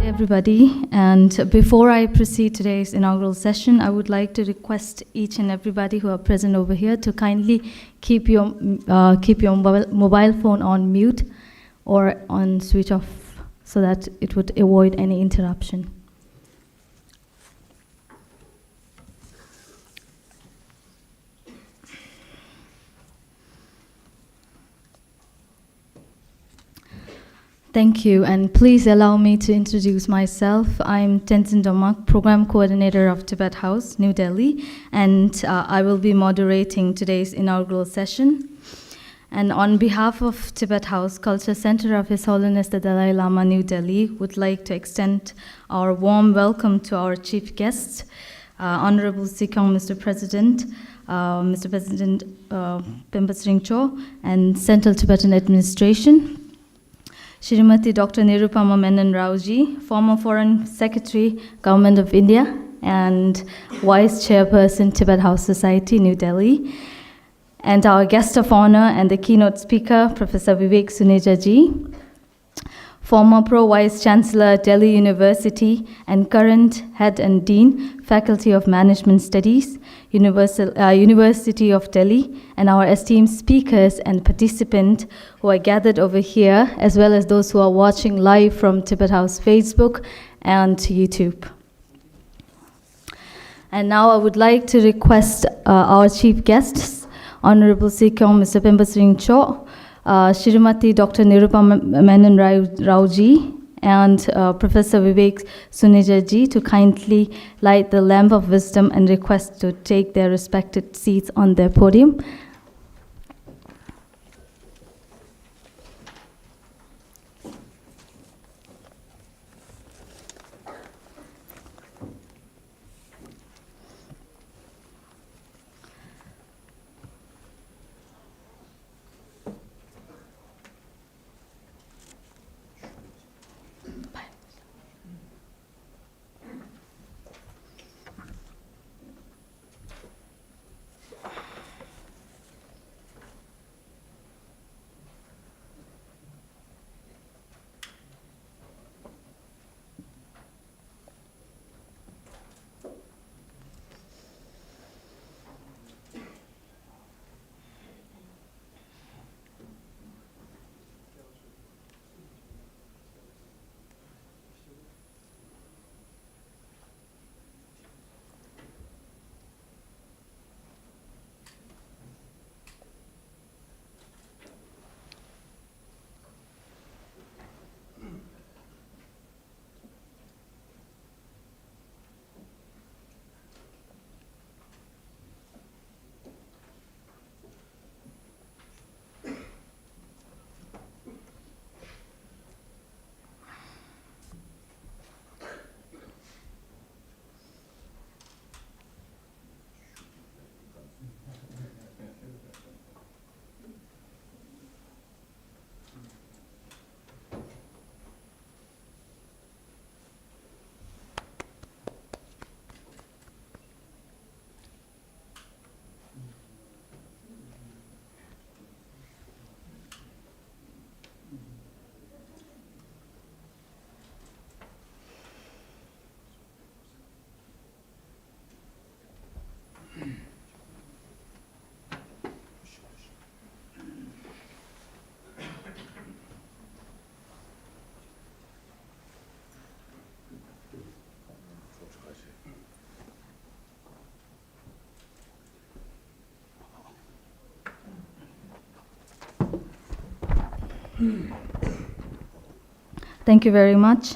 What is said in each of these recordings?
Everybody, and before I proceed today's inaugural session, I would like to request each and everybody who are present over here to kindly keep your mobile phone on mute or on switch off so that it would avoid any interruption. Thank you, and please allow me to introduce myself. I'm Tenzin Domak, Program Coordinator of Tibet House, New Delhi, and I will be moderating today's inaugural session. And on behalf of Tibet House Culture Center of His Holiness the Dalai Lama, New Delhi, would like to extend our warm welcome to our chief guests, Honorable Sikong Mr. President, Mr. President Pemba Sringcho, and Central Tibetan Administration, Shrimati Dr. Nirupama Menon Raoji, former Foreign Secretary, Government of India, and Vice Chairperson, Tibet House Society, New Delhi, and our guest of honor and the keynote speaker, Professor Vivek Suneja Ji, former Pro-Vice Chancellor, Delhi University, and current Head and Dean, Faculty of Management Studies, University of Delhi, and our esteemed speakers and participants who are gathered over here, as well as those who are watching live from Tibet House Facebook and YouTube. And now I would like to request our chief guests, Honorable Sikong Mr. Pemba Sringcho, Shrimati Dr. Nirupama Menon Raoji, and Professor Vivek Suneja Ji to kindly light the lamp of wisdom and request to take their respected seats on their podium. Thank you very much.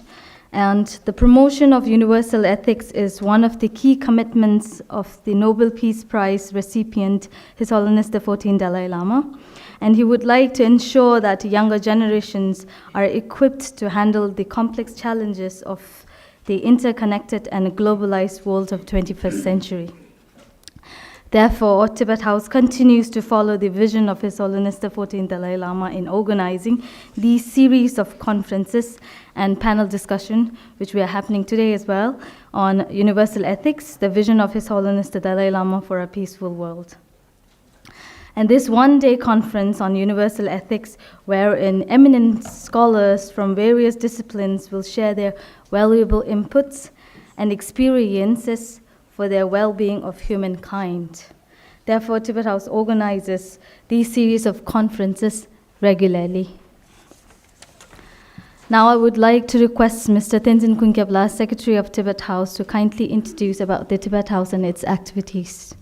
And the promotion of universal ethics is one of the key commitments of the Nobel Peace Prize recipient, His Holiness the 14th Dalai Lama. And he would like to ensure that younger generations are equipped to handle the complex challenges of the interconnected and globalized world of 21st century. Therefore, Tibet House continues to follow the vision of His Holiness the 14th Dalai Lama in organizing these series of conferences and panel discussion, which we are happening today as well, on universal ethics, the vision of His Holiness the Dalai Lama for a peaceful world. And this one-day conference on universal ethics, wherein eminent scholars from various disciplines will share their valuable inputs and experiences for their well-being of humankind. Therefore, Tibet House organizes these series of conferences regularly. Now I would like to request Mr. Tenzin Kunkyapla, Secretary of Tibet House, to kindly introduce about the Tibet House and its activities.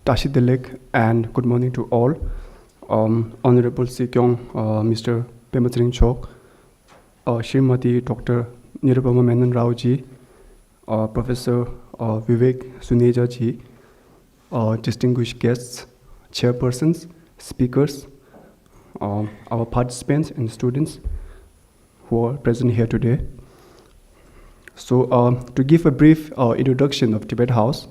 Tashi Dilek, and good morning to all. Honorable Sikyong, Mr. Pematsring Chok, Shrimati Dr. Nirupama Menon Rao ji, Professor Vivek Suneja ji, distinguished guests, chairpersons, speakers, our participants and students who are present here today. So to give a brief introduction of Tibet House,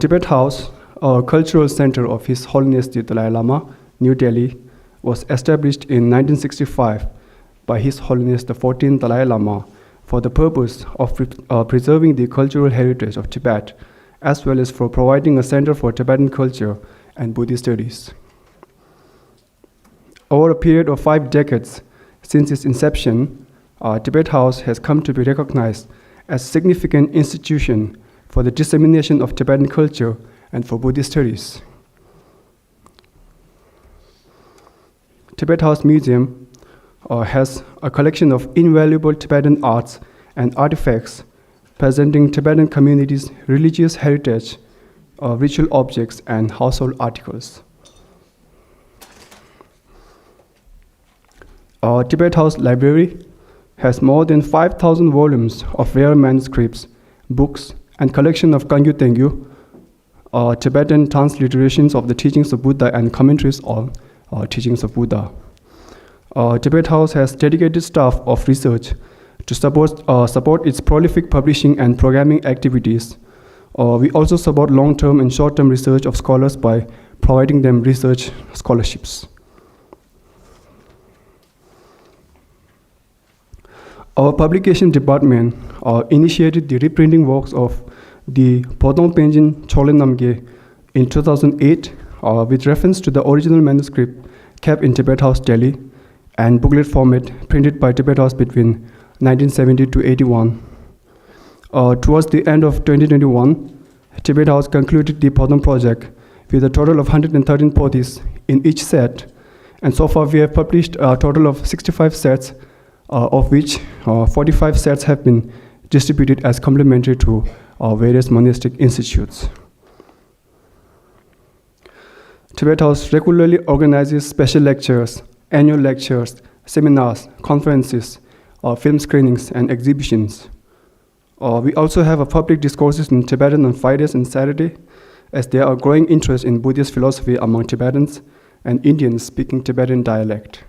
Tibet House, a cultural center of His Holiness the Dalai Lama, New Delhi, was established in 1965 by His Holiness the 14th Dalai Lama for the purpose of preserving the cultural heritage of Tibet, as well as for providing a center for Tibetan culture and Buddhist studies. Over a period of 5 decades since its inception, Tibet House has come to be recognized as a significant institution for the dissemination of Tibetan culture and for Buddhist studies. Tibet House Museum has a collection of invaluable Tibetan arts and artifacts presenting Tibetan communities' religious heritage, ritual objects, and household articles. Our Tibet House Library has more than 5,000 volumes of rare manuscripts, books, and collection of Kangyu Tengyu, Tibetan transliterations of the teachings of Buddha and commentaries on teachings of Buddha. Tibet House has dedicated staff of research to support its prolific publishing and programming activities. We also support long-term and short-term research of scholars by providing them research scholarships. Our publication department initiated the reprinting works of the Podong Penjin Cholen Namge in 2008 with reference to the original manuscript kept in Tibet House, Delhi, and booklet format printed by Tibet House between 1970 to 81. Towards the end of 2021, Tibet House concluded the Podong project with a total of 113 podis in each set, and so far we have published a total of 65 sets, of which 45 sets have been distributed as complementary to various monastic institutes. Tibet House regularly organizes special lectures, annual lectures, seminars, conferences, film screenings, and exhibitions. We also have a public discourses in Tibetan on Fridays and Saturday, as there are growing interest in Buddhist philosophy among Tibetans and Indians speaking Tibetan dialect.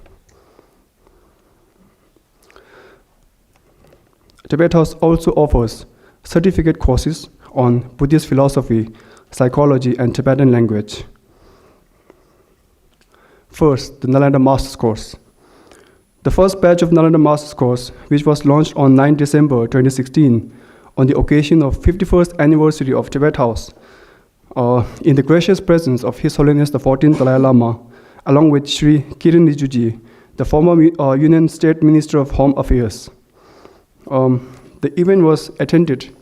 Tibet House also offers certificate courses on Buddhist philosophy, psychology, and Tibetan language. First, the Nalanda Master's Course. The first batch of Nalanda Master's Course, which was launched on 9 December 2016 on the occasion of 51st anniversary of Tibet House, in the gracious presence of His Holiness the 14th Dalai Lama, along with Sri Kiran Rijuji, the former Union State Minister of Home Affairs. The event was attended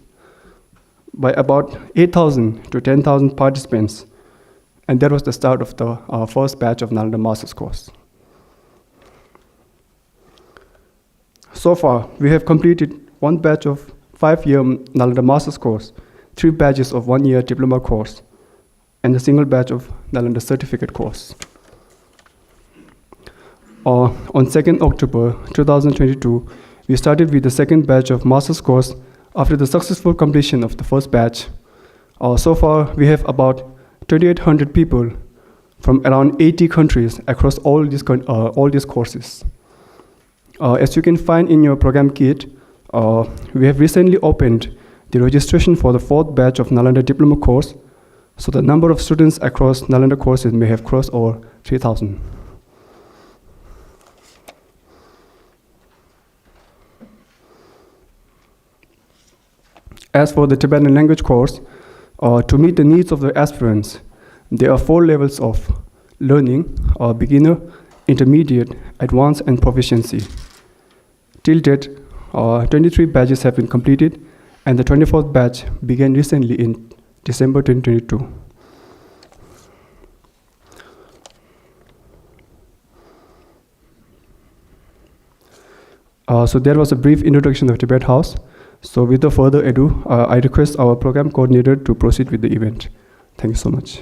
by about 8,000 to 10,000 participants, and that was the start of the first batch of Nalanda Master's course. So far, we have completed one batch of 5-year Nalanda Master's course, 3 batches of 1-year diploma course, and a single batch of Nalanda certificate course. On 2nd October 2022, we started with the second batch of Master's course after the successful completion of the first batch. So far, we have about 2,800 people from around 80 countries across all these courses. As you can find in your program kit, we have recently opened the registration for the 4th batch of Nalanda diploma course, so the number of students across Nalanda courses may have crossed over 3,000. As for the Tibetan language course, to meet the needs of the aspirants, there are 4 levels of learning: beginner, intermediate, advanced, and proficiency. Till date, 23 batches have been completed, and the 24th batch began recently in December 2022. So that was a brief introduction of Tibet House. So without further ado, I request our program coordinator to proceed with the event. Thank you so much.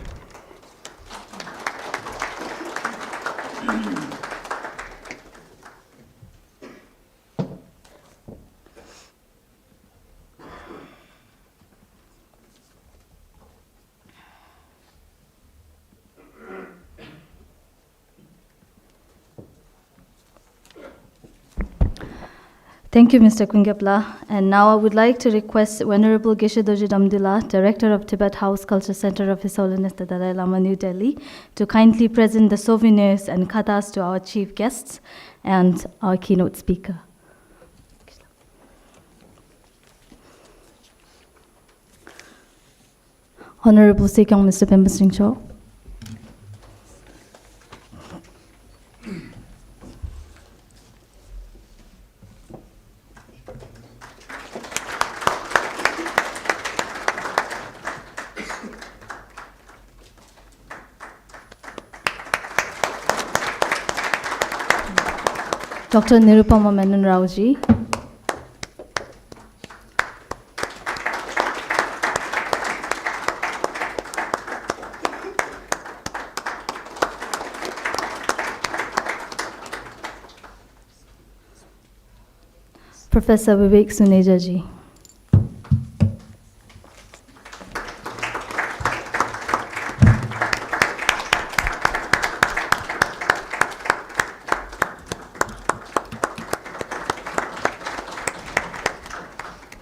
Thank you, Mr. Kungepla. And now I would like to request Venerable Geshe Dorje Damdila, Director of Tibet House Culture Center of His Holiness the Dalai Lama, New Delhi, to kindly present the souvenirs and kathas to our chief guests and our keynote speaker. Honorable Sekyong Mr. Pemba Singh Cho. Dr. Nirupama Menon Rao ji. Professor Vivek Suneja ji.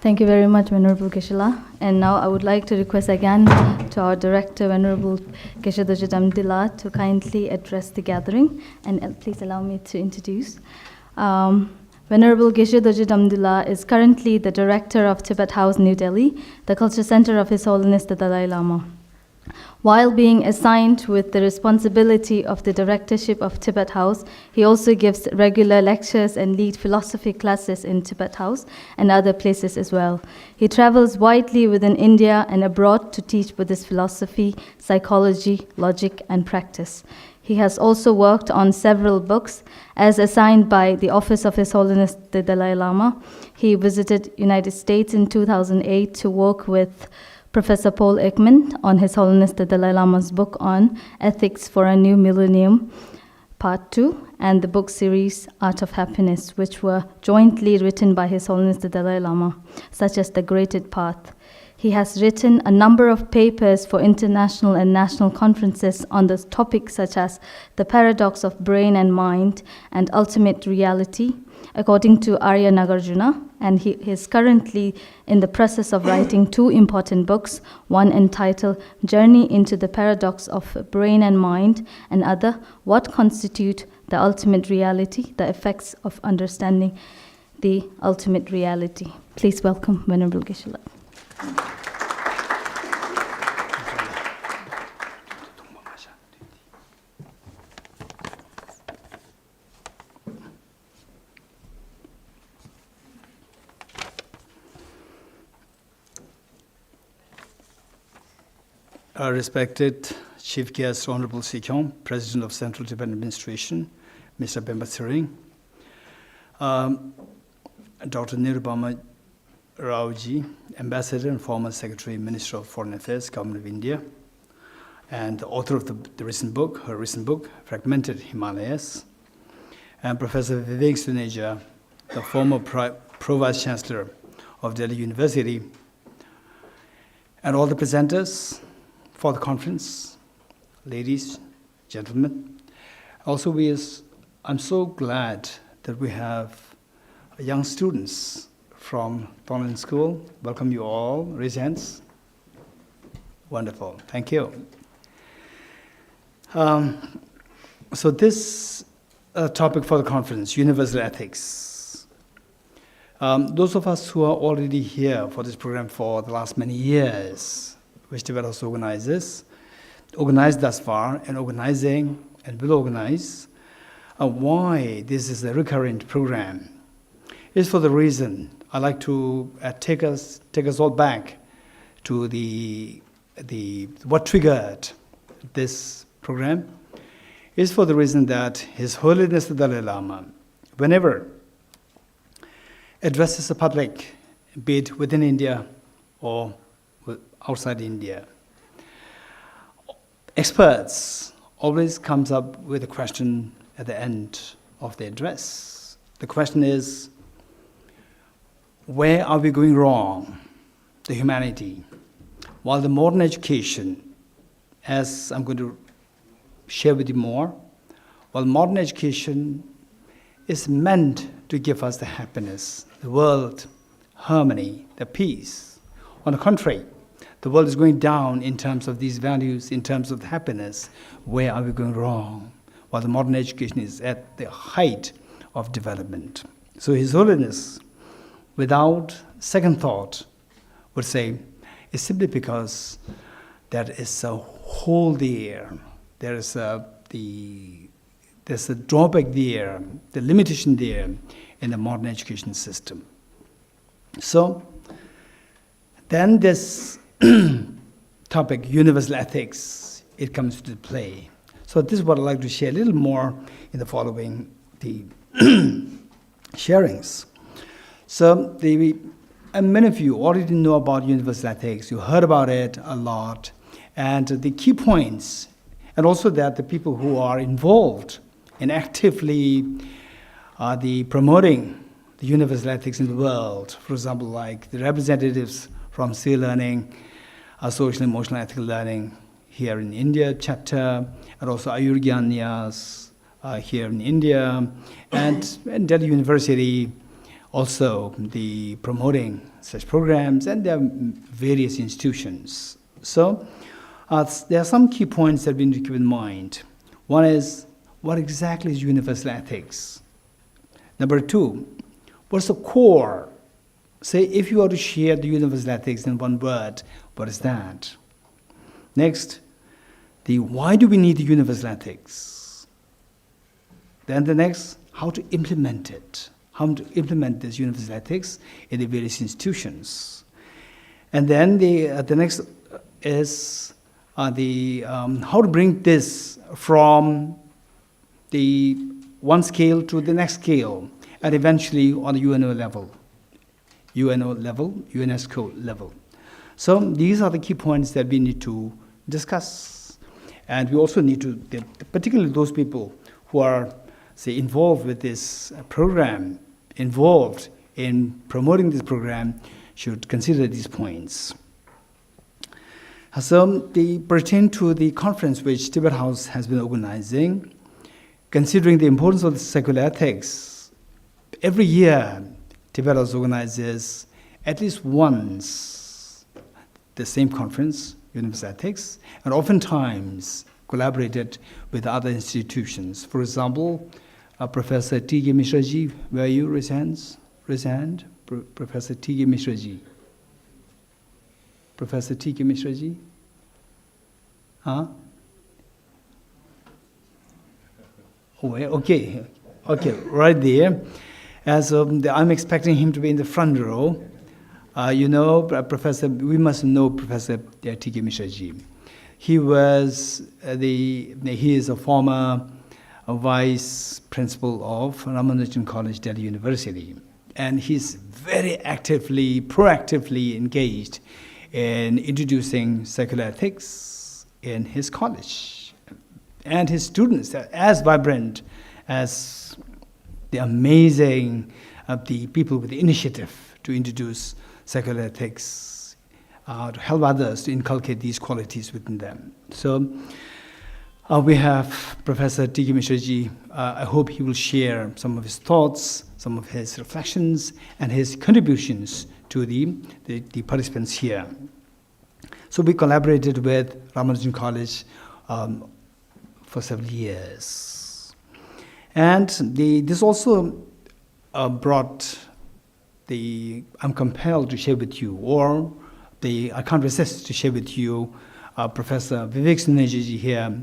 Thank you very much, Venerable Geshe-la. And now I would like to request again to our director, Venerable Geshe Dorje Damdila, to kindly address the gathering. And please allow me to introduce. Venerable Geshe Dorje Damdila is currently the director of Tibet House, New Delhi, the culture center of His Holiness the Dalai Lama. While being assigned with the responsibility of the directorship of Tibet House, he also gives regular lectures and lead philosophy classes in Tibet House and other places as well. He travels widely within India and abroad to teach Buddhist philosophy, psychology, logic, and practice. He has also worked on several books as assigned by the Office of His Holiness the Dalai Lama. He visited United States in 2008 to work with Professor Paul Ekman on His Holiness the Dalai Lama's book on Ethics for a New Millennium, Part 2, and the book series Art of Happiness, which were jointly written by His Holiness the Dalai Lama, such as The Graded Path. He has written a number of papers for international and national conferences on the topics such as the paradox of brain and mind and ultimate reality, according to Arya Nagarjuna, and he is currently in the process of writing 2 important books, one entitled Journey into the Paradox of Brain and Mind, and other, What Constitute the Ultimate Reality, the Effects of Understanding the Ultimate Reality. Please welcome Venerable Geshe-la. Our respected Chief Guest Honorable Sikyong, President of Central Tibet Administration, Mr. Bemba Tsering, Dr. Nirubama Raoji, Ambassador and former Secretary, Minister of Foreign Affairs, Government of India, and the author of her recent book, Fragmented Himalayas, and Professor Vivek Suneja, the former Pro-Vice Chancellor of Delhi University, and all the presenters for the conference, ladies, gentlemen. Also, I'm so glad that we have young students from Tonlin School. Welcome you all. Raise hands. Wonderful. Thank you. So this topic for the conference, universal ethics. Those of us who are already here for this program for the last many years, which Tibet House organized thus far, and organizing and will organize, why this is a recurrent program is for the reason I like to take us all back to what triggered this program is for the reason that His Holiness the Dalai Lama, whenever addresses the public, be it within India or outside India, experts always comes up with a question at the end of the address. The question is, where are we going wrong, the humanity? While the modern education, as I'm going to share with you more, while modern education is meant to give us the happiness, the world, harmony, the peace. On the contrary, the world is going down in terms of these values, in terms of happiness. Where are we going wrong? While the modern education is at the height of development. So His Holiness, without second thought, would say, it's simply because there is a hole there. There's a drawback there, the limitation there in the modern education system. So then this topic, universal ethics, it comes to play. So this is what I'd like to share a little more in the following sharings. So and many of you already know about universal ethics. You heard about it a lot. And the key points, and also that the people who are involved in actively promoting the universal ethics in the world, for example, like the representatives from C Learning, Social and Emotional Ethical Learning here in India chapter, and also Ayurgyanyas here in India, and Delhi University, also the promoting such programs, and there are various institutions. So there are some key points that we need to keep in mind. One is, what exactly is universal ethics? Number two, what's the core? Say, if you were to share the universal ethics in one word, what is that? Next, why do we need the universal ethics? Then the next, how to implement it. How to implement this universal ethics in the various institutions. And then the next is how to bring this from the one scale to the next scale, and eventually on the UNESCO level. So these are the key points that we need to discuss. And we also need to, particularly those people who are, say, involved with this program, involved in promoting this program, should consider these points. So they pertain to the conference which Tibet House has been organizing, considering the importance of the secular ethics. Every year, Tibet House organizes at least once the same conference, Universal Ethics, and oftentimes collaborated with other institutions. For example, Professor T.K. Mishraji, where are you? Raise hands. Raise a hand. Professor T.K. Mishraji. Professor T.K. Mishraji? Huh? Oh, okay. Okay, right there. I'm expecting him to be in the front row. Professor, we must know Professor T.K. Mishraji. He is a former vice principal of Ramanujan College, Delhi University. And he's very proactively engaged in introducing secular ethics in his college. And his students are as vibrant as the amazing the people with the initiative to introduce secular ethics, to help others to inculcate these qualities within them. So we have Professor T.K. Mishraji. I hope he will share some of his thoughts, some of his reflections, and his contributions to the participants here. So we collaborated with Ramanujan College for several years. And this also brought I'm compelled to share with you, or I can't resist to share with you Professor Vivek Sundareji here,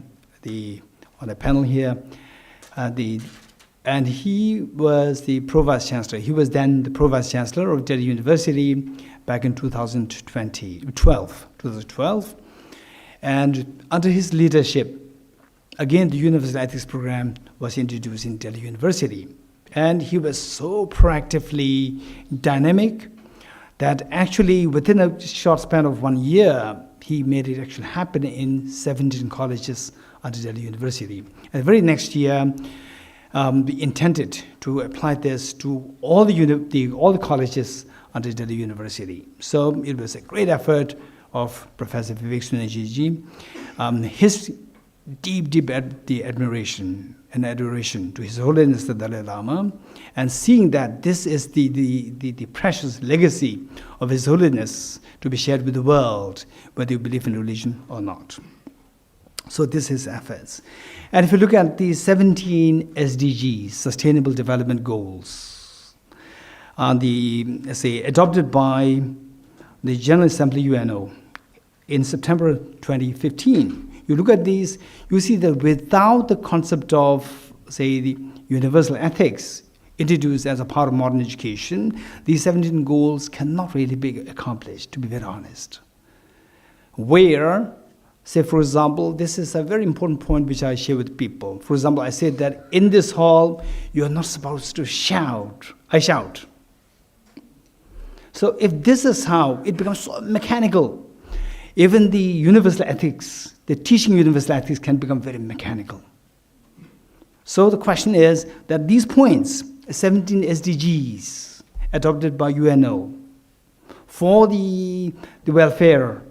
on the panel here, and he was the Pro-Vice Chancellor. He was then the Pro-Vice Chancellor of Delhi University back in 2012. And under his leadership, again, the Universal Ethics Program was introduced in Delhi University. And he was so proactively dynamic that actually within a short span of 1 year, he made it actually happen in 17 colleges under Delhi University. And the very next year, we intended to apply this to all the colleges under Delhi University. So it was a great effort of Professor Vivek Sundareji. His deep admiration and adoration to His Holiness the Dalai Lama, and seeing that this is the precious legacy of His Holiness to be shared with the world, whether you believe in religion or not. So this is efforts. And if you look at the 17 SDGs, Sustainable Development Goals, adopted by the General Assembly UNO in September 2015, you look at these, you see that without the concept of, say, the universal ethics introduced as a part of modern education, these 17 goals cannot really be accomplished, to be very honest. Where, say, for example, this is a very important point which I share with people. For example, I said that in this hall, you're not supposed to shout. I shout. So if this is how it becomes so mechanical, even the universal ethics, the teaching universal ethics can become very mechanical. So the question is that these points, 17 SDGs adopted by UNO for the welfare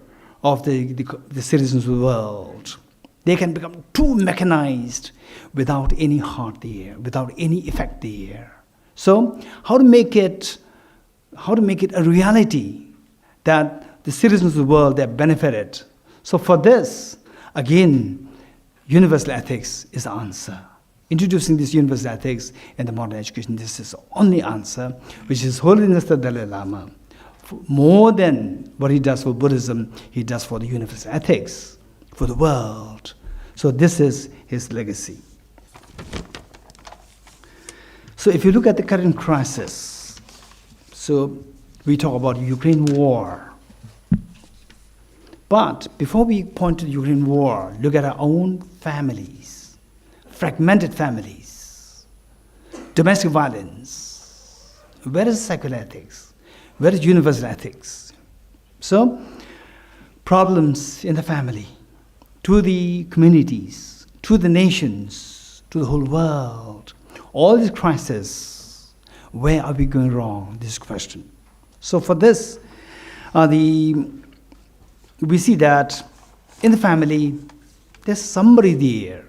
of the citizens of the world, they can become too mechanized without any heart there, without any effect there. So how to make it a reality that the citizens of the world, they're benefited. So for this, again, universal ethics is the answer. Introducing this universal ethics in the modern education, this is the only answer, which is Holiness the Dalai Lama. More than what he does for Buddhism, he does for the universal ethics, for the world. So this is his legacy. So if you look at the current crisis, so we talk about Ukraine war. But before we point to the Ukraine war, look at our own families, fragmented families, domestic violence. Where is secular ethics? Where is universal ethics? So, problems in the family, to the communities, to the nations, to the whole world. All these crises, where are we going wrong? This question. So for this, we see that in the family, there's somebody there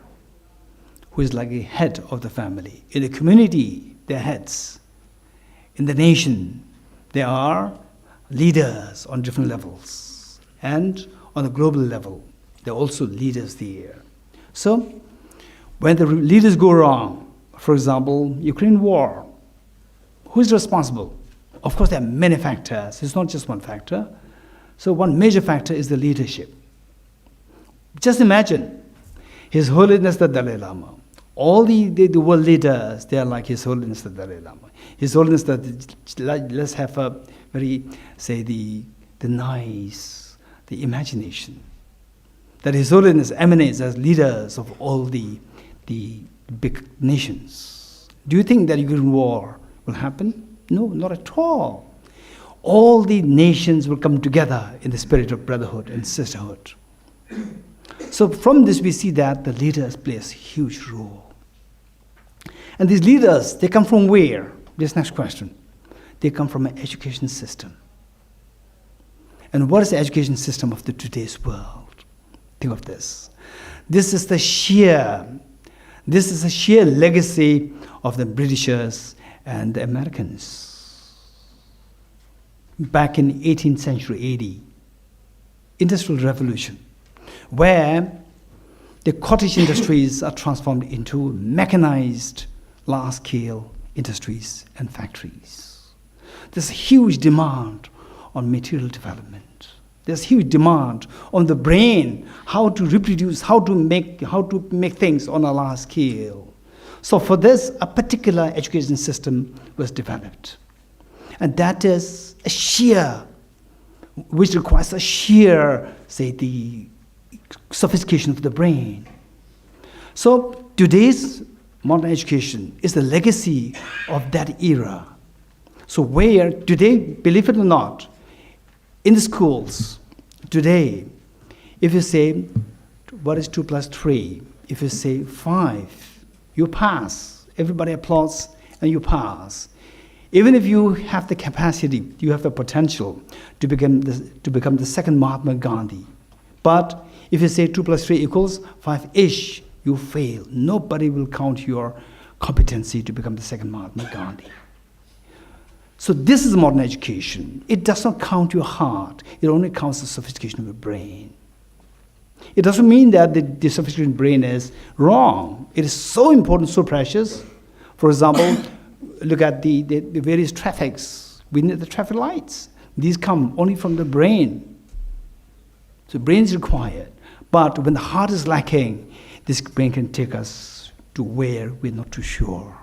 who is like a head of the family. In the community, they're heads. In the nation, there are leaders on different levels. And on a global level, there are also leaders there. So, when the leaders go wrong, for example, Ukraine war, who is responsible? Of course, there are many factors. It's not just one factor. So one major factor is the leadership. Just imagine, His Holiness the Dalai Lama. All the world leaders, they are like His Holiness the Dalai Lama. His Holiness, let's have a very, say, the nice, the imagination. that His Holiness emanates as leaders of all the big nations. Do you think that Ukraine war will happen? No, not at all. All the nations will come together in the spirit of brotherhood and sisterhood. So from this we see that the leaders play a huge role. And these leaders, they come from where? This next question. They come from an education system. And what is the education system of today's world? Think of this. This is a sheer legacy of the Britishers and the Americans. Back in 18th century AD, Industrial Revolution, where the cottage industries are transformed into mechanized, large-scale industries and factories. There's a huge demand on material development. There's huge demand on the brain, how to reproduce, how to make things on a large scale. So for this, a particular education system was developed. And that is which requires a sheer, say, the sophistication of the brain. So today's modern education is the legacy of that era. So where today, believe it or not, in the schools today, if you say, what is 2 plus 3? If you say 5, you pass. Everybody applauds and you pass. Even if you have the capacity, you have the potential to become the second Mahatma Gandhi. But if you say 2 plus 3 equals 5-ish, you fail. Nobody will count your competency to become the second Mahatma Gandhi. So this is modern education. It does not count your heart. It only counts the sophistication of your brain. It doesn't mean that the sophisticated brain is wrong. It is so important, so precious. For example, look at the various traffics. We need the traffic lights. These come only from the brain. So brain is required. But when the heart is lacking, this brain can take us to where we're not too sure.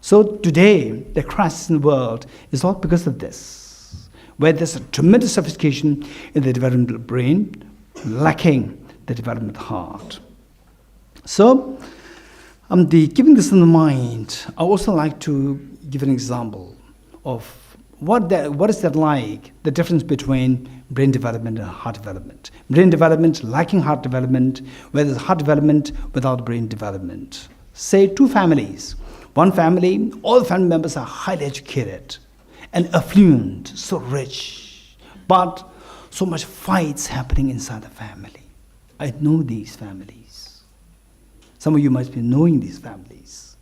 So today, the crisis in the world is all because of this, where there's a tremendous sophistication in the development of the brain, lacking the development of the heart. So, keeping this in mind, I also like to give an example of what is that like, the difference between brain development and heart development. Brain development lacking heart development, where there's heart development without brain development. Say 2 families. One family, all the family members are highly educated and affluent, so rich, but so much fights happening inside the family. I know these families. Some of you must be knowing these families.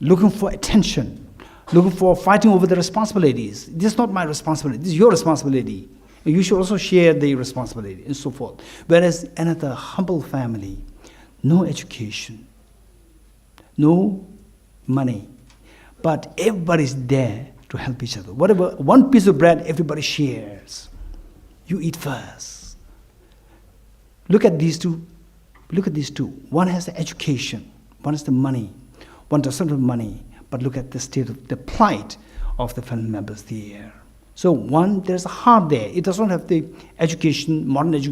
Looking for attention, looking for fighting over the responsibilities. This is not my responsibility, this is your responsibility. And you should also share the responsibility and so forth. Whereas another humble family, no education, no money, but everybody's there to help each other. Whatever, one piece of bread, everybody shares. You eat first. Look at these two. Look at these two. One has the education, one has the money. One doesn't have money, but look at the state of the plight of the family members there. So one, there's a heart there. It doesn't have the education,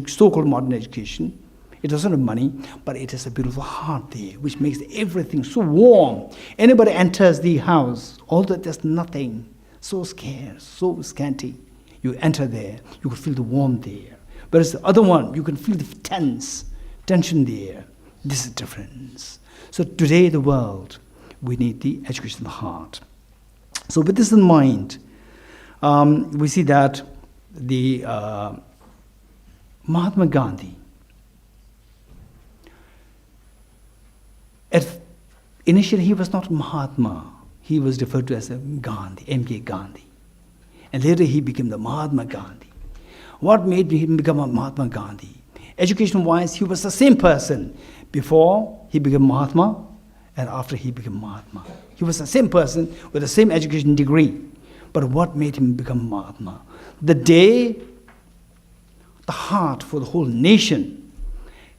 so-called modern education. It doesn't have money, but it has a beautiful heart there, which makes everything so warm. Anybody enters the house, although there's nothing, so scarce, so scanty, you enter there, you can feel the warmth there. Whereas the other one, you can feel the tension there. This is the difference. So today, the world, we need the education of the heart. So with this in mind, we see that the Mahatma Gandhi, initially, he was not Mahatma. He was referred to as a Gandhi, M.K. Gandhi. And later, he became the Mahatma Gandhi. What made him become a Mahatma Gandhi? Education-wise, he was the same person before he became Mahatma and after he became Mahatma. He was the same person with the same education degree. But what made him become Mahatma? The day, the heart for the whole nation,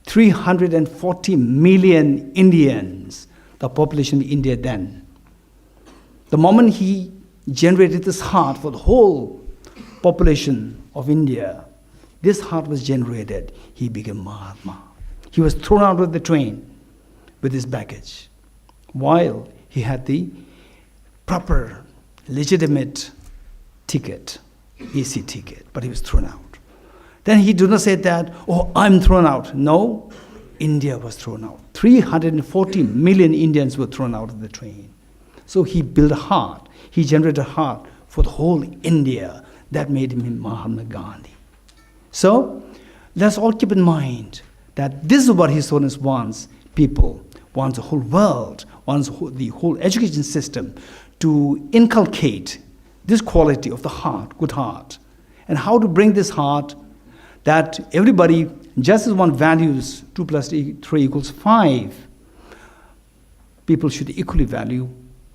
340 million Indians, the population of India then. The moment he generated this heart for the whole population of India, this heart was generated, he became Mahatma. He was thrown out of the train with his baggage, while he had the proper, legitimate ticket, AC ticket, but he was thrown out. Then he did not say that, oh, I'm thrown out. No, India was thrown out. 340 million Indians were thrown out of the train. So he built a heart. He generated a heart for the whole India. That made him Mahatma Gandhi. So let's all keep in mind that this is what His Holiness wants people, wants the whole world, wants the whole education system to inculcate this quality of the heart, good heart. And how to bring this heart that everybody, just as one values 2 plus 3 equals 5, people should equally value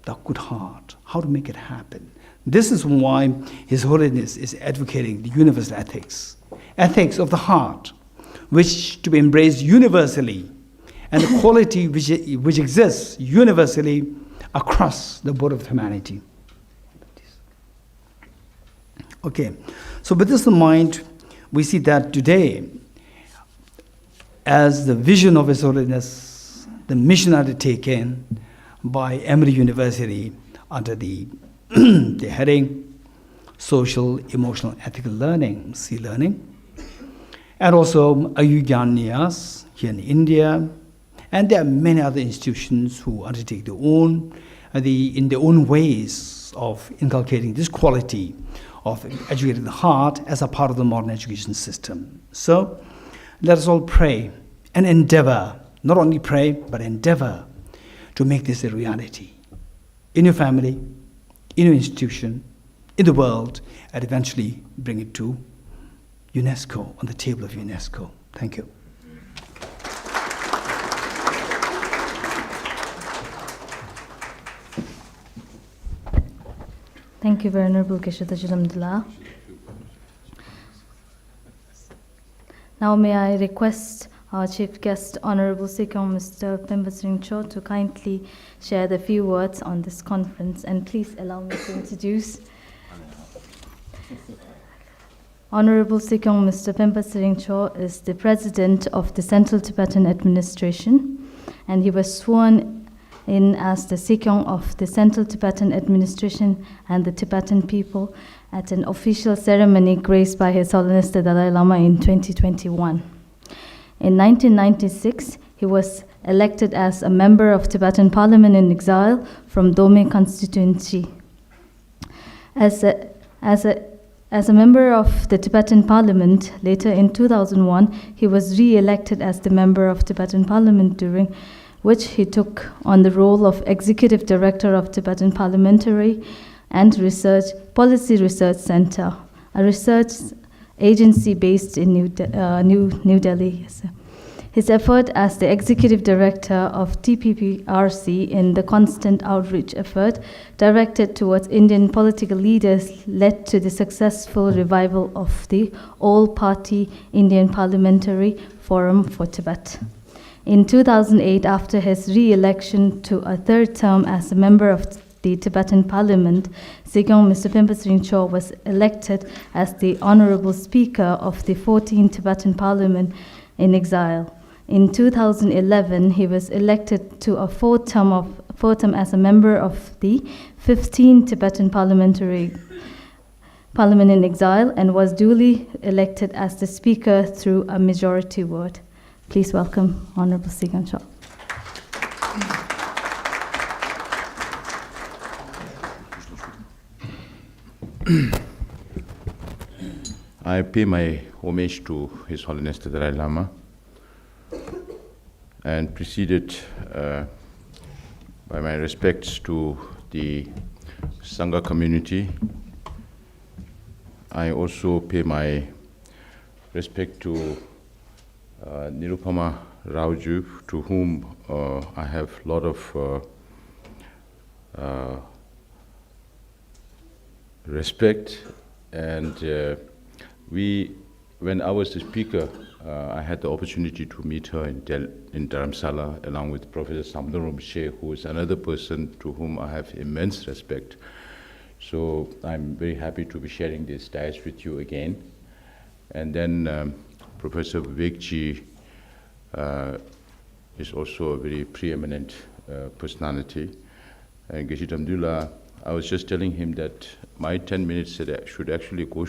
the good heart. How to make it happen. This is why His Holiness is advocating the universal ethics. Ethics of the heart, which to be embraced universally, and the quality which exists universally across the board of humanity. Okay, so with this in mind, we see that today, as the vision of His Holiness, the mission undertaken by Emory University under the, the heading Social, Emotional, Ethical Learning, C-Learning, and also Ayurgyanyas here in India, and there are many other institutions who undertake their own, in their own ways of inculcating this quality of educating the heart as a part of the modern education system. So let us all pray and endeavor, not only pray, but endeavor to make this a reality in your family, in your institution, in the world, and eventually bring it to UNESCO, on the table of UNESCO. Thank you. Thank you, Venerable Geshe-Tajiram-Dala. Now may I request our Chief Guest, Honorable Sikong Mr. Pemba Cho, to kindly share the few words on this conference, and please allow me to introduce Honorable Sikong Mr. Pemba Cho is the President of the Central Tibetan Administration, and he was sworn in as the Sikong of the Central Tibetan Administration and the Tibetan people at an official ceremony graced by His Holiness the Dalai Lama in 2021. In 1996, he was elected as a member of Tibetan Parliament in exile from Dome constituency. As a member of the Tibetan Parliament, later in 2001, he was re-elected as the member of Tibetan Parliament, during which he took on the role of Executive Director of Tibetan Parliamentary and Policy Research Center, a research agency based in New Delhi. His effort as the Executive Director of TPPRC in the constant outreach effort directed towards Indian political leaders led to the successful revival of the all-party Indian Parliamentary Forum for Tibet. In 2008, after his re-election to a third term as a member of the Tibetan Parliament, Sikong Mr. Pemba Cho was elected as the Honorable Speaker of the 14th Tibetan Parliament in exile. In 2011, he was elected to a fourth term as a member of the 15th Tibetan Parliament in exile, and was duly elected as the Speaker through a majority vote. Please welcome Honorable Sikong Cho. I pay my homage to His Holiness the Dalai Lama, and preceded by my respects to the Sangha community. I also pay my respect to Nirupama Raoju, to whom I have a lot of respect. And when I was the speaker, I had the opportunity to meet her in Dharamsala, along with Professor Samdharam Rinpoche, who is another person to whom I have immense respect. So I'm very happy to be sharing this dais with you again. And then Professor Vivekji is also a very preeminent personality. And Geshe Damdula, I was just telling him that my 10 minutes should actually go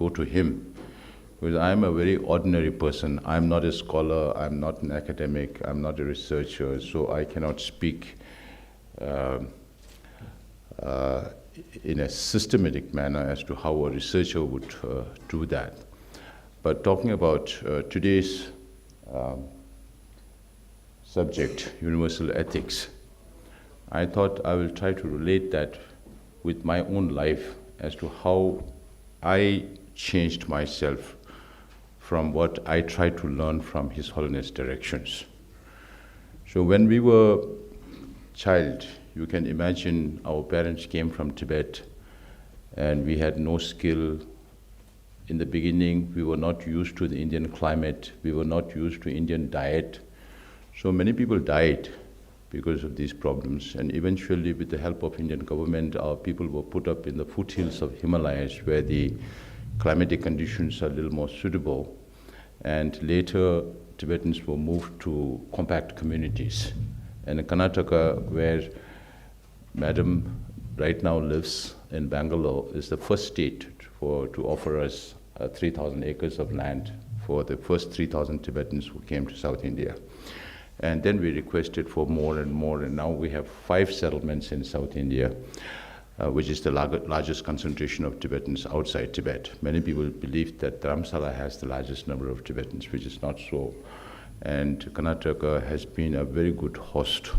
to him, because I'm a very ordinary person. I'm not a scholar, I'm not an academic, I'm not a researcher, so I cannot speak in a systematic manner as to how a researcher would do that. But talking about today's subject, universal ethics, I thought I will try to relate that with my own life as to how I changed myself from what I tried to learn from His Holiness directions. So when we were child, you can imagine our parents came from Tibet and we had no skill. In the beginning, we were not used to the Indian climate, we were not used to Indian diet. So many people died because of these problems, and eventually with the help of Indian government, our people were put up in the foothills of Himalayas where the climatic conditions are a little more suitable. And later, Tibetans were moved to compact communities. And in Karnataka, where Madam right now lives in Bangalore, is the first state to offer us 3,000 acres of land for the first 3,000 Tibetans who came to South India. And then we requested for more and more, and now we have 5 settlements in South India, which is the largest concentration of Tibetans outside Tibet. Many people believe that Dharamsala has the largest number of Tibetans, which is not so. And Karnataka has been a very good host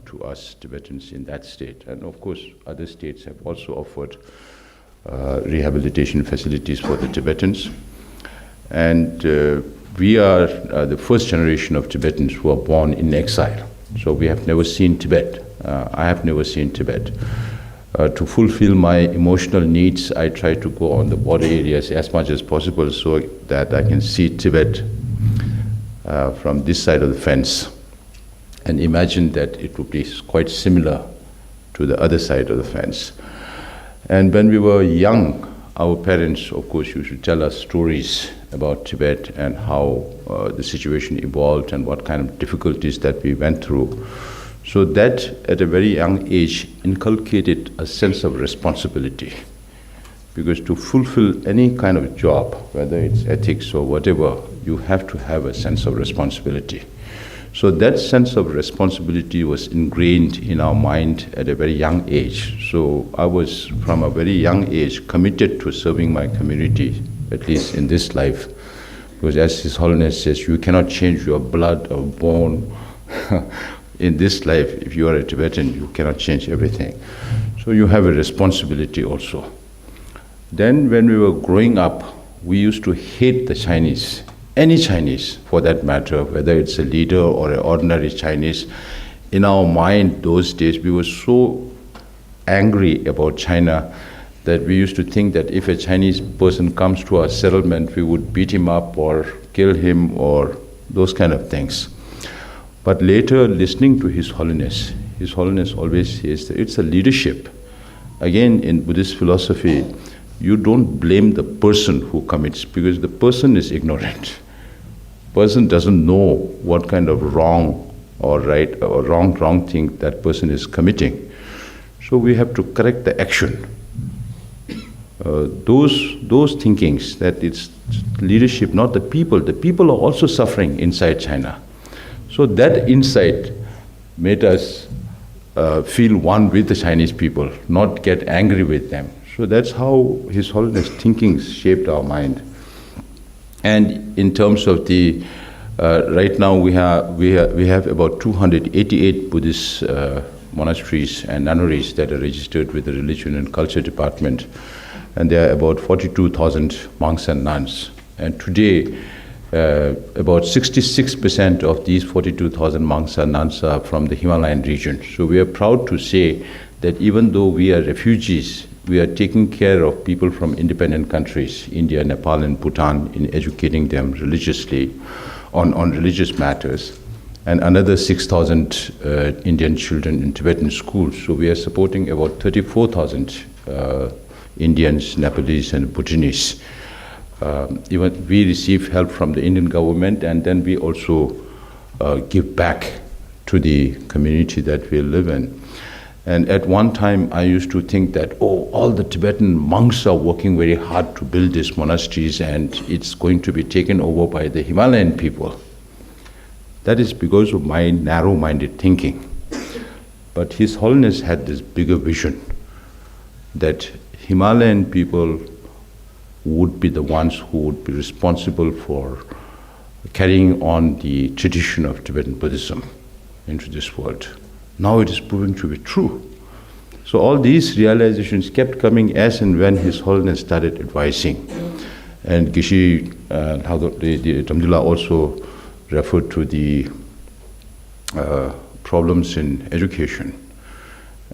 to us Tibetans in that state. And of course, other states have also offered rehabilitation facilities for the Tibetans. And we are the first generation of Tibetans who are born in exile. So we have never seen Tibet. I have never seen Tibet. To fulfill my emotional needs, I try to go on the border areas as much as possible so that I can see Tibet from this side of the fence, and imagine that it would be quite similar to the other side of the fence. And when we were young, our parents, of course, used to tell us stories about Tibet and how the situation evolved and what kind of difficulties that we went through. So that, at a very young age, inculcated a sense of responsibility. Because to fulfill any kind of job, whether it's ethics or whatever, you have to have a sense of responsibility. So that sense of responsibility was ingrained in our mind at a very young age. So I was, from a very young age, committed to serving my community, at least in this life. Because as His Holiness says, you cannot change your blood or bone in this life. If you are a Tibetan, you cannot change everything. So you have a responsibility also. Then when we were growing up, we used to hate the Chinese. Any Chinese, for that matter, whether it's a leader or an ordinary Chinese. In our mind, those days, we were so angry about China that we used to think that if a Chinese person comes to our settlement, we would beat him up or kill him or those kind of things. But later, listening to His Holiness always says that it's a leadership. Again, in Buddhist philosophy, you don't blame the person who commits, because the person is ignorant. Person doesn't know what kind of wrong or right or wrong thing that person is committing. So we have to correct the action. Those thinkings that it's leadership, not the people. The people are also suffering inside China. So that insight made us feel one with the Chinese people, not get angry with them. So that's how His Holiness thinking shaped our mind. And in terms of the, right now we have about 288 Buddhist monasteries and nunneries that are registered with the Religion and Culture Department. And there are about 42,000 monks and nuns. And today, about 66% of these 42,000 monks and nuns are from the Himalayan region. So we are proud to say that even though we are refugees, we are taking care of people from independent countries, India, Nepal, and Bhutan, in educating them religiously on religious matters. And another 6,000 Indian children in Tibetan schools. So we are supporting about 34,000 Indians, Nepalese, and Bhutanese even we receive help from the Indian government, and then we also give back to the community that we live in. And at one time, I used to think that, oh, all the Tibetan monks are working very hard to build these monasteries, and it's going to be taken over by the Himalayan people. That is because of my narrow-minded thinking. But His Holiness had this bigger vision that Himalayan people would be the ones who would be responsible for carrying on the tradition of Tibetan Buddhism into this world. Now it is proving to be true. So all these realizations kept coming as and when His Holiness started advising. And Geshe Damdula also referred to the problems in education.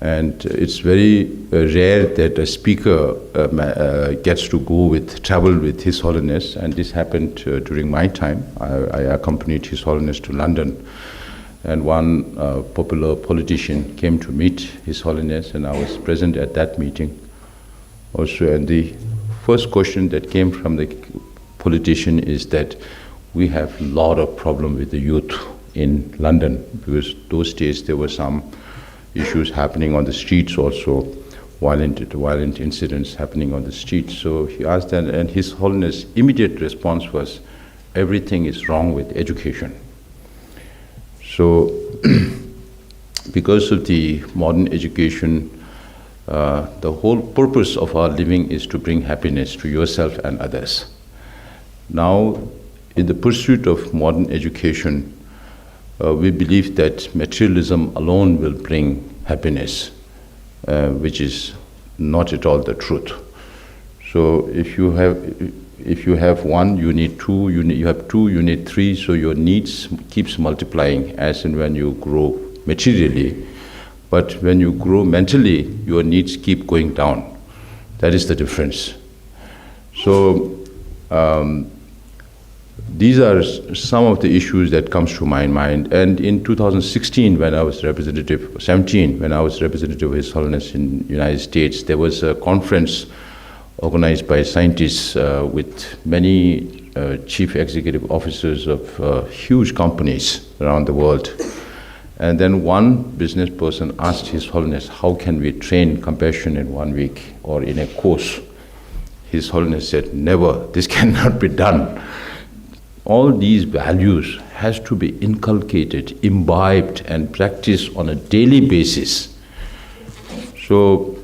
And it's very rare that a speaker gets to travel with His Holiness, and this happened during my time. I accompanied His Holiness to London, and one popular politician came to meet His Holiness, and I was present at that meeting also. And the first question that came from the politician is that we have a lot of problem with the youth in London, because those days there were some issues happening on the streets also, violent incidents happening on the streets. So he asked that, and His Holiness' immediate response was, everything is wrong with education. So because of the modern education, the whole purpose of our living is to bring happiness to yourself and others. Now, in the pursuit of modern education, we believe that materialism alone will bring happiness, which is not at all the truth. So if you have one, you need two. You have two, you need three. So your needs keeps multiplying as and when you grow materially. But when you grow mentally, your needs keep going down. That is the difference. So these are some of the issues that comes to my mind. And in 2016, when I was representative of His Holiness in United States, there was a conference organized by scientists with many chief executive officers of huge companies around the world. And then one business person asked His Holiness, how can we train compassion in 1 week or in a course? His Holiness said, never, this cannot be done. All these values has to be inculcated, imbibed, and practiced on a daily basis. So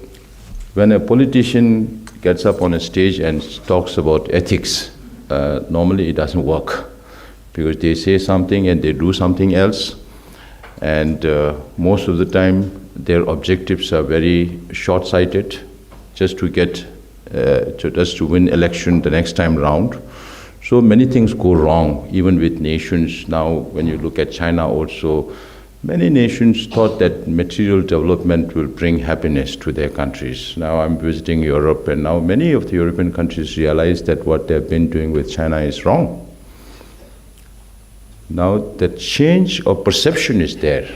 when a politician gets up on a stage and talks about ethics, normally it doesn't work, because they say something and they do something else, and most of the time their objectives are very short-sighted, just to win election the next time round. So many things go wrong, even with nations. Now, when you look at China also, many nations thought that material development will bring happiness to their countries. Now I'm visiting Europe, and now many of the European countries realize that what they've been doing with China is wrong. Now the change of perception is there,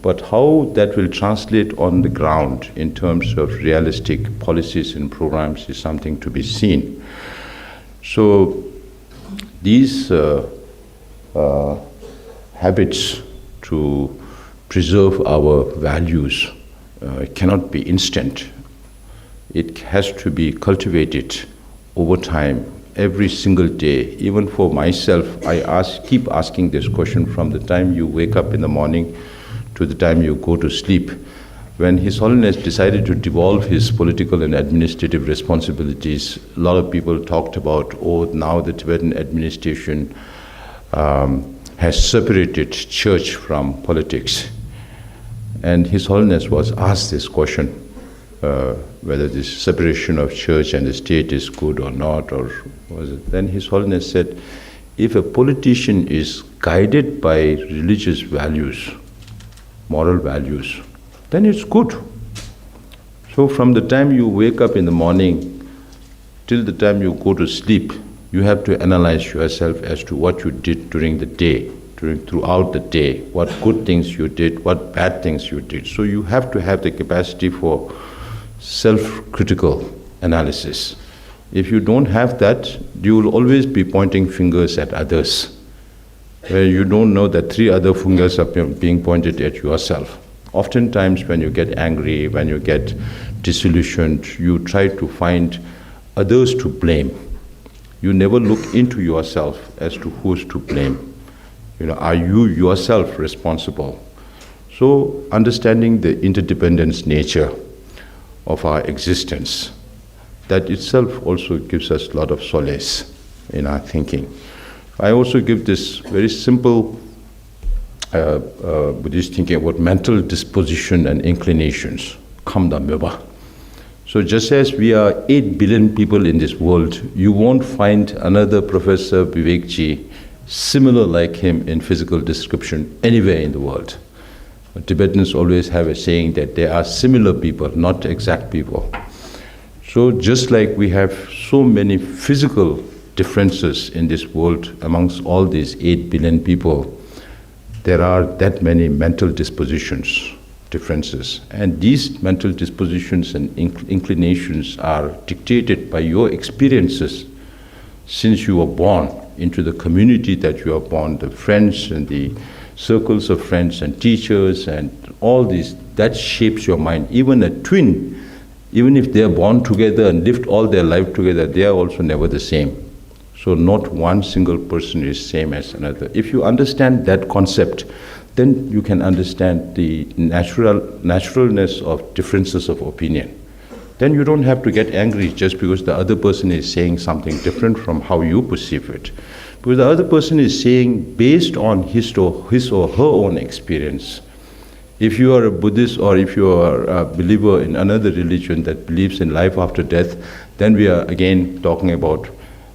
but how that will translate on the ground in terms of realistic policies and programs is something to be seen. So these habits to preserve our values cannot be instant. It has to be cultivated over time, every single day. Even for myself, I keep asking this question from the time you wake up in the morning to the time you go to sleep. When His Holiness decided to devolve his political and administrative responsibilities, a lot of people talked about, oh, now the Tibetan administration has separated church from politics. And His Holiness was asked this question, whether this separation of church and the state is good or not, or was it? Then His Holiness said, if a politician is guided by religious values, moral values, then it's good. So from the time you wake up in the morning till the time you go to sleep, you have to analyze yourself as to what you did during the day, throughout the day, what good things you did, what bad things you did. So you have to have the capacity for self-critical analysis. If you don't have that, you will always be pointing fingers at others, where you don't know that 3 other fingers are being pointed at yourself. Oftentimes when you get angry, when you get disillusioned, you try to find others to blame. You never look into yourself as to who's to blame. Are you yourself responsible? So understanding the interdependence nature of our existence, that itself also gives us a lot of solace in our thinking. I also give this very simple Buddhist thinking about mental disposition and inclinations, kamdamyoba. So just as we are 8 billion people in this world, you won't find another Professor Vivekji similar like him in physical description anywhere in the world. Tibetans always have a saying that they are similar people, not exact people. So just like we have so many physical differences in this world amongst all these 8 billion people, there are that many mental dispositions, differences. And these mental dispositions and inclinations are dictated by your experiences since you were born into the community that you are born, the friends and the circles of friends and teachers and all these, that shapes your mind. Even a twin, even if they are born together and lived all their life together, they are also never the same. So not one single person is same as another. If you understand that concept, then you can understand the naturalness of differences of opinion. Then you don't have to get angry just because the other person is saying something different from how you perceive it. Because the other person is saying based on his or her own experience. If you are a Buddhist or if you are a believer in another religion that believes in life after death, then we are again talking about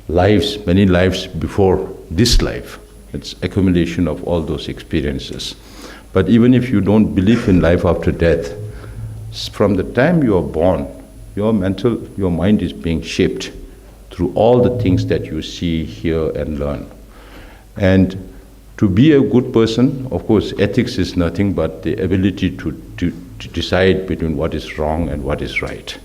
lives, many lives before this life. It's accumulation of all those experiences. But even if you don't believe in life after death, from the time you are born, your mind is being shaped through all the things that you see, hear, and learn. And to be a good person, of course, ethics is nothing but the ability to decide between what is wrong and what is right.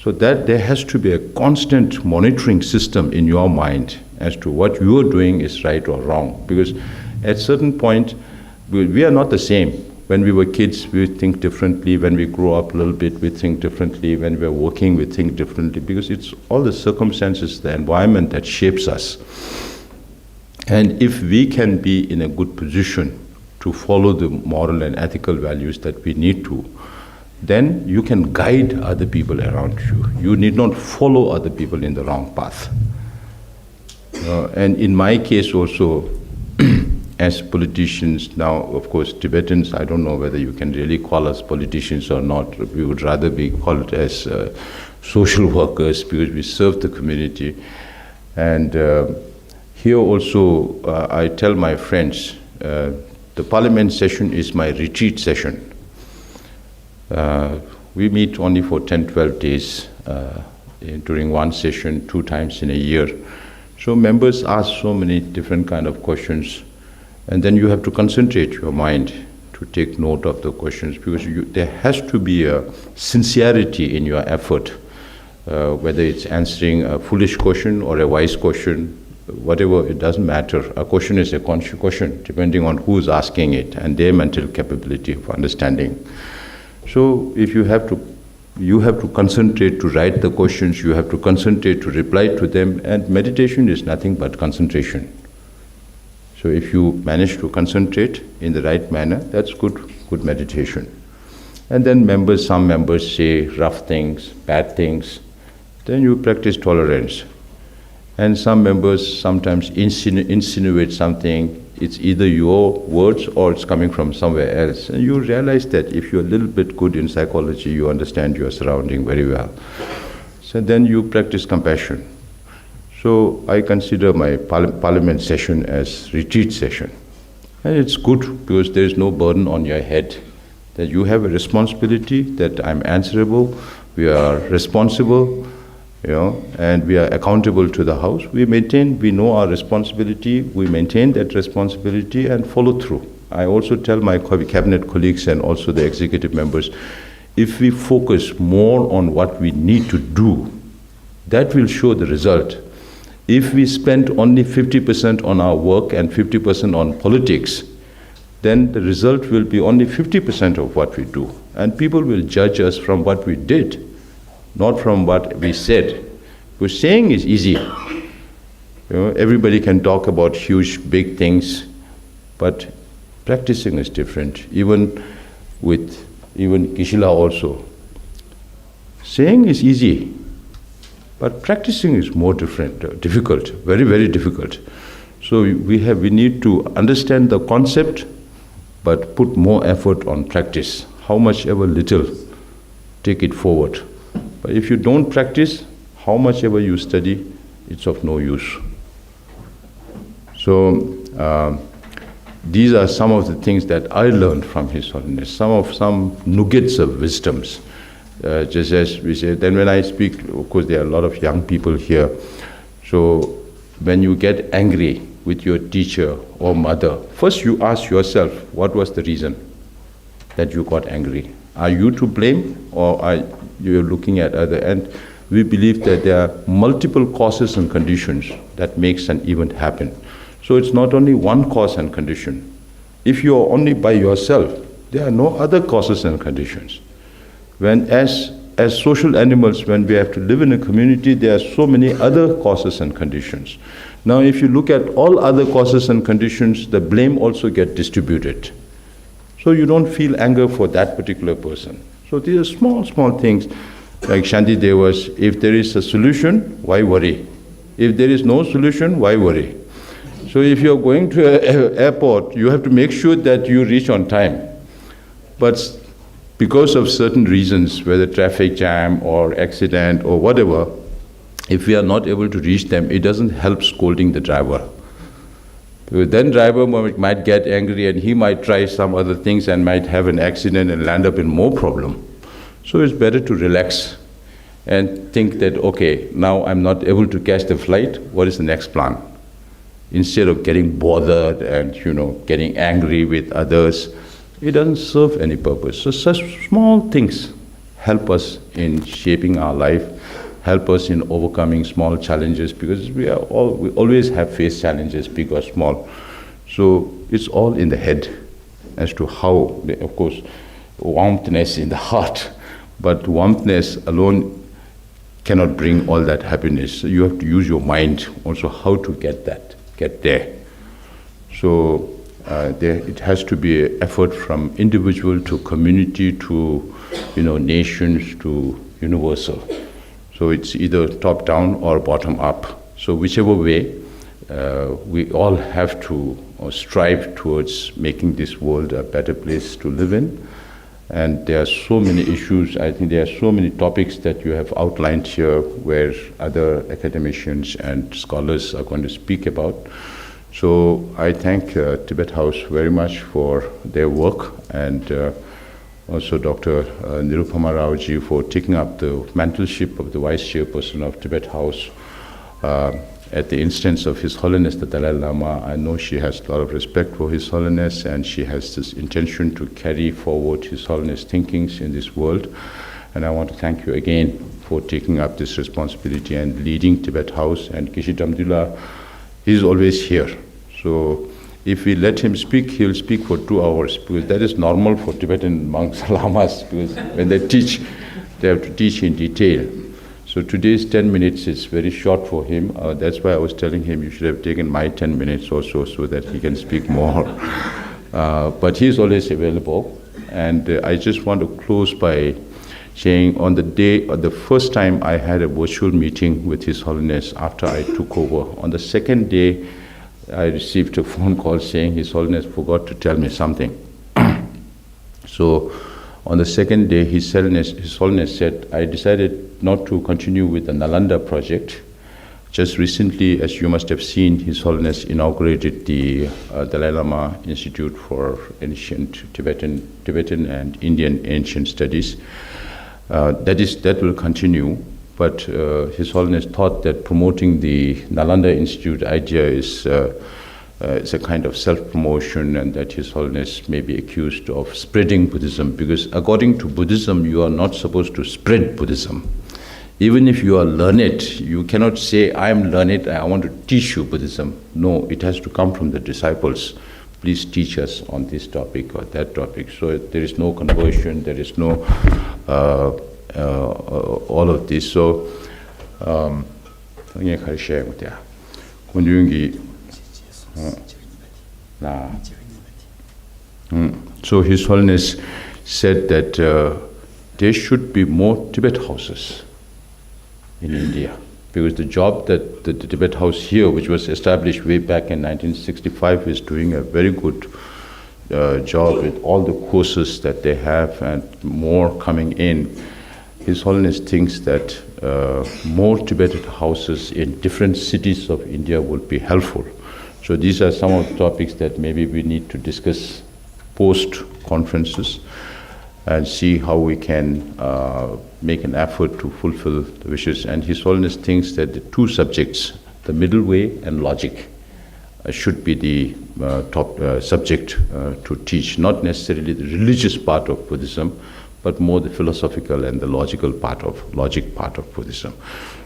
So that there has to be a constant monitoring system in your mind as to what you are doing is right or wrong. Because at certain point, we are not the same. When we were kids, we think differently. When we grow up a little bit, we think differently. When we're working, we think differently. Because it's all the circumstances, the environment that shapes us. And if we can be in a good position to follow the moral and ethical values that we need to, then you can guide other people around you. You need not follow other people in the wrong path. And in my case also, as politicians now, of course, Tibetans, I don't know whether you can really call us politicians or not. We would rather be called as social workers because we serve the community. And here also, I tell my friends, the parliament session is my retreat session. We meet only for 10, 12 days during one session, 2 times in a year. So members ask so many different kind of questions, and then you have to concentrate your mind to take note of the questions, because there has to be a sincerity in your effort, whether it's answering a foolish question or a wise question, whatever, it doesn't matter. A question is a question, depending on who's asking it and their mental capability of understanding. So if you have to concentrate to write the questions, you have to concentrate to reply to them, and meditation is nothing but concentration. So if you manage to concentrate in the right manner, that's good meditation. And then some members say rough things, bad things, then you practice tolerance. And some members sometimes insinuate something, it's either your words or it's coming from somewhere else. And you realize that if you're a little bit good in psychology, you understand your surrounding very well. So then you practice compassion. So I consider my parliament session as retreat session. And it's good because there is no burden on your head, that you have a responsibility, that I'm answerable, we are responsible, and we are accountable to the house. We know our responsibility, we maintain that responsibility and follow through. I also tell my cabinet colleagues and also the executive members, if we focus more on what we need to do That will show the result. If we spend only 50% on our work and 50% on politics, then the result will be only 50% of what we do. And people will judge us from what we did, not from what we said. Because saying is easy. Everybody can talk about huge, big things, but practicing is different. Even Kishila also. Saying is easy, but practicing is more difficult, very, very difficult. So we need to understand the concept, but put more effort on practice. How much ever little, take it forward. But if you don't practice, how much ever you study, it's of no use. So these are some of the things that I learned from His Holiness, some nuggets of wisdoms. Just as we say, then when I speak, of course there are a lot of young people here. So when you get angry with your teacher or mother, first you ask yourself, what was the reason that you got angry? Are you to blame, or are you looking at other? And we believe that there are multiple causes and conditions that makes an event happen. So it's not only one cause and condition. If you are only by yourself, there are no other causes and conditions. When as social animals, when we have to live in a community, there are so many other causes and conditions. Now if you look at all other causes and conditions, the blame also gets distributed. So you don't feel anger for that particular person. So these are small, small things. Like Shanti Dev was, if there is a solution, why worry? If there is no solution, why worry? So if you're going to an airport, you have to make sure that you reach on time. But because of certain reasons, whether traffic jam or accident or whatever, if we are not able to reach them, it doesn't help scolding the driver. Because then driver might get angry and he might try some other things and might have an accident and land up in more problem. So it's better to relax and think that, okay, now I'm not able to catch the flight, what is the next plan? Instead of getting bothered and getting angry with others, it doesn't serve any purpose. So such small things help us in shaping our life, help us in overcoming small challenges, because we always have faced challenges, big or small. So it's all in the head as to how, of course, warmthness in the heart, but warmthness alone cannot bring all that happiness. So you have to use your mind also how to get there. So it has to be an effort from individual to community to nations to universal. So it's either top down or bottom up. So whichever way, we all have to strive towards making this world a better place to live in. And there are so many issues, I think there are so many topics that you have outlined here where other academicians and scholars are going to speak about. So I thank Tibet House very much for their work, and also Dr. Nirupama Raoji for taking up the mantleship of the Vice Chairperson of Tibet House at the instance of His Holiness the Dalai Lama. I know she has a lot of respect for His Holiness, and she has this intention to carry forward His Holiness thinkings in this world. And I want to thank you again for taking up this responsibility and leading Tibet House. And Kishit Amdullah, he's always here. So if we let him speak, he'll speak for 2 hours, because that is normal for Tibetan monks, lamas, because when they teach, they have to teach in detail. So today's 10 minutes is very short for him. That's why I was telling him you should have taken my 10 minutes also so that he can speak more. But he's always available. And I just want to close by saying on the day, the first time I had a virtual meeting with His Holiness after I took over, on the second day, I received a phone call saying His Holiness forgot to tell me something. So on the second day, His Holiness said, I decided not to continue with the Nalanda project. Just recently, as you must have seen, His Holiness inaugurated the Dalai Lama Institute for Ancient Tibetan and Indian Ancient Studies. That will continue. But His Holiness thought that promoting the Nalanda Institute idea is a kind of self-promotion, and that His Holiness may be accused of spreading Buddhism, because according to Buddhism, you are not supposed to spread Buddhism. Even if you are learned, you cannot say, I am learned, I want to teach you Buddhism. No, it has to come from the disciples. Please teach us on this topic or that topic. So there is no conversion, there is no all of this. So, so His Holiness said that there should be more Tibet houses in India, because the job that the Tibet House here, which was established way back in 1965, is doing a very good job with all the courses that they have and more coming in. His Holiness thinks that more Tibetan houses in different cities of India would be helpful. So these are some of the topics that maybe we need to discuss post-conferences and see how we can make an effort to fulfill the wishes. And His Holiness thinks that the two subjects, the middle way and logic, should be the top subject to teach, not necessarily the religious part of Buddhism, but more the philosophical and the logic part of Buddhism.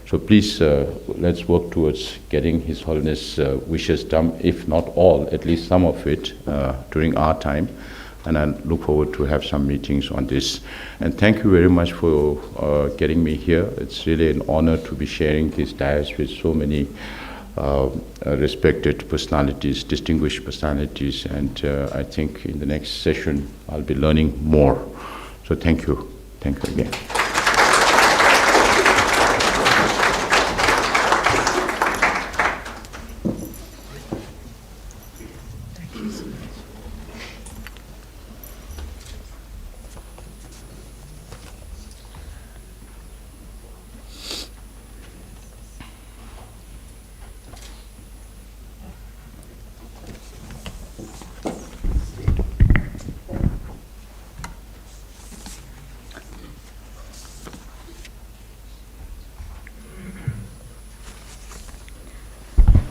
So please, let's work towards getting His Holiness wishes done, if not all, at least some of it during our time. And I look forward to have some meetings on this. And thank you very much for getting me here. It's really an honor to be sharing this dais with so many respected personalities, distinguished personalities, and I think in the next session I'll be learning more. So thank you. Thank you again.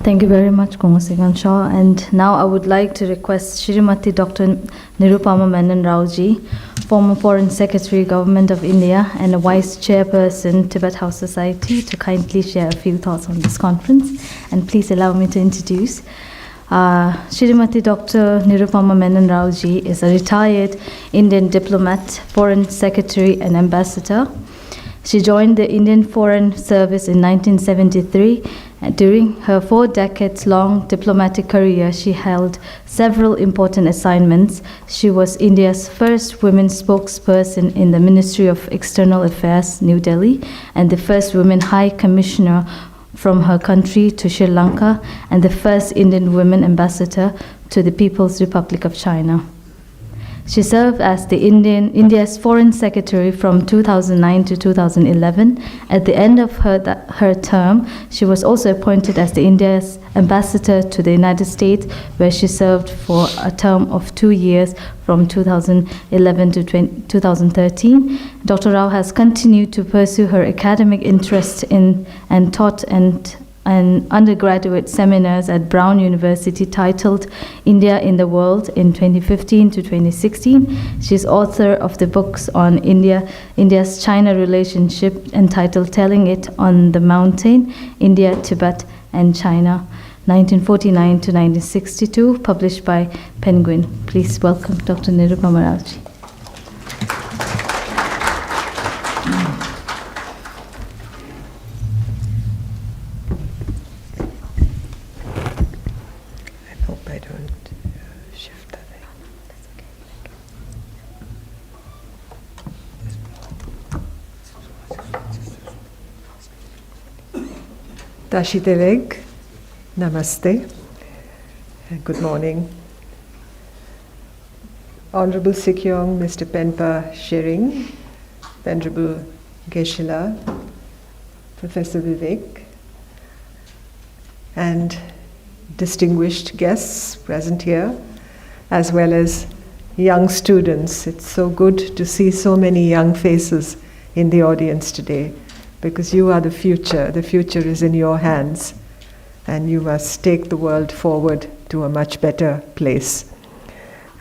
Thank you very much, Gulmohar Shaw. And now I would like to request Shrimati Dr. Nirupama Menon Raoji, former Foreign Secretary, Government of India, and a Vice Chairperson, Tibet House Society, to kindly share a few thoughts on this conference. And please allow me to introduce. Shrimati Dr. Nirupama Menon Raoji is a retired Indian diplomat, Foreign Secretary, and Ambassador. She joined the Indian Foreign Service in 1973. During her 4 decades-long diplomatic career, she held several important assignments. She was India's first women spokesperson in the Ministry of External Affairs, New Delhi, and the first women High Commissioner from her country to Sri Lanka, and the first Indian women ambassador to the People's Republic of China. She served as the India's Foreign Secretary from 2009 to 2011. At the end of her term, she was also appointed as the India's ambassador to the United States, where she served for a term of 2 years from 2011 to 2013. Dr. Rao has continued to pursue her academic interest in and taught and undergraduate seminars at Brown University titled India in the World in 2015 to 2016. She's author of the books on India's China relationship entitled Telling It on the Mountain, India, Tibet, and China, 1949 to 1962, published by Penguin. Please welcome Dr. Nirupama Raoji. Dashiteveg, namaste, and good morning. Honorable Sikyong, Mr. Penpa Shering, Venerable Geshe-la, Professor Vivek, and distinguished guests present here, as well as young students. It's so good to see so many young faces in the audience today, because you are the future. The future is in your hands, and you must take the world forward to a much better place.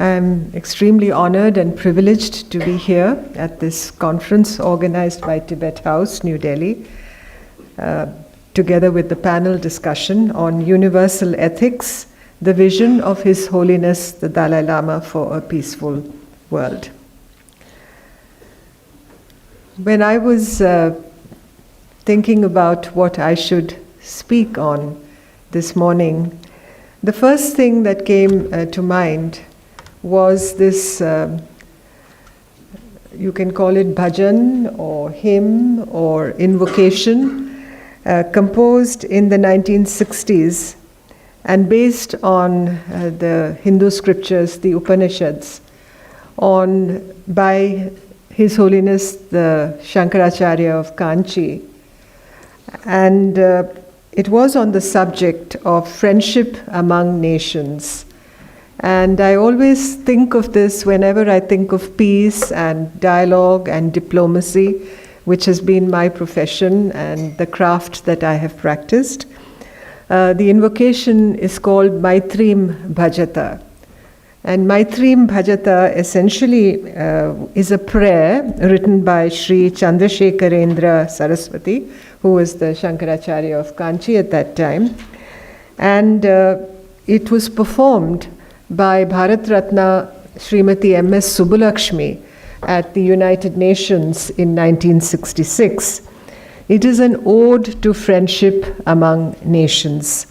I'm extremely honored and privileged to be here at this conference organized by Tibet House, New Delhi, together with the panel discussion on universal ethics, the vision of His Holiness the Dalai Lama for a peaceful world. When I was thinking about what I should speak on this morning, the first thing that came to mind was this, you can call it bhajan or hymn or invocation, composed in the 1960s and based on the Hindu scriptures, the Upanishads, by His Holiness the Shankaracharya of Kanchi. And it was on the subject of friendship among nations. And I always think of this whenever I think of peace and dialogue and diplomacy, which has been my profession and the craft that I have practiced. The invocation is called Maitrim Bhajata. And Maitrim Bhajata essentially is a prayer written by Sri Chandrasekharendra Saraswati, who was the Shankaracharya of Kanchi at that time. And it was performed by Bharat Ratna Srimati M.S. Subbulakshmi at the United Nations in 1966. It is an ode to friendship among nations.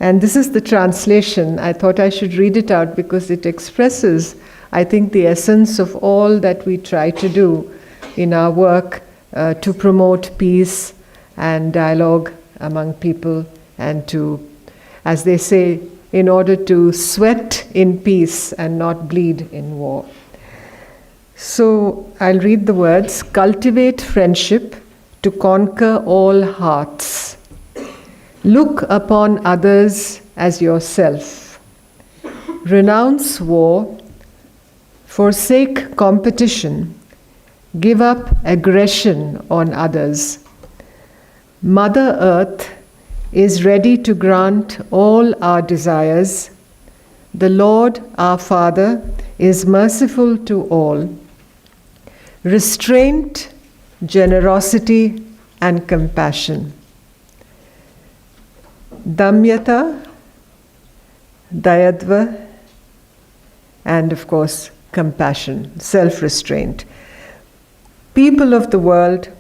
And this is the translation. I thought I should read it out because it expresses, I think, the essence of all that we try to do in our work to promote peace and dialogue among people and to, as they say, in order to sweat in peace and not bleed in war. So I'll read the words. Cultivate friendship to conquer all hearts. Look upon others as yourself. Renounce war. Forsake competition. Give up aggression on others. Mother Earth is ready to grant all our desires. The Lord, our Father, is merciful to all. Restraint, generosity, and compassion. Damyata, dayadva, and of course, compassion, self-restraint. People of the world,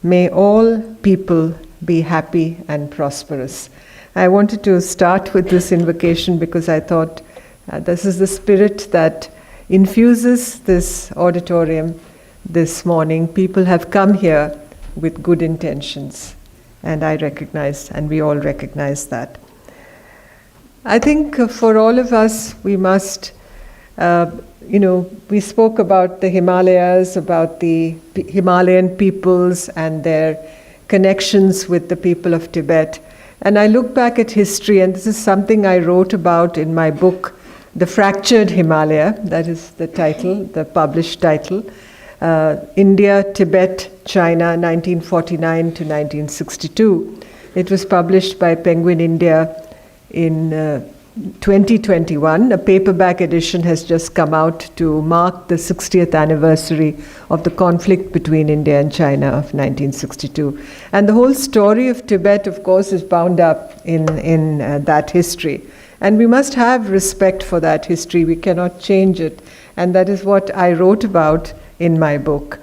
may all people be happy and prosperous. I wanted to start with this invocation because I thought this is the spirit that infuses this auditorium this morning. People have come here with good intentions, and I recognize, and we all recognize that. I think for all of us, we must, we spoke about the Himalayas, about the Himalayan peoples and their connections with the people of Tibet. And I look back at history, and this is something I wrote about in my book, The Fractured Himalaya, that is the title, the published title, India, Tibet, China, 1949 to 1962. It was published by Penguin India in 2021. A paperback edition has just come out to mark the 60th anniversary of the conflict between India and China of 1962. And the whole story of Tibet, of course, is bound up in that history. And we must have respect for that history. We cannot change it. And that is what I wrote about in my book,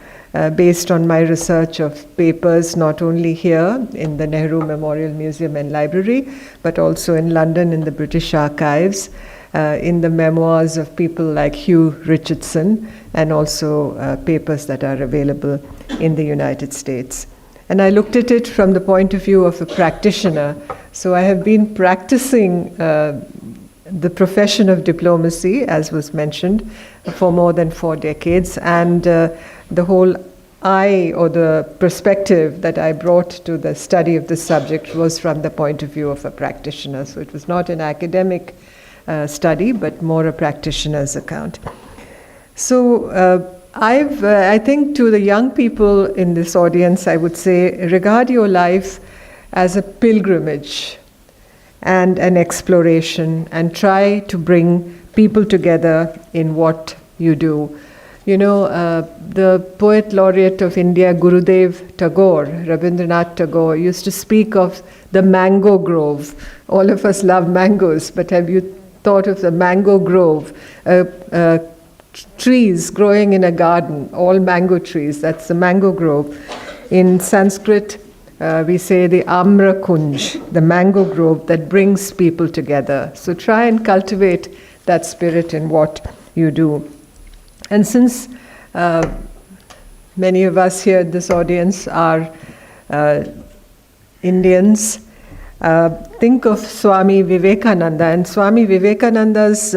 based on my research of papers not only here in the Nehru Memorial Museum and Library, but also in London in the British Archives, in the memoirs of people like Hugh Richardson, and also papers that are available in the United States. And I looked at it from the point of view of a practitioner. So I have been practicing the profession of diplomacy, as was mentioned, for more than 4 decades. And the whole eye or the perspective that I brought to the study of this subject was from the point of view of a practitioner. So it was not an academic study, but more a practitioner's account. So I think to the young people in this audience, I would say, regard your life as a pilgrimage and an exploration, and try to bring people together in what you do. You know, the poet laureate of India, Gurudev Tagore, Rabindranath Tagore, used to speak of the mango grove. All of us love mangoes, but have you thought of the mango grove? Trees growing in a garden, all mango trees, that's the mango grove. In Sanskrit, we say the Amra Kunj, the mango grove that brings people together. So try and cultivate that spirit in what you do. And since many of us here in this audience are Indians, think of Swami Vivekananda. And Swami Vivekananda's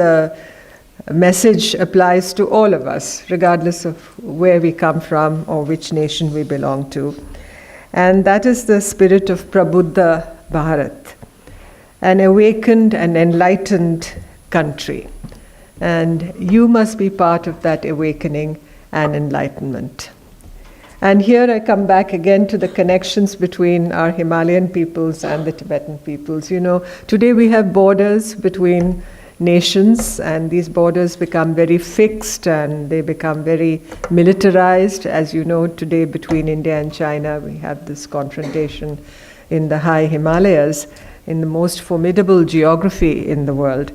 message applies to all of us, regardless of where we come from or which nation we belong to. And that is the spirit of Prabuddha Bharat, an awakened and enlightened country. And you must be part of that awakening and enlightenment. And here I come back again to the connections between our Himalayan peoples and the Tibetan peoples. You know, today we have borders between nations, and these borders become very fixed and they become very militarized. As you know, today between India and China, we have this confrontation in the high Himalayas, in the most formidable geography in the world.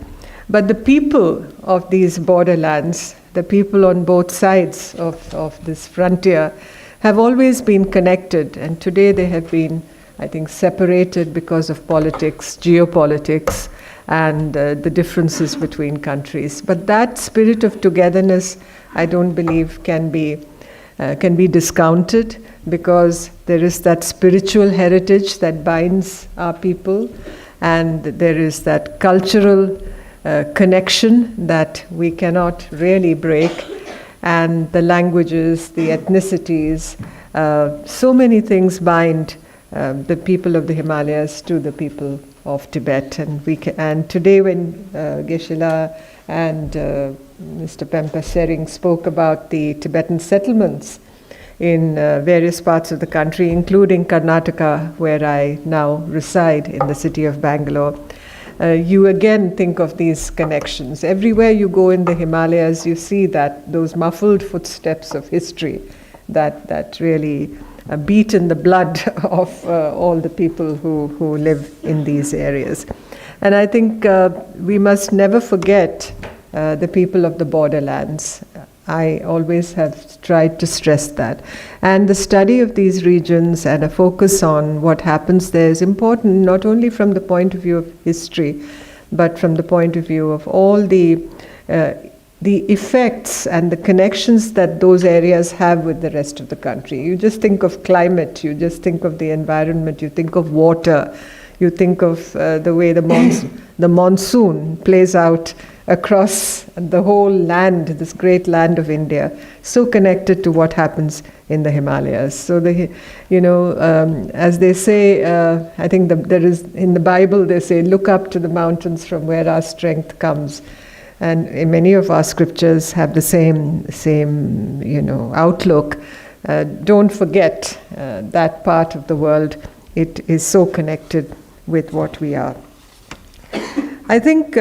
But the people of these borderlands, the people on both sides of this frontier, have always been connected, and today they have been, I think, separated because of politics, geopolitics, and the differences between countries. But that spirit of togetherness, I don't believe can be discounted, because there is that spiritual heritage that binds our people, and there is that cultural connection that we cannot really break, and the languages, the ethnicities, so many things bind the people of the Himalayas to the people of Tibet. And today when Geshe-la and Mr. Pempa Sering spoke about the Tibetan settlements in various parts of the country, including Karnataka, where I now reside in the city of Bangalore, you again think of these connections. Everywhere you go in the Himalayas, you see that those muffled footsteps of history that really beat in the blood of all the people who live in these areas. And I think we must never forget the people of the borderlands. I always have tried to stress that. And the study of these regions and a focus on what happens there is important, not only from the point of view of history, but from the point of view of all the effects and the connections that those areas have with the rest of the country. You just think of climate, you just think of the environment, you think of water, you think of the way the monsoon plays out across the whole land, this great land of India, so connected to what happens in the Himalayas. So as they say, I think there is in the Bible they say, "Look up to the mountains from where our strength comes." And many of our scriptures have the same outlook. Don't forget that part of the world. It is so connected with what we are. I think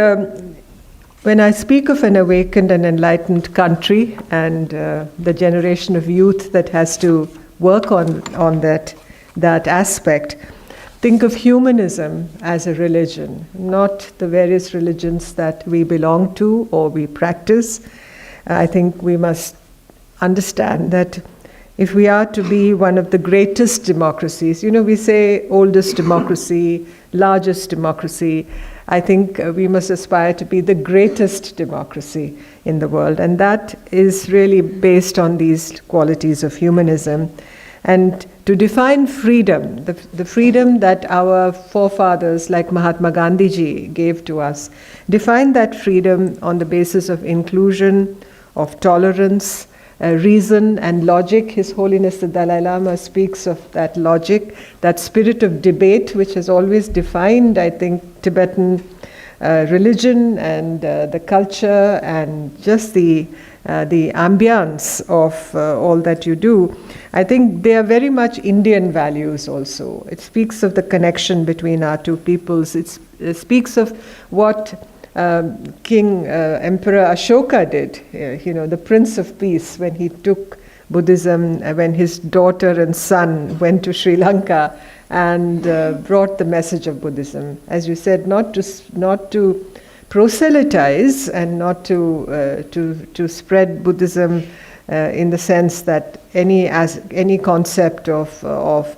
when I speak of an awakened and enlightened country and the generation of youth that has to work on that aspect, think of humanism as a religion, not the various religions that we belong to or we practice. I think we must understand that if we are to be one of the greatest democracies, we say oldest democracy, largest democracy, I think we must aspire to be the greatest democracy in the world. And that is really based on these qualities of humanism. And to define freedom, the freedom that our forefathers like Mahatma Gandhi ji gave to us, define that freedom on the basis of inclusion, of tolerance, reason and logic. His Holiness the Dalai Lama speaks of that logic, that spirit of debate, which has always defined, I think, Tibetan religion and the culture and just the ambience of all that you do. I think they are very much Indian values also. It speaks of the connection between our two peoples. It speaks of what King Emperor Ashoka did, the Prince of Peace, when he took Buddhism, when his daughter and son went to Sri Lanka and brought the message of Buddhism. As you said, not to proselytize and not to spread Buddhism in the sense that any concept of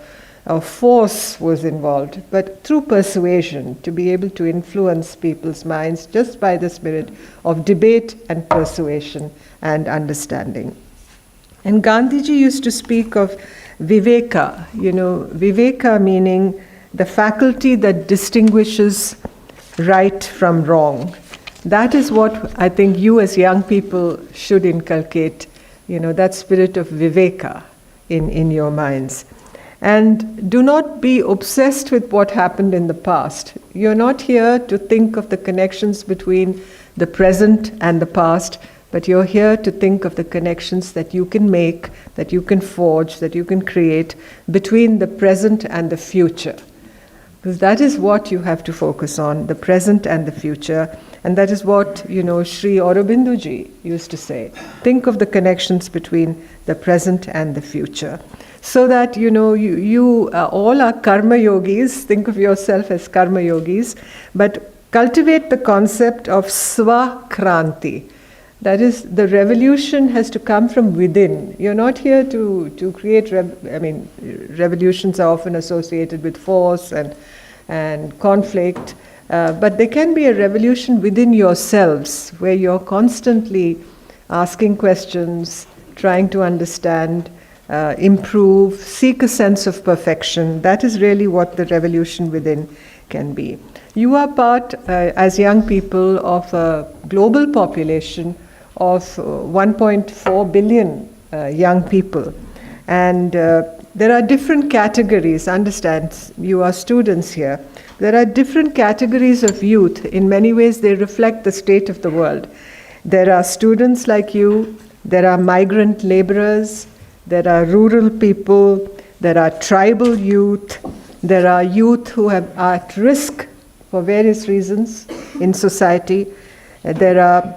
force was involved, but through persuasion, to be able to influence people's minds just by the spirit of debate and persuasion and understanding. And Gandhiji used to speak of viveka, viveka meaning the faculty that distinguishes right from wrong. That is what I think you as young people should inculcate, that spirit of viveka in your minds. And do not be obsessed with what happened in the past. You're not here to think of the connections between the present and the past, but you're here to think of the connections that you can make, that you can forge, that you can create between the present and the future. Because that is what you have to focus on, the present and the future. And that is what, Sri Aurobindoji used to say. Think of the connections between the present and the future. So that, you all are karma yogis, think of yourself as karma yogis, but cultivate the concept of swakranti. That is, the revolution has to come from within. You're not here to create, revolutions are often associated with force and conflict, but there can be a revolution within yourselves where you're constantly asking questions, trying to understand, improve, seek a sense of perfection. That is really what the revolution within can be. You are part, as young people, of a global population of 1.4 billion young people. And there are different categories. Understand, you are students here. There are different categories of youth. In many ways, they reflect the state of the world. There are students like you, there are migrant laborers, there are rural people, there are tribal youth, there are youth who are at risk for various reasons in society. There are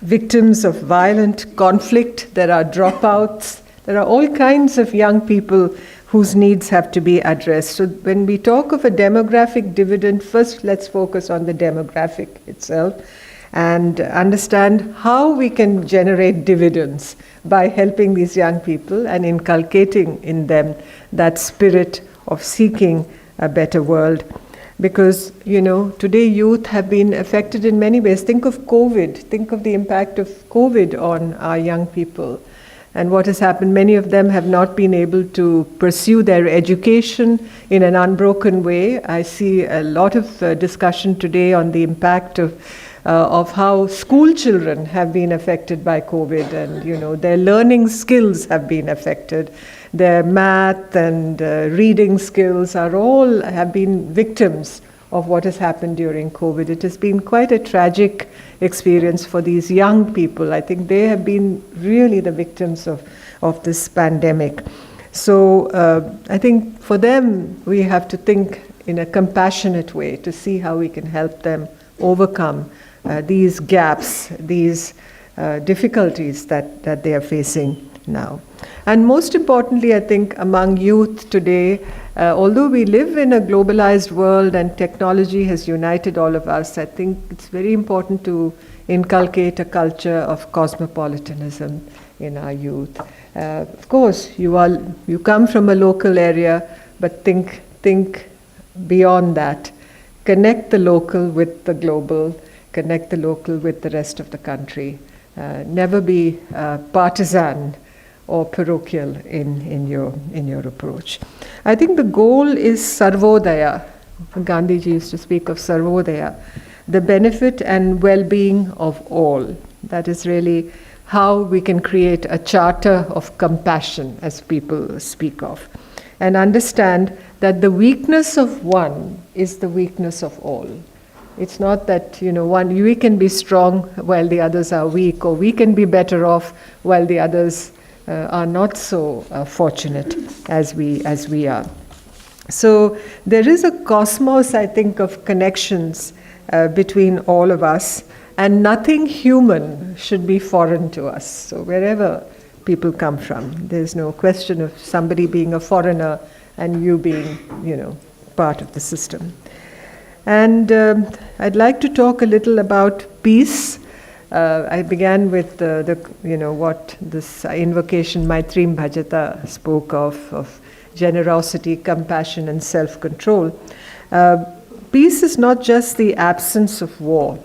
victims of violent conflict, there are dropouts, there are all kinds of young people whose needs have to be addressed. So when we talk of a demographic dividend, first let's focus on the demographic itself and understand how we can generate dividends by helping these young people and inculcating in them that spirit of seeking a better world. Because, today youth have been affected in many ways. Think of COVID. Think of the impact of COVID on our young people. And what has happened, many of them have not been able to pursue their education in an unbroken way. I see a lot of discussion today on the impact of how school children have been affected by COVID, and their learning skills have been affected. Their math and reading skills have been victims of what has happened during COVID. It has been quite a tragic experience for these young people. I think they have been really the victims of this pandemic. So I think for them, we have to think in a compassionate way to see how we can help them overcome these gaps, these difficulties that they are facing now. And most importantly, I think among youth today, although we live in a globalized world and technology has united all of us, I think it's very important to inculcate a culture of cosmopolitanism in our youth. Of course, you come from a local area, but think beyond that. Connect the local with the global, connect the local with the rest of the country. Never be partisan or parochial in your approach. I think the goal is sarvodaya. Gandhiji used to speak of sarvodaya, the benefit and well-being of all. That is really how we can create a charter of compassion, as people speak of, and understand that the weakness of one is the weakness of all. It's not that we can be strong while the others are weak, or we can be better off while the others are not so fortunate as we are. So there is a cosmos, I think, of connections between all of us, and nothing human should be foreign to us. So wherever people come from, there's no question of somebody being a foreigner and you being, part of the system. And I'd like to talk a little about peace. I began with what this invocation Maitrim Bhajata spoke of generosity, compassion, and self-control. Peace is not just the absence of war.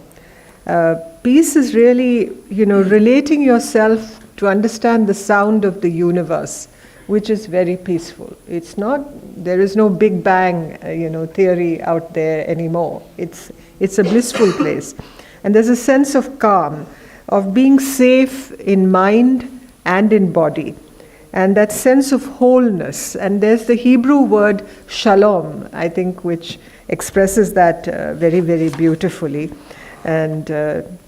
Peace is really, relating yourself to understand the sound of the universe, which is very peaceful. It's not, there is no Big Bang, theory out there anymore. It's a blissful place. And there's a sense of calm, of being safe in mind and in body. And that sense of wholeness. And there's the Hebrew word shalom, I think, which expresses that very, very beautifully. And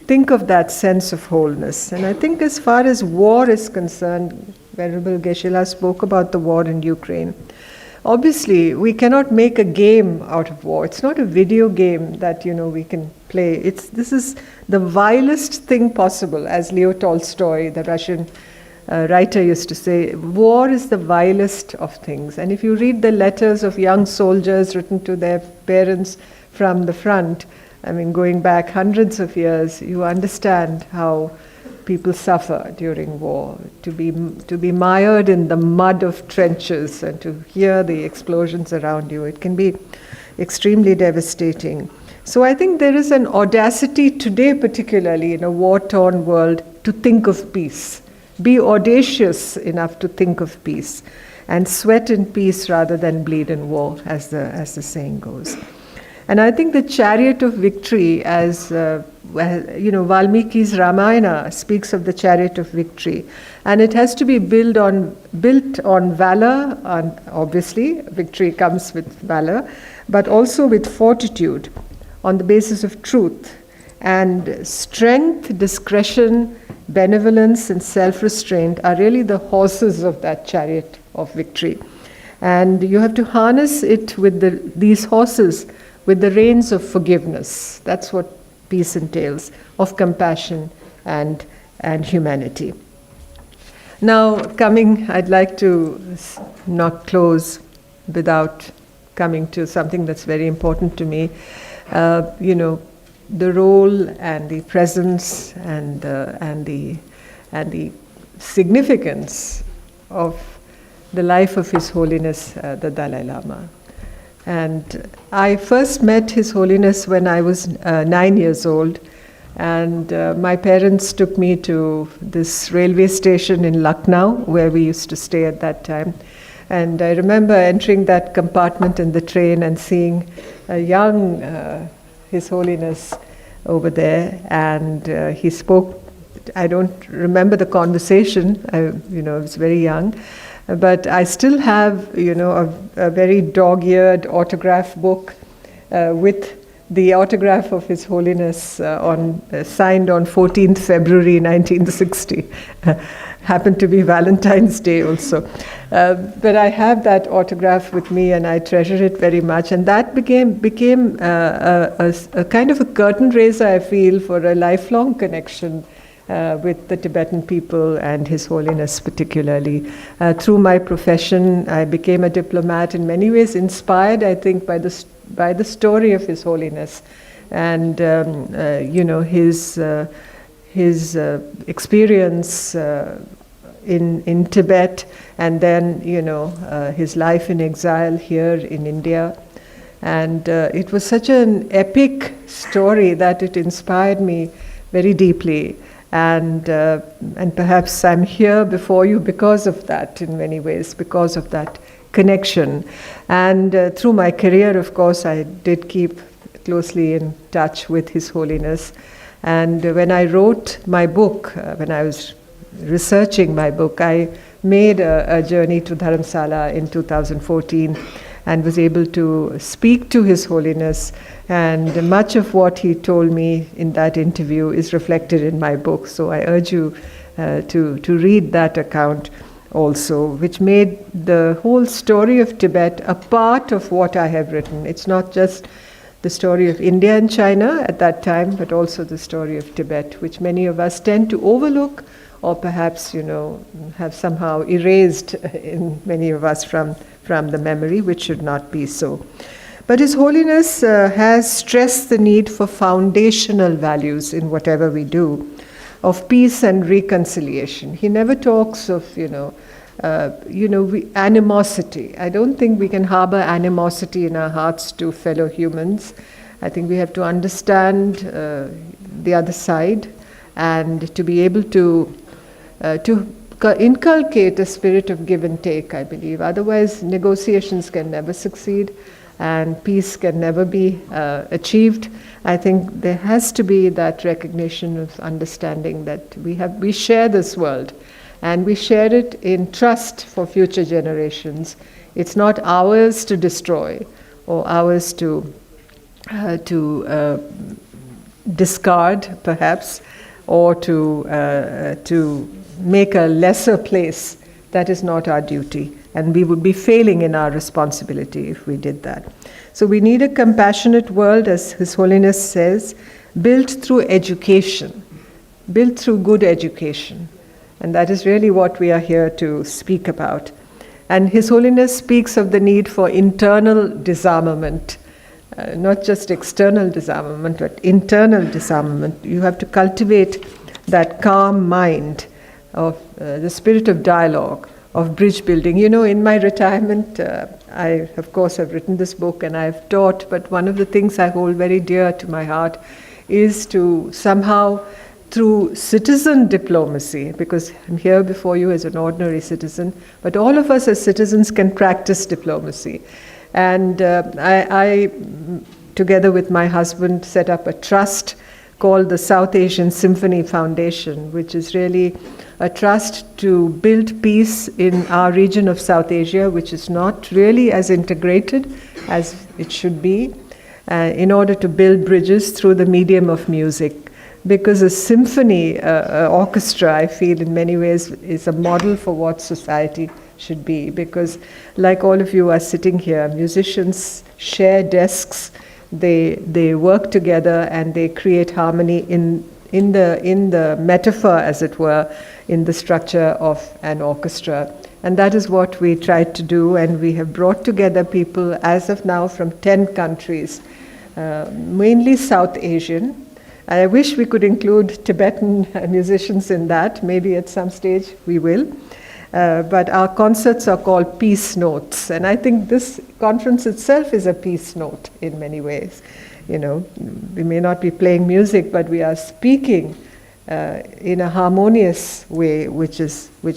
think of that sense of wholeness. And I think as far as war is concerned, Venerable Geshe-la spoke about the war in Ukraine. Obviously, we cannot make a game out of war. It's not a video game that, we can play. This is the vilest thing possible, as Leo Tolstoy, the Russian writer, used to say. War is the vilest of things. And if you read the letters of young soldiers written to their parents from the front, going back hundreds of years, you understand how people suffer during war. To be mired in the mud of trenches and to hear the explosions around you, it can be extremely devastating. So I think there is an audacity today, particularly in a war-torn world, to think of peace. Be audacious enough to think of peace and sweat in peace rather than bleed in war, as the saying goes. And I think the chariot of victory, as Valmiki's Ramayana speaks of the chariot of victory, and it has to be built on valor, and obviously victory comes with valor, but also with fortitude, on the basis of truth, and strength, discretion, benevolence, and self-restraint are really the horses of that chariot of victory. And you have to harness it with these horses with the reins of forgiveness. That's what peace entails, of compassion and humanity. Now, I'd like to not close without coming to something that's very important to me. The role and the presence and the significance of the life of His Holiness the Dalai Lama. And I first met His Holiness when I was 9 years old, and my parents took me to this railway station in Lucknow, where we used to stay at that time. And I remember entering that compartment in the train and seeing a young His Holiness over there, and he spoke. I don't remember the conversation. I was very young. But I still have, a very dog-eared autograph book with the autograph of His Holiness signed on 14th February 1960. Happened to be Valentine's Day also. But I have that autograph with me and I treasure it very much. And that became a kind of a curtain raiser, I feel, for a lifelong connection with the Tibetan people and His Holiness particularly. Through my profession, I became a diplomat, in many ways inspired, I think, by the story of His Holiness and his experience in Tibet, and then his life in exile here in India. And it was such an epic story that it inspired me very deeply. And perhaps I'm here before you because of that, in many ways, because of that connection. And through my career, of course, I did keep closely in touch with His Holiness. And when I wrote my book, when I was researching my book, I made a journey to Dharamsala in 2014 and was able to speak to His Holiness. And much of what he told me in that interview is reflected in my book. So I urge you to read that account also, which made the whole story of Tibet a part of what I have written. It's not just the story of India and China at that time, but also the story of Tibet, which many of us tend to overlook or perhaps, have somehow erased in many of us from the memory, which should not be so. But His Holiness has stressed the need for foundational values in whatever we do, of peace and reconciliation. He never talks of, animosity. I don't think we can harbor animosity in our hearts to fellow humans. I think we have to understand the other side and to be able to inculcate a spirit of give and take, I believe. Otherwise, negotiations can never succeed and peace can never be achieved. I think there has to be that recognition of understanding that we share this world, and we share it in trust for future generations. It's not ours to destroy or ours to discard, perhaps, or to make a lesser place. That is not our duty, and we would be failing in our responsibility if we did that. So we need a compassionate world, as His Holiness says, built through education, built through good education. And that is really what we are here to speak about. And His Holiness speaks of the need for internal disarmament, not just external disarmament, but internal disarmament. You have to cultivate that calm mind of the spirit of dialogue, of bridge building. In my retirement, I, of course, have written this book and I've taught, but one of the things I hold very dear to my heart is to somehow, through citizen diplomacy, because I'm here before you as an ordinary citizen, but all of us as citizens can practice diplomacy. And I, together with my husband, set up a trust called the South Asian Symphony Foundation, which is really a trust to build peace in our region of South Asia, which is not really as integrated as it should be, in order to build bridges through the medium of music. Because a symphony orchestra, I feel, in many ways is a model for what society should be. Because, like all of you are sitting here, musicians share desks, they work together, and they create harmony in the metaphor, as it were, in the structure of an orchestra. And that is what we tried to do, and we have brought together people, as of now, from 10 countries, mainly South Asian. I wish we could include Tibetan musicians in that. Maybe at some stage we will. But our concerts are called peace notes. And I think this conference itself is a peace note in many ways. We may not be playing music, but we are speaking in a harmonious way, which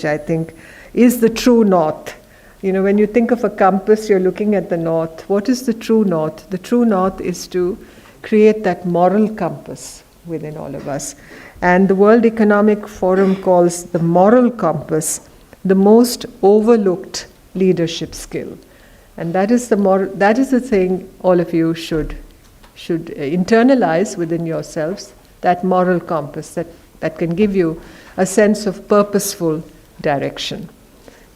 I think is the true north. When you think of a compass, you're looking at the north. What is the true north? The true north is to create that moral compass within all of us. And the World Economic Forum calls the moral compass the most overlooked leadership skill. And that is the thing all of you should internalize within yourselves, that moral compass that can give you a sense of purposeful direction.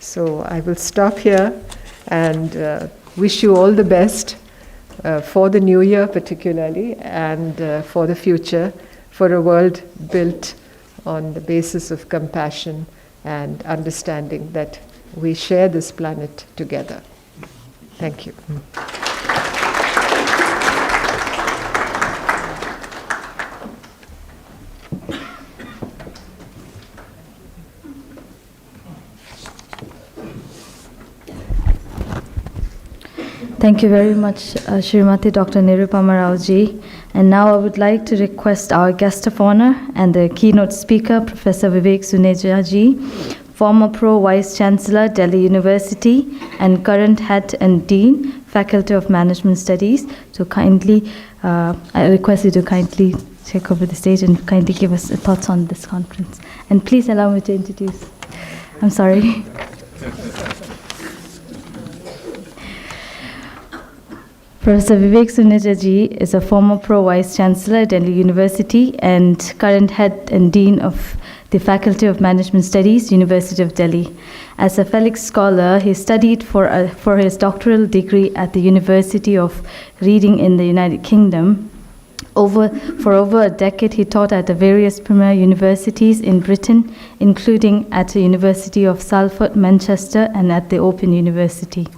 So I will stop here and wish you all the best for the new year particularly, and for the future, for a world built on the basis of compassion and understanding that we share this planet together. Thank you. Thank you very much, Srimati Dr. Nirupama Rao ji. And now I would like to request our guest of honor and the keynote speaker, Professor Vivek Suneja ji, former Pro-Vice Chancellor, Delhi University, and current Head and Dean, Faculty of Management Studies. So kindly, I request you to kindly take over the stage and kindly give us thoughts on this conference. And please allow me to introduce, I'm sorry. Professor Vivek Suneja is a former Pro-Vice Chancellor at Delhi University and current Head and Dean of the Faculty of Management Studies, University of Delhi. As a Felix Scholar, he studied for his doctoral degree at the University of Reading in the United Kingdom. For over a decade, he taught at the various premier universities in Britain, including at the University of Salford, Manchester, and at the Open University.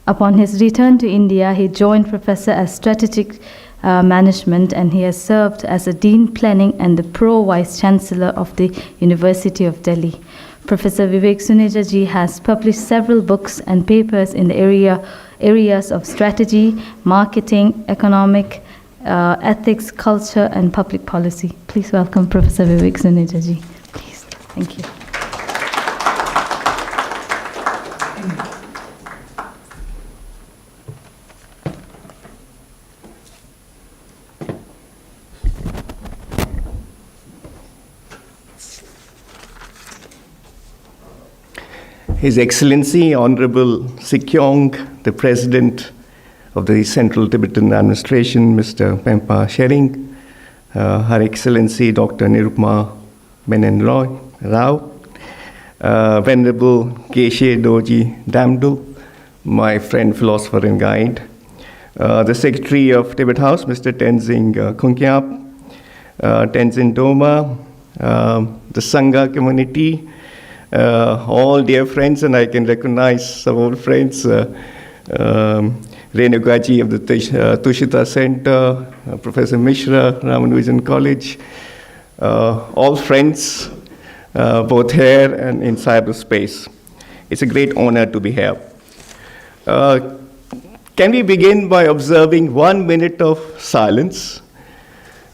Upon his return to India, he joined Professor as Strategic Management, and he has served as a Dean Planning and the Pro-Vice Chancellor of the University of Delhi. Professor Vivek Suneja has published several books and papers in the areas of strategy, marketing, economic, ethics, culture, and public policy. Please welcome Professor Vivek Suneja. Please. Thank you. His Excellency, Honorable Sikyong, the President of the Central Tibetan Administration, Mr. Pempa Shering, Her Excellency, Dr. Nirupma Menon Rao, Venerable Geshe Doji Damdul, my friend, philosopher, and guide, the Secretary of Tibet House, Mr. Tenzing Kunkyap, Tenzin Doma, the Sangha community, all dear friends, and I can recognize some old friends, Renukaji of the Tushita Center, Professor Mishra, Ramanujan College, all friends, both here and in cyberspace. It's a great honor to be here. Can we begin by observing 1 minute of silence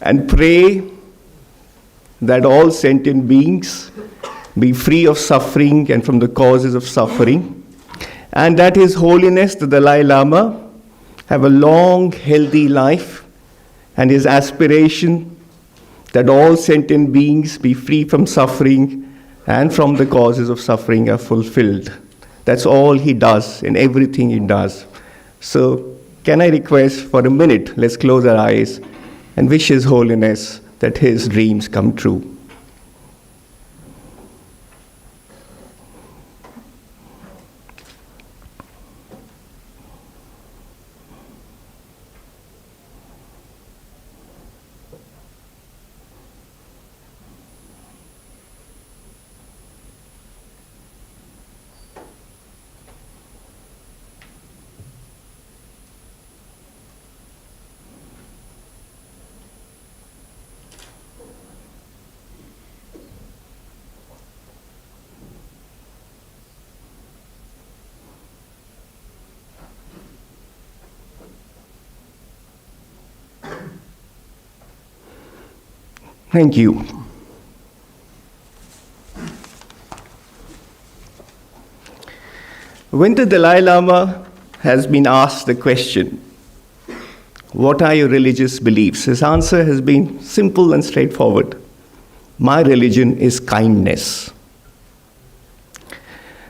and pray that all sentient beings be free of suffering and from the causes of suffering, and that His Holiness the Dalai Lama have a long, healthy life, and his aspiration that all sentient beings be free from suffering and from the causes of suffering are fulfilled. That's all he does in everything he does. So can I request for a minute, let's close our eyes and wish His Holiness that his dreams come true. Thank you. When the Dalai Lama has been asked the question, what are your religious beliefs? His answer has been simple and straightforward. My religion is kindness.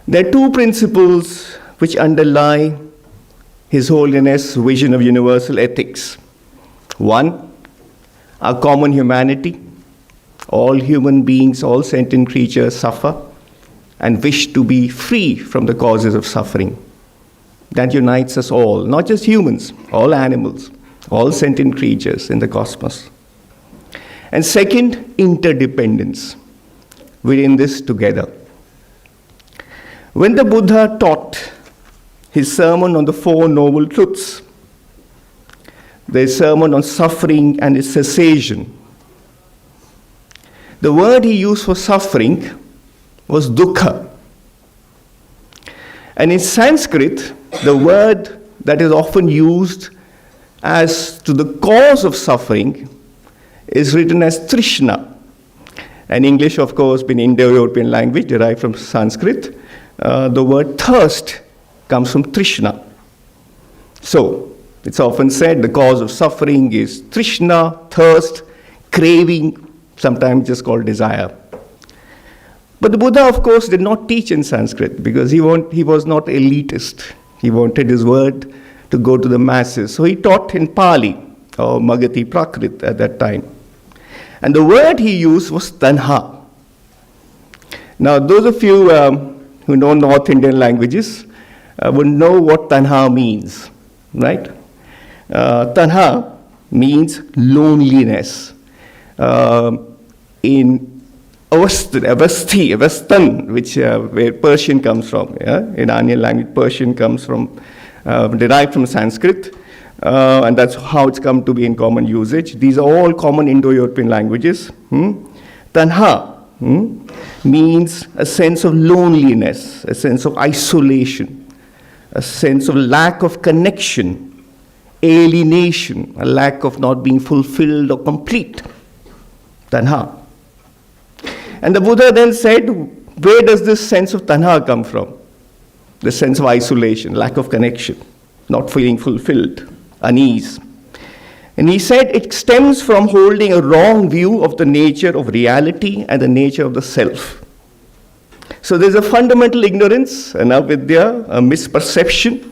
There are two principles which underlie His Holiness' vision of universal ethics. One, our common humanity. All human beings, all sentient creatures suffer and wish to be free from the causes of suffering. That unites us all, not just humans, all animals, all sentient creatures in the cosmos. And second, interdependence. We're in this together. When the Buddha taught his sermon on the Four Noble Truths, the sermon on suffering and its cessation, the word he used for suffering was dukkha. And in Sanskrit, the word that is often used as to the cause of suffering is written as trishna. And English, of course, being Indo-European language derived from Sanskrit, the word thirst comes from trishna. So, it's often said the cause of suffering is trishna, thirst, craving, sometimes just called desire. But the Buddha, of course, did not teach in Sanskrit because he was not elitist. He wanted his word to go to the masses. So he taught in Pali, or Magati Prakrit at that time. And the word he used was tanha. Now, those of you who know North Indian languages would know what tanha means, right? Tanha means loneliness. In Avastan, which where Persian comes from, Iranian language, Persian comes from, derived from Sanskrit, and that's how it's come to be in common usage. These are all common Indo-European languages. Tanha means a sense of loneliness, a sense of isolation, a sense of lack of connection, alienation, a lack of not being fulfilled or complete. Tanha. And the Buddha then said, where does this sense of tanha come from? The sense of isolation, lack of connection, not feeling fulfilled, unease. And he said it stems from holding a wrong view of the nature of reality and the nature of the self. So there's a fundamental ignorance, an avidya, a misperception,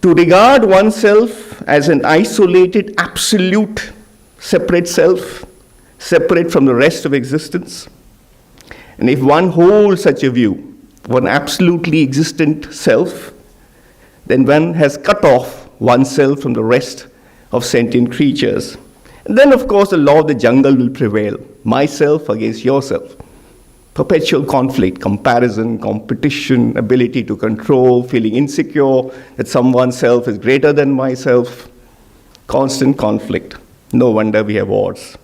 to regard oneself as an isolated, absolute, separate self, separate from the rest of existence. And if one holds such a view, one absolutely existent self, then one has cut off oneself from the rest of sentient creatures. And then, of course, the law of the jungle will prevail. Myself against yourself. Perpetual conflict, comparison, competition, ability to control, feeling insecure that someone's self is greater than myself. Constant conflict. No wonder we have wars.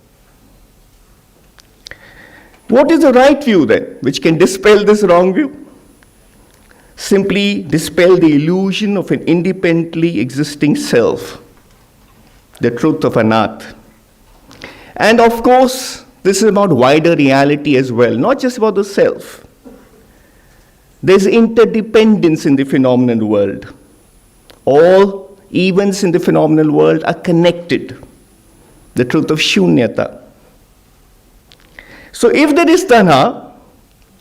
What is the right view then, which can dispel this wrong view? Simply dispel the illusion of an independently existing self, the truth of Anat. And of course, this is about wider reality as well, not just about the self. There's interdependence in the phenomenal world. All events in the phenomenal world are connected. The truth of Shunyata. So if there is tanha,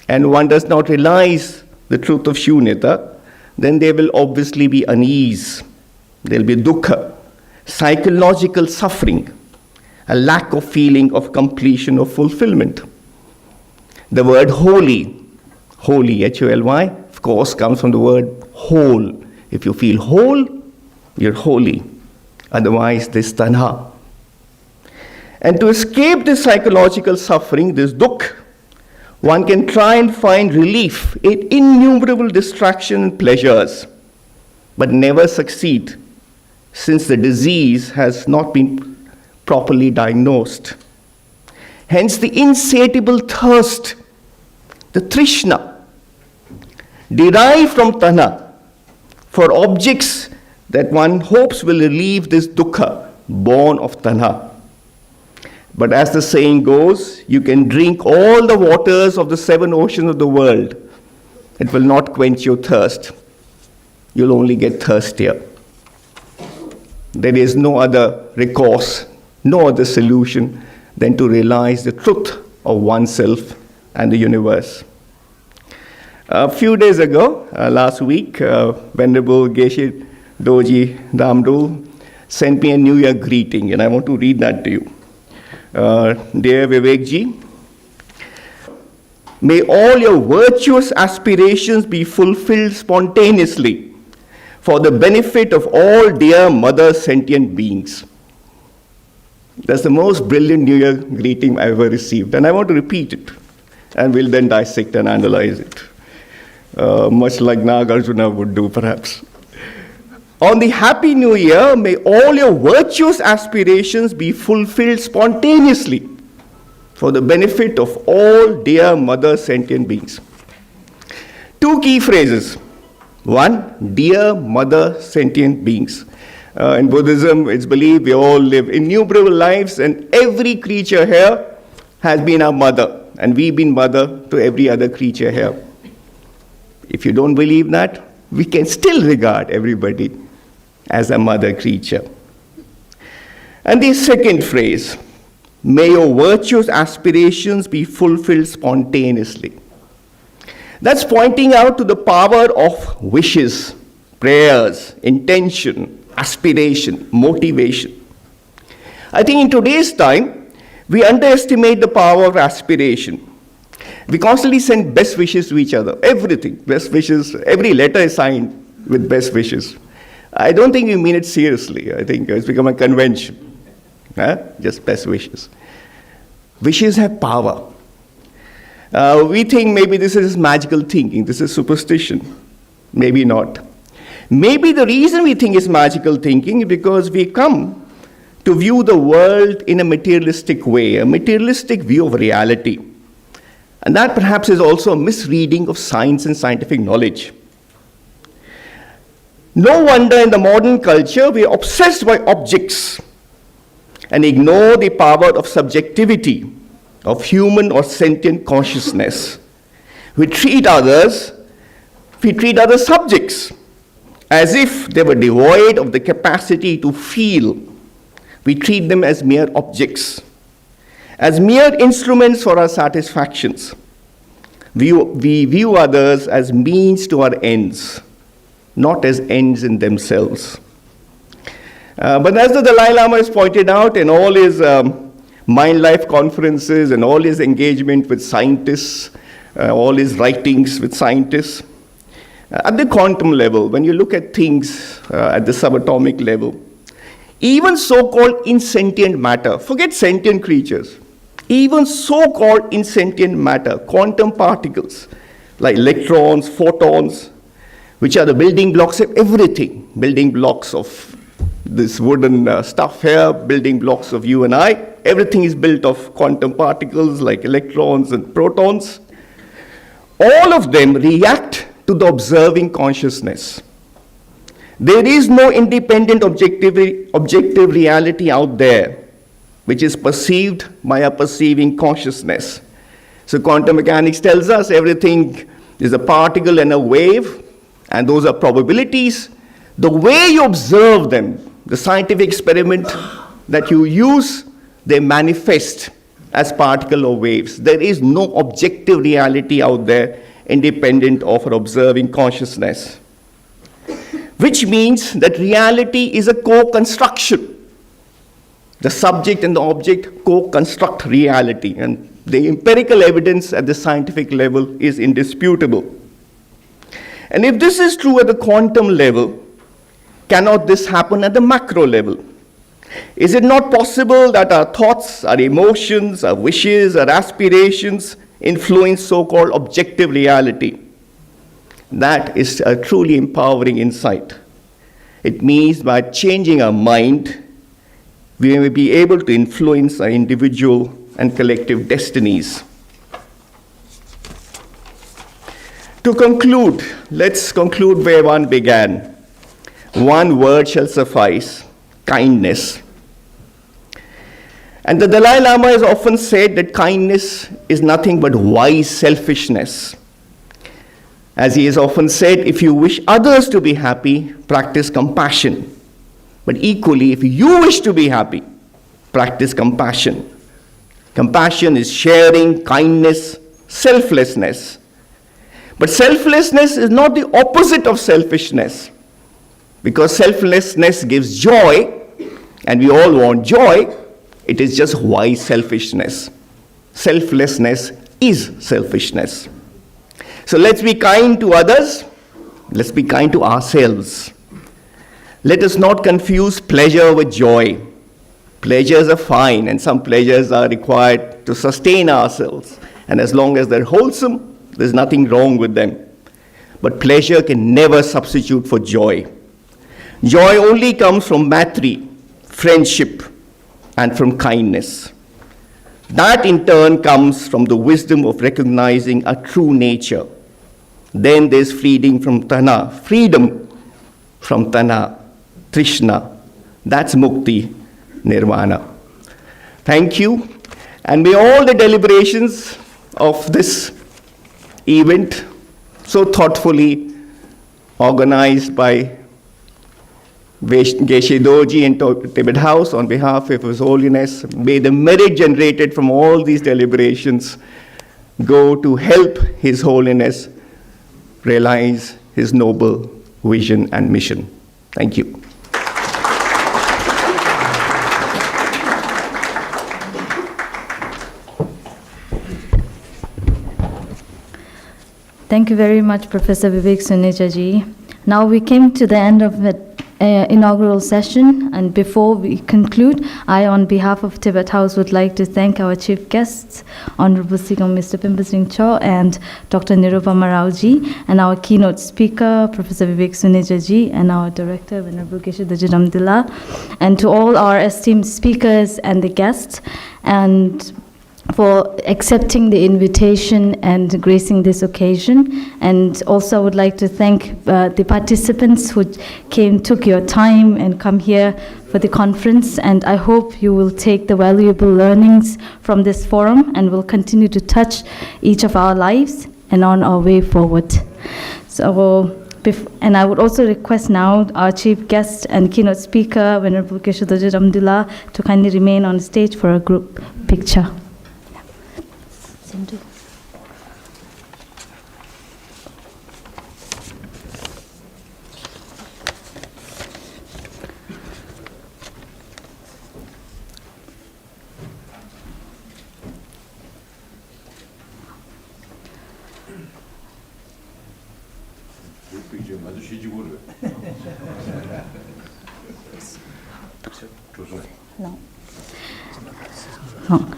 and one does not realize the truth of Shunyata, then there will obviously be unease. There will be dukkha, psychological suffering, a lack of feeling of completion or fulfillment. The word holy, H-O-L-Y, of course, comes from the word whole. If you feel whole, you're holy. Otherwise, there's tanha. And to escape this psychological suffering, this dukkha, one can try and find relief in innumerable distractions and pleasures, but never succeed, since the disease has not been properly diagnosed. Hence the insatiable thirst, the trishna, derived from tanha, for objects that one hopes will relieve this dukkha, born of tanha. But as the saying goes, you can drink all the waters of the 7 oceans of the world. It will not quench your thirst. You'll only get thirstier. There is no other recourse, no other solution than to realize the truth of oneself and the universe. A few days ago, last week, Venerable Geshe Doji Damdul sent me a New Year greeting, and I want to read that to you. Dear Vivekji, may all your virtuous aspirations be fulfilled spontaneously for the benefit of all dear mother sentient beings. That's the most brilliant New Year greeting I ever received, and I want to repeat it, and we'll then dissect and analyze it, much like Nagarjuna would do, perhaps. On the Happy New Year, may all your virtuous aspirations be fulfilled spontaneously for the benefit of all dear mother sentient beings. 2 key phrases. 1, dear mother sentient beings. In Buddhism, it's believed we all live innumerable lives, and every creature here has been our mother, and we've been mother to every other creature here. If you don't believe that, we can still regard everybody as a mother creature. And the second phrase, may your virtuous aspirations be fulfilled spontaneously. That's pointing out to the power of wishes, prayers, intention, aspiration, motivation. I think in today's time, we underestimate the power of aspiration. We constantly send best wishes to each other, everything, best wishes, every letter is signed with best wishes. I don't think we mean it seriously. I think it's become a convention, just best wishes. Wishes have power. We think maybe this is magical thinking, this is superstition. Maybe not. Maybe the reason we think it's magical thinking is because we come to view the world in a materialistic way, a materialistic view of reality. And that perhaps is also a misreading of science and scientific knowledge. No wonder in the modern culture we are obsessed by objects and ignore the power of subjectivity, of human or sentient consciousness. We treat other subjects as if they were devoid of the capacity to feel. We treat them as mere objects, as mere instruments for our satisfactions. We view others as means to our ends, not as ends in themselves. But as the Dalai Lama has pointed out in all his Mind Life conferences and all his engagement with scientists, all his writings with scientists, at the quantum level, when you look at things at the subatomic level, even so-called insentient matter, forget sentient creatures, even so-called insentient matter, quantum particles, like electrons, photons, which are the building blocks of everything, building blocks of this wooden stuff here, building blocks of you and I, everything is built of quantum particles like electrons and protons. All of them react to the observing consciousness. There is no independent objective reality out there which is perceived by a perceiving consciousness. So quantum mechanics tells us everything is a particle and a wave, and those are probabilities. The way you observe them, the scientific experiment that you use, they manifest as particle or waves. There is no objective reality out there independent of our observing consciousness, which means that reality is a co-construction. The subject and the object co-construct reality, and the empirical evidence at the scientific level is indisputable. And if this is true at the quantum level, cannot this happen at the macro level? Is it not possible that our thoughts, our emotions, our wishes, our aspirations influence so-called objective reality? That is a truly empowering insight. It means by changing our mind, we may be able to influence our individual and collective destinies. To conclude, let's conclude where one began. One word shall suffice: kindness. And the Dalai Lama has often said that kindness is nothing but wise selfishness. As he has often said, if you wish others to be happy, practice compassion. But equally, if you wish to be happy, practice compassion. Compassion is sharing, kindness, selflessness. But selflessness is not the opposite of selfishness, because selflessness gives joy, and we all want joy. It is just wise selfishness. Selflessness is selfishness. So let's be kind to others. Let's be kind to ourselves. Let us not confuse pleasure with joy. Pleasures are fine, and some pleasures are required to sustain ourselves. And as long as they're wholesome, there's nothing wrong with them. But pleasure can never substitute for joy. Joy only comes from maitri, friendship, and from kindness. That in turn comes from the wisdom of recognizing a true nature. Then there's freedom from tana, trishna. That's mukti, nirvana. Thank you. And may all the deliberations of this event, so thoughtfully organized by Geshe Doji and Tibet House on behalf of His Holiness, may the merit generated from all these deliberations go to help His Holiness realize his noble vision, and mission. Thank you. Thank you very much, Professor Vivek Suneja ji. Now we came to the end of the inaugural session, and before we conclude, I, on behalf of Tibet House, would like to thank our chief guests, Honorable Sigong Mr. Pimpa Singh Cho and Dr. Nirupama Rao ji, and our keynote speaker, Professor Vivek Suneja ji, and our director, Venerable Geshe Damdila, and to all our esteemed speakers and the guests, and for accepting the invitation and gracing this occasion. And also I would like to thank the participants who took your time and come here for the conference. And I hope you will take the valuable learnings from this forum and will continue to touch each of our lives and on our way forward. So, and I would also request now our chief guest and keynote speaker, Venerable Geshe Damdila, to kindly remain on stage for a group picture.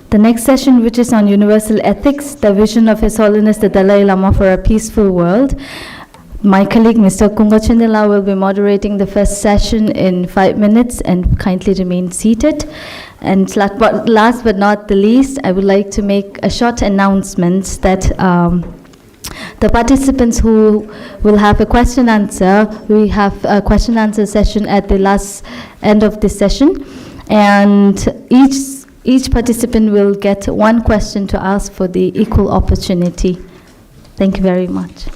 The next session, which is on universal ethics, the vision of His Holiness the Dalai Lama for a peaceful world. My colleague, Mr. Kungochandela, will be moderating the first session in 5 minutes, and kindly remain seated. And last but not the least, I would like to make a short announcement that the participants who will have a question answer, we have a question answer session at the last end of this session, and each participant will get one question to ask for the equal opportunity. Thank you very much.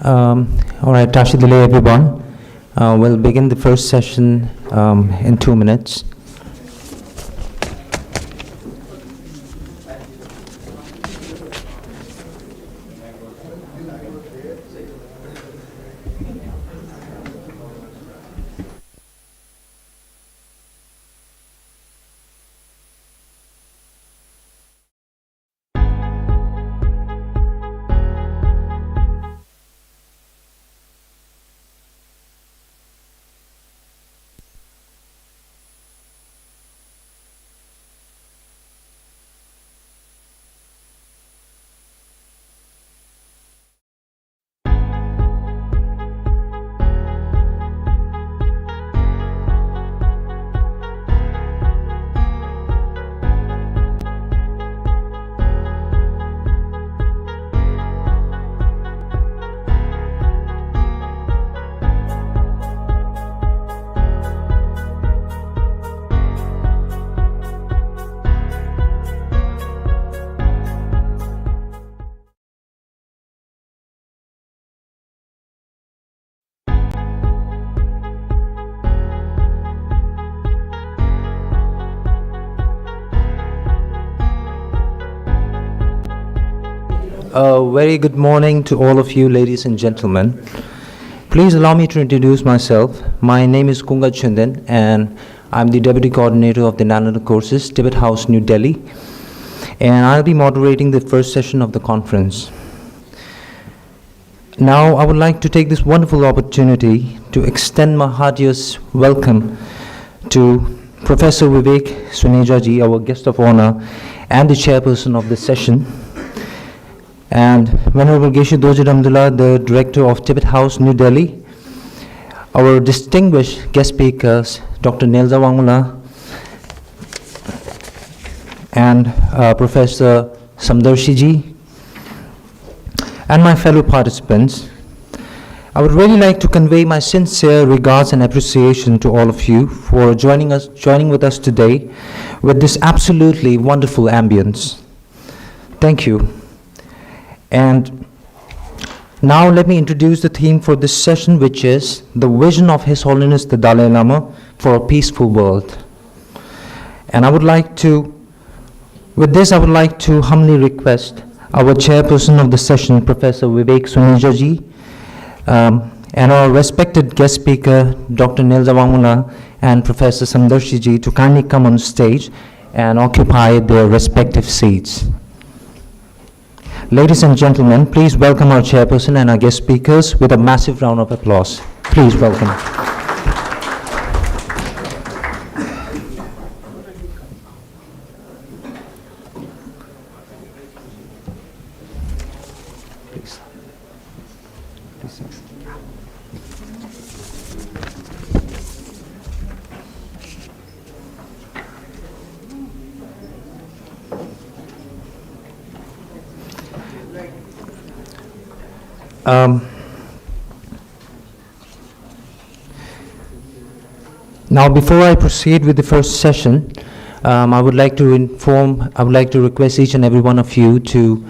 All right, Tashi Delay, everyone. We'll begin the first session in 2 minutes. A very good morning to all of you, ladies and gentlemen. Please allow me to introduce myself. My name is Kunga Chundan, and I'm the Deputy Coordinator of the Nalanda courses, Tibet House, New Delhi. And I'll be moderating the first session of the conference. Now, I would like to take this wonderful opportunity to extend my heartiest welcome to Professor Vivek Suneja-ji, our guest of honor, and the chairperson of this session. And Venerable Geshe Dorje Damdula, the director of Tibet House, New Delhi. Our distinguished guest speakers, Dr. Nelza Wangula and Professor Samdarshi-ji, and my fellow participants. I would really like to convey my sincere regards and appreciation to all of you for joining with us today with this absolutely wonderful ambience. Thank you. And now let me introduce the theme for this session, which is the vision of His Holiness the Dalai Lama for a peaceful world. And I would like to humbly request our chairperson of the session, Professor Vivek Suneja-ji, and our respected guest speaker, Dr. Nelza Wangula and Professor Samdarshi-ji, to kindly come on stage and occupy their respective seats. Ladies and gentlemen, please welcome our chairperson and our guest speakers with a massive round of applause. Please welcome. Please. Now, before I proceed with the first session, I would like to request each and every one of you to,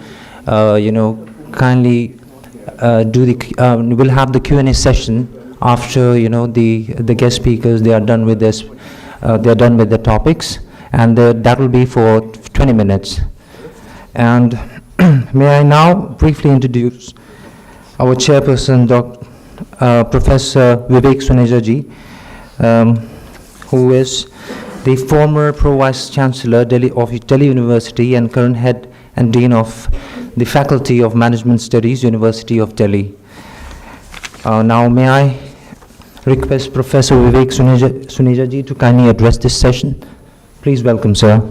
kindly we'll have the Q&A session after, the guest speakers, they are done with this, they are done with the topics, and that will be for 20 minutes. And may I now briefly introduce our chairperson, Professor Vivek Suneja-ji, who is the former Pro-Vice Chancellor of Delhi University and current head and dean of the Faculty of Management Studies, University of Delhi. Now, may I request Professor Vivek Suneja-ji to kindly address this session. Please welcome, sir.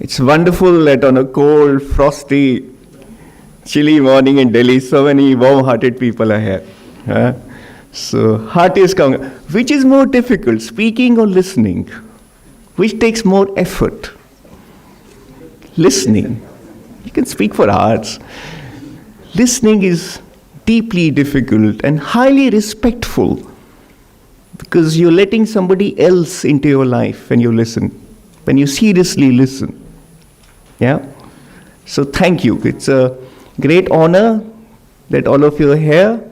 It's wonderful that on a cold, frosty, chilly morning in Delhi, so many warm-hearted people are here. So, heartiest which is more difficult, speaking or listening? Which takes more effort? Listening. You can speak for hours. Listening is deeply difficult and highly respectful, because you're letting somebody else into your life when you listen, when you seriously listen. Yeah? So thank you. It's a great honor that all of you are here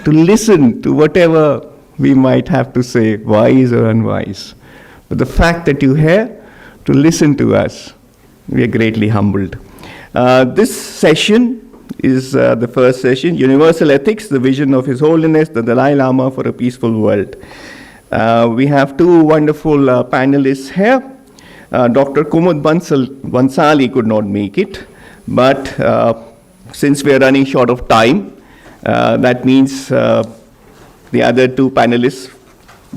to listen to whatever we might have to say, wise or unwise. But the fact that you're here to listen to us, we are greatly humbled. This session is the first session, Universal Ethics, the Vision of His Holiness the Dalai Lama for a Peaceful World. We have two wonderful panelists here. Dr. Kumud Bansali could not make it, but since we are running short of time, that means the other two panelists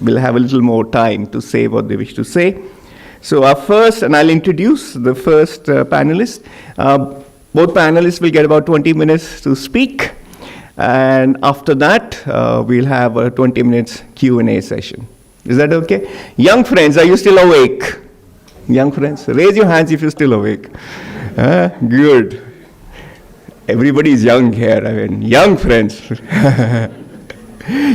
will have a little more time to say what they wish to say. So our first, and I'll introduce the first panelist. Both panelists will get about 20 minutes to speak, and after that, we'll have a 20 minutes Q&A session. Is that okay? Young friends, are you still awake? Young friends, raise your hands if you're still awake. Good. Everybody is young here, I mean, young friends.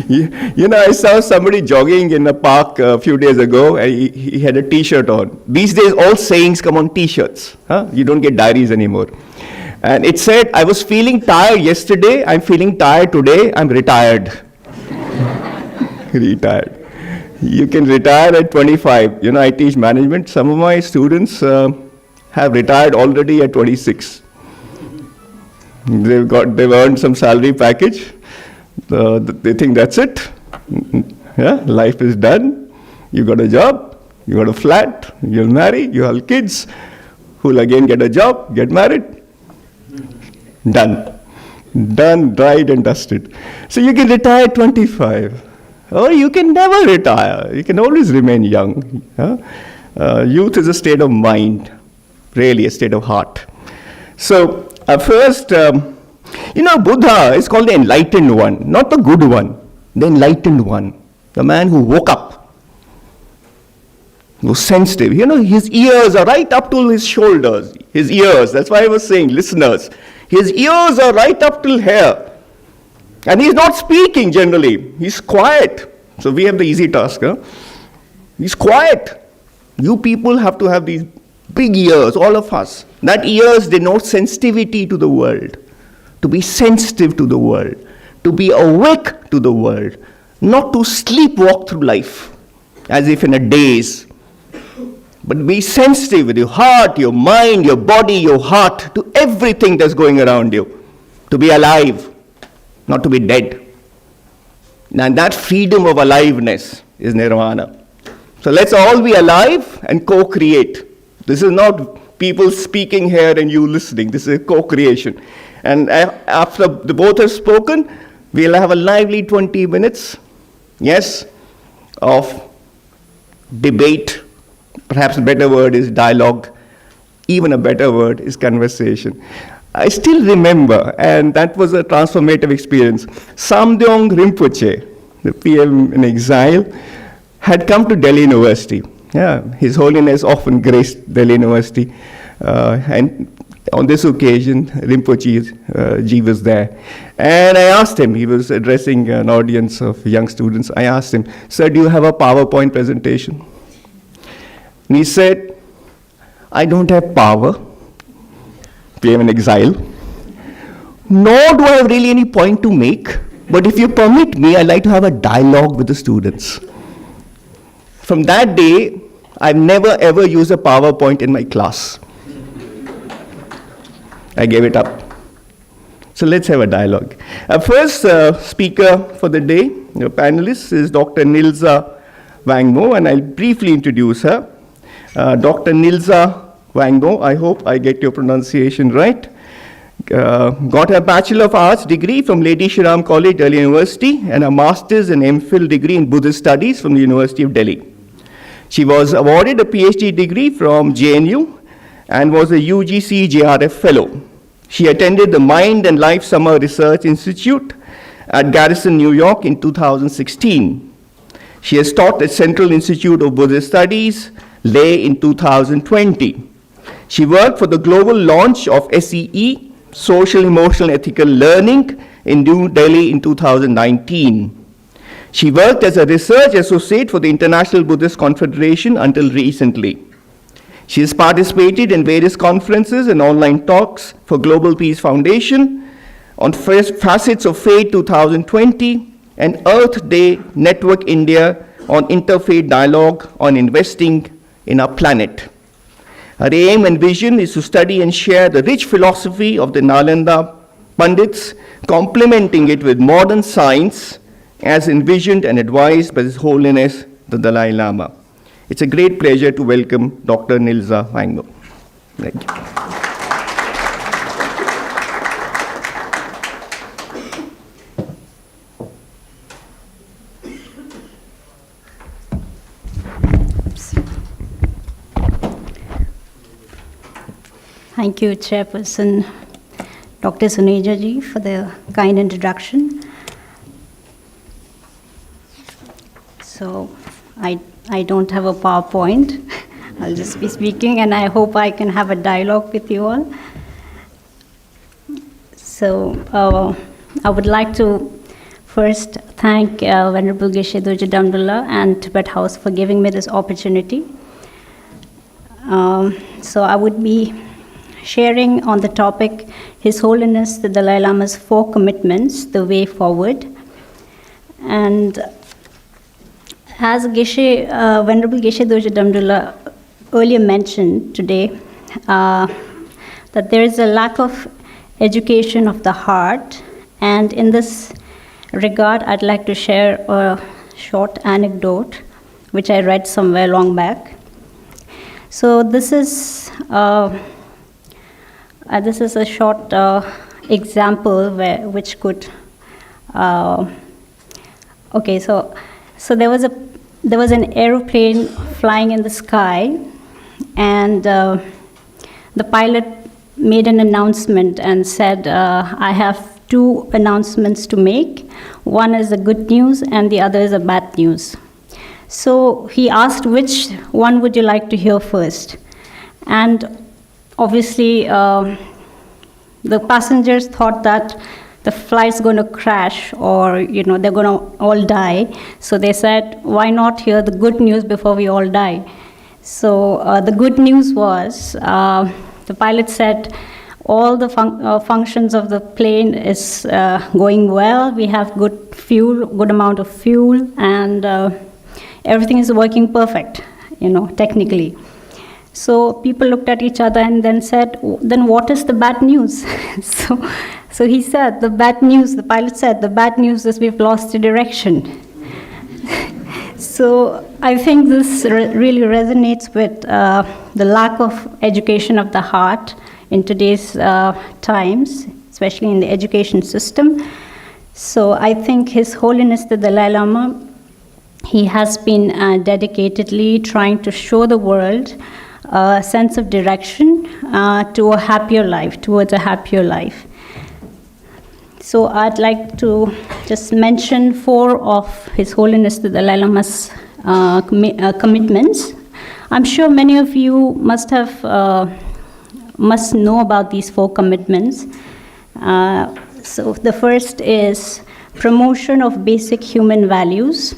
You know, I saw somebody jogging in a park a few days ago, and he had a t-shirt on. These days, all sayings come on t-shirts. You don't get diaries anymore. And it said, I was feeling tired yesterday, I'm feeling tired today, I'm retired. Retired. You can retire at 25. You know, I teach management. Some of my students have retired already at 26. They've earned some salary package. They think that's it. Yeah, life is done. You got a job, you got a flat, you'll marry, you have kids, who'll again get a job, get married. Done. Done, dried and dusted. So you can retire at 25. Or you can never retire. You can always remain young. Youth is a state of mind, really a state of heart. So first, you know, Buddha is called the enlightened one, not the good one, the enlightened one, the man who woke up, was sensitive. You know, his ears are right up to his shoulders. His ears, that's why I was saying, listeners, his ears are right up till here. And he's not speaking generally, he's quiet. So we have the easy task. He's quiet. You people have to have these big ears, all of us. That ears denote sensitivity to the world. To be sensitive to the world, to be awake to the world, not to sleepwalk through life as if in a daze, but be sensitive with your heart, your mind, your body, your heart to everything that's going around you, to be alive, not to be dead. And that freedom of aliveness is nirvana. So let's all be alive and co-create. This is not people speaking here and you listening. This is a co-creation. And after the both have spoken, we'll have a lively 20 minutes, yes, of debate. Perhaps a better word is dialogue. Even a better word is conversation. I still remember, and that was a transformative experience, Samdhyong Rinpoche, the PM in exile, had come to Delhi University. Yeah, His Holiness often graced Delhi University, and on this occasion, Rinpoche ji was there. And I asked him, he was addressing an audience of young students, I asked him, sir, do you have a PowerPoint presentation? And he said, I don't have power, PM in exile, nor do I have really any point to make, but if you permit me, I'd like to have a dialogue with the students. From that day, I've never ever used a PowerPoint in my class. I gave it up. So let's have a dialogue. First speaker for the day, the panelist, is Dr. Nilsa Wangmo, and I'll briefly introduce her. Dr. Nilsa Wangmo, I hope I get your pronunciation right, got her Bachelor of Arts degree from Lady Shri Ram College, Delhi University, and a Master's and MPhil degree in Buddhist Studies from the University of Delhi. She was awarded a PhD degree from JNU and was a UGC JRF Fellow. She attended the Mind and Life Summer Research Institute at Garrison, New York in 2016. She has taught at Central Institute of Buddhist Studies, Leh in 2020. She worked for the global launch of SEE, Social Emotional Ethical Learning, in New Delhi in 2019. She worked as a research associate for the International Buddhist Confederation until recently. She has participated in various conferences and online talks for Global Peace Foundation on Facets of Faith 2020 and Earth Day Network India on interfaith dialogue on investing in our planet. Her aim and vision is to study and share the rich philosophy of the Nalanda Pandits, complementing it with modern science as envisioned and advised by His Holiness the Dalai Lama. It's a great pleasure to welcome Dr. Nilza Wango. Thank you. Thank you, Chairperson Dr. Suneja ji, for the kind introduction. So I don't have a PowerPoint. I'll just be speaking, and I hope I can have a dialogue with you all. So I would like to first thank Venerable Geshe Dorje Damdullah and Tibet House for giving me this opportunity. So I would be sharing on the topic His Holiness the Dalai Lama's 4 commitments, the way forward. And as Venerable Geshe Dorje Damdullah earlier mentioned today, that there is a lack of education of the heart, and in this regard, I'd like to share a short anecdote, which I read somewhere long back. So this is a short example which could. Okay, so there was an aeroplane flying in the sky, and the pilot made an announcement and said, "I have 2 announcements to make. One is the good news, and the other is the bad news." So he asked, which one would you like to hear first? And obviously, the passengers thought that the flight's going to crash, or they're going to all die. So they said, why not hear the good news before we all die? So the good news was, the pilot said, all the functions of the plane is going well. We have good amount of fuel, and everything is working perfect, technically. So people looked at each other and then said, then what is the bad news? So he said, the pilot said, the bad news is we've lost the direction. So I think this really resonates with the lack of education of the heart in today's times, especially in the education system. So I think His Holiness the Dalai Lama, he has been dedicatedly trying to show the world a sense of direction to a happier life, towards a happier life. So I'd like to just mention 4 of His Holiness the Dalai Lama's commitments. I'm sure many of you must know about these 4 commitments. So the first is promotion of basic human values.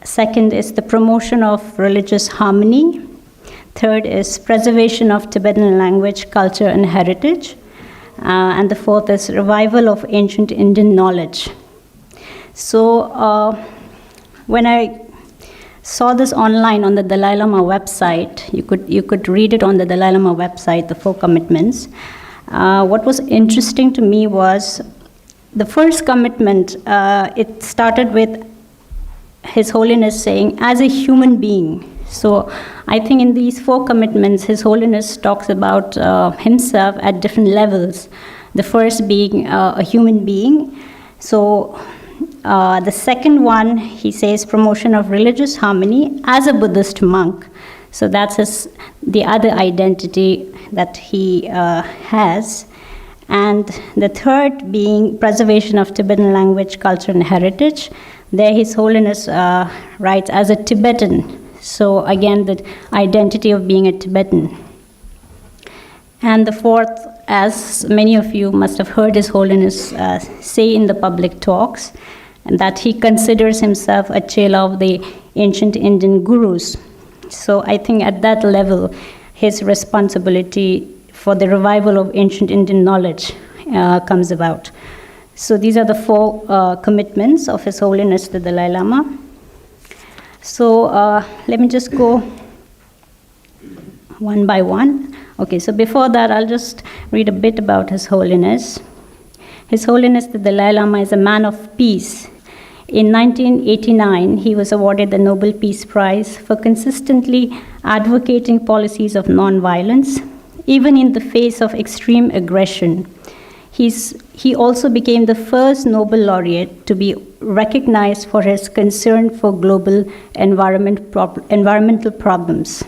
Second is the promotion of religious harmony. Third is preservation of Tibetan language, culture, and heritage. And the 4th is revival of ancient Indian knowledge. So when I saw this online on the Dalai Lama website, you could read it on the Dalai Lama website, the 4 commitments. What was interesting to me was the first commitment. It started with His Holiness saying, as a human being. So I think in these 4 commitments, His Holiness talks about himself at different levels. The first being a human being. So the second one, he says promotion of religious harmony as a Buddhist monk. So that's the other identity that he has. And the third being preservation of Tibetan language, culture, and heritage. There His Holiness writes as a Tibetan. So again, the identity of being a Tibetan. And the 4th, as many of you must have heard His Holiness say in the public talks, and that he considers himself a chela of the ancient Indian gurus. So I think at that level, his responsibility for the revival of ancient Indian knowledge comes about. So these are the 4 commitments of His Holiness the Dalai Lama. So let me just go one by one. Okay, so before that, I'll just read a bit about His Holiness. His Holiness the Dalai Lama is a man of peace. In 1989, he was awarded the Nobel Peace Prize for consistently advocating policies of non-violence, even in the face of extreme aggression. He also became the first Nobel laureate to be recognized for his concern for global environmental problems.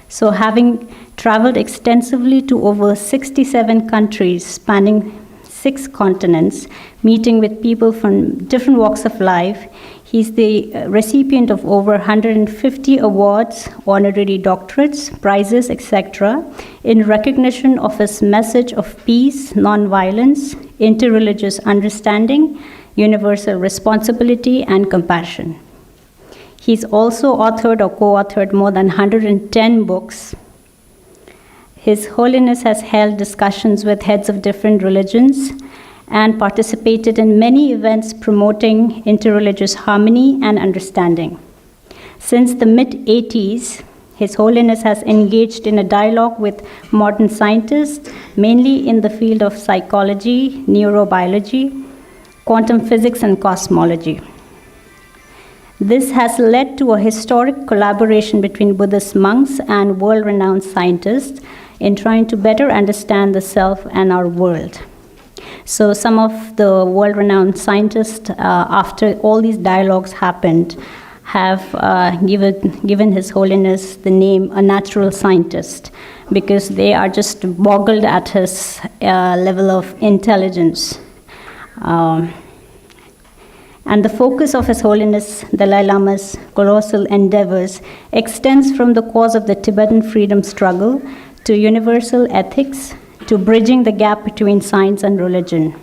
So having traveled extensively to over 67 countries spanning 6 continents, meeting with people from different walks of life, he's the recipient of over 150 awards, honorary doctorates, prizes, etc., in recognition of his message of peace, non-violence, interreligious understanding, universal responsibility, and compassion. He's also authored or co-authored more than 110 books. His Holiness has held discussions with heads of different religions and participated in many events promoting interreligious harmony and understanding. Since the mid-80s, His Holiness has engaged in a dialogue with modern scientists, mainly in the field of psychology, neurobiology, quantum physics, and cosmology. This has led to a historic collaboration between Buddhist monks and world-renowned scientists in trying to better understand the self and our world. So some of the world-renowned scientists, after all these dialogues happened, have given His Holiness the name a natural scientist, because they are just boggled at his level of intelligence. And the focus of His Holiness Dalai Lama's colossal endeavors extends from the cause of the Tibetan freedom struggle to universal ethics, to bridging the gap between science and religion.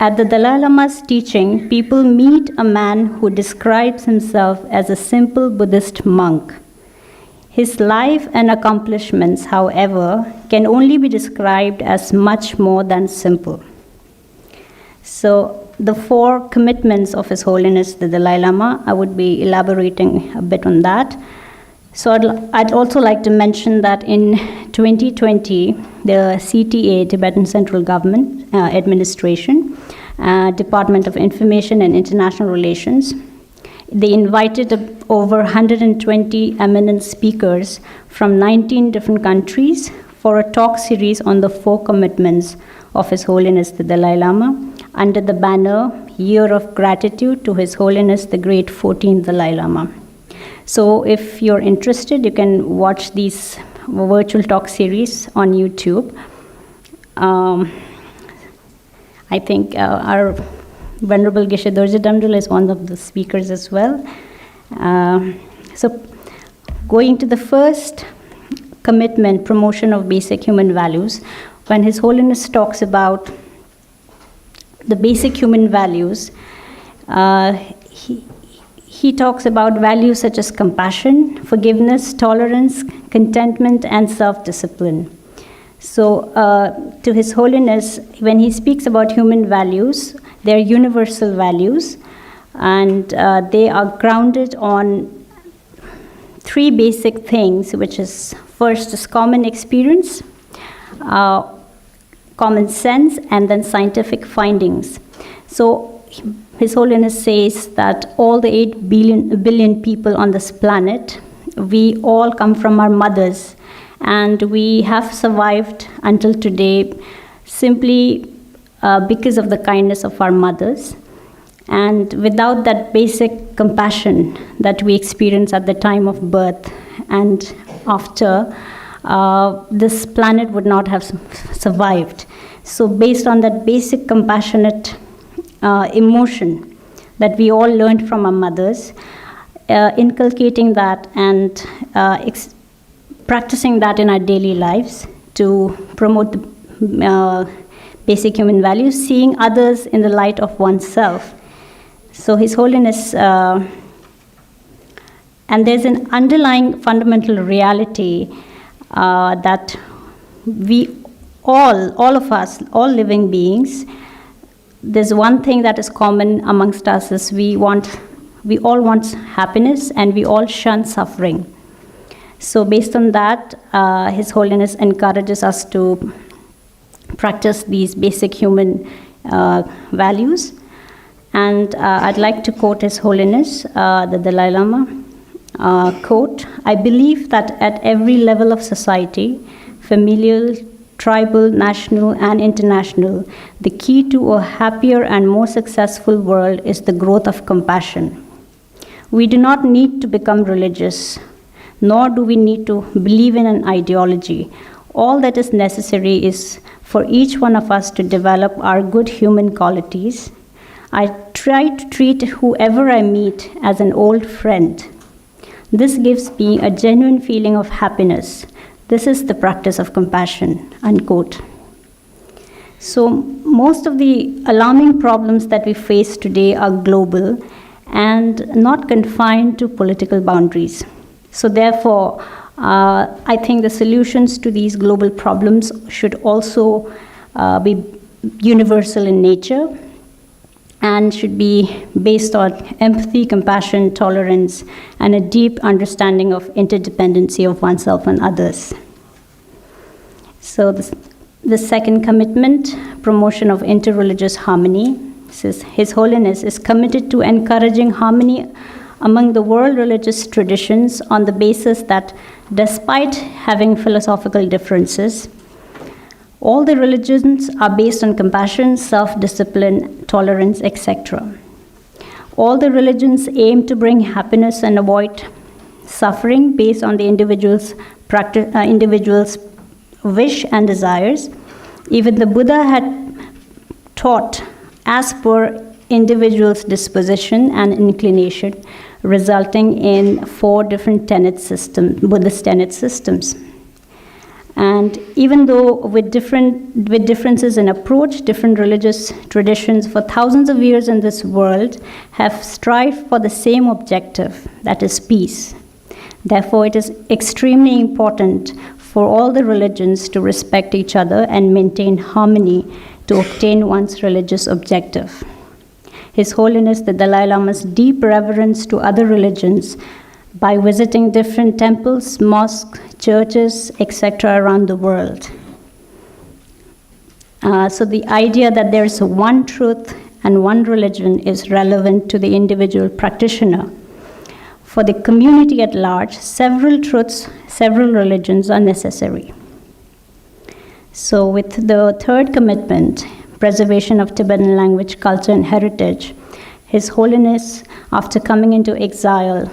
At the Dalai Lama's teaching, people meet a man who describes himself as a simple Buddhist monk. His life and accomplishments, however, can only be described as much more than simple. So the 4 commitments of His Holiness the Dalai Lama, I would be elaborating a bit on that. So I'd also like to mention that in 2020, the CTA, Tibetan Central Government Administration, Department of Information and International Relations, they invited over 120 eminent speakers from 19 different countries for a talk series on the 4 commitments of His Holiness the Dalai Lama under the banner Year of Gratitude to His Holiness the Great 14th Dalai Lama. So if you're interested, you can watch these virtual talk series on YouTube. I think our Venerable Geshe Dorje Damdul is one of the speakers as well. So going to the first commitment, promotion of basic human values, when His Holiness talks about the basic human values, he talks about values such as compassion, forgiveness, tolerance, contentment, and self-discipline. So to His Holiness, when he speaks about human values, they're universal values, and they are grounded on 3 basic things, which is first is common experience, common sense, and then scientific findings. So His Holiness says that all the 8 billion people on this planet, we all come from our mothers, and we have survived until today simply because of the kindness of our mothers. And without that basic compassion that we experience at the time of birth and after, this planet would not have survived. So based on that basic compassionate emotion that we all learned from our mothers, inculcating that and practicing that in our daily lives to promote the basic human values, seeing others in the light of oneself. So His Holiness, and there's an underlying fundamental reality that we all of us, all living beings, there's one thing that is common amongst us is we all want happiness and we all shun suffering. So based on that, His Holiness encourages us to practice these basic human values. And I'd like to quote His Holiness, the Dalai Lama, quote, "I believe that at every level of society, familial, tribal, national, and international, the key to a happier and more successful world is the growth of compassion. We do not need to become religious, nor do we need to believe in an ideology. All that is necessary is for each one of us to develop our good human qualities. I try to treat whoever I meet as an old friend. This gives me a genuine feeling of happiness. This is the practice of compassion," unquote. So most of the alarming problems that we face today are global and not confined to political boundaries. So therefore, I think the solutions to these global problems should also be universal in nature and should be based on empathy, compassion, tolerance, and a deep understanding of interdependency of oneself and others. So the second commitment, promotion of interreligious harmony. Says His Holiness is committed to encouraging harmony among the world religious traditions on the basis that despite having philosophical differences, all the religions are based on compassion, self-discipline, tolerance, etc. All the religions aim to bring happiness and avoid suffering based on the individual's wish and desires. Even the Buddha had taught as per individual's disposition and inclination, resulting in 4 different Buddhist tenet systems. And even though with differences in approach, different religious traditions for thousands of years in this world have strived for the same objective, that is peace. Therefore, it is extremely important for all the religions to respect each other and maintain harmony to obtain one's religious objective. His Holiness the Dalai Lama's deep reverence to other religions by visiting different temples, mosques, churches, etc. around the world. So the idea that there is one truth and one religion is relevant to the individual practitioner. For the community at large, several truths, several religions are necessary. So with the third commitment, preservation of Tibetan language, culture, and heritage, His Holiness, after coming into exile,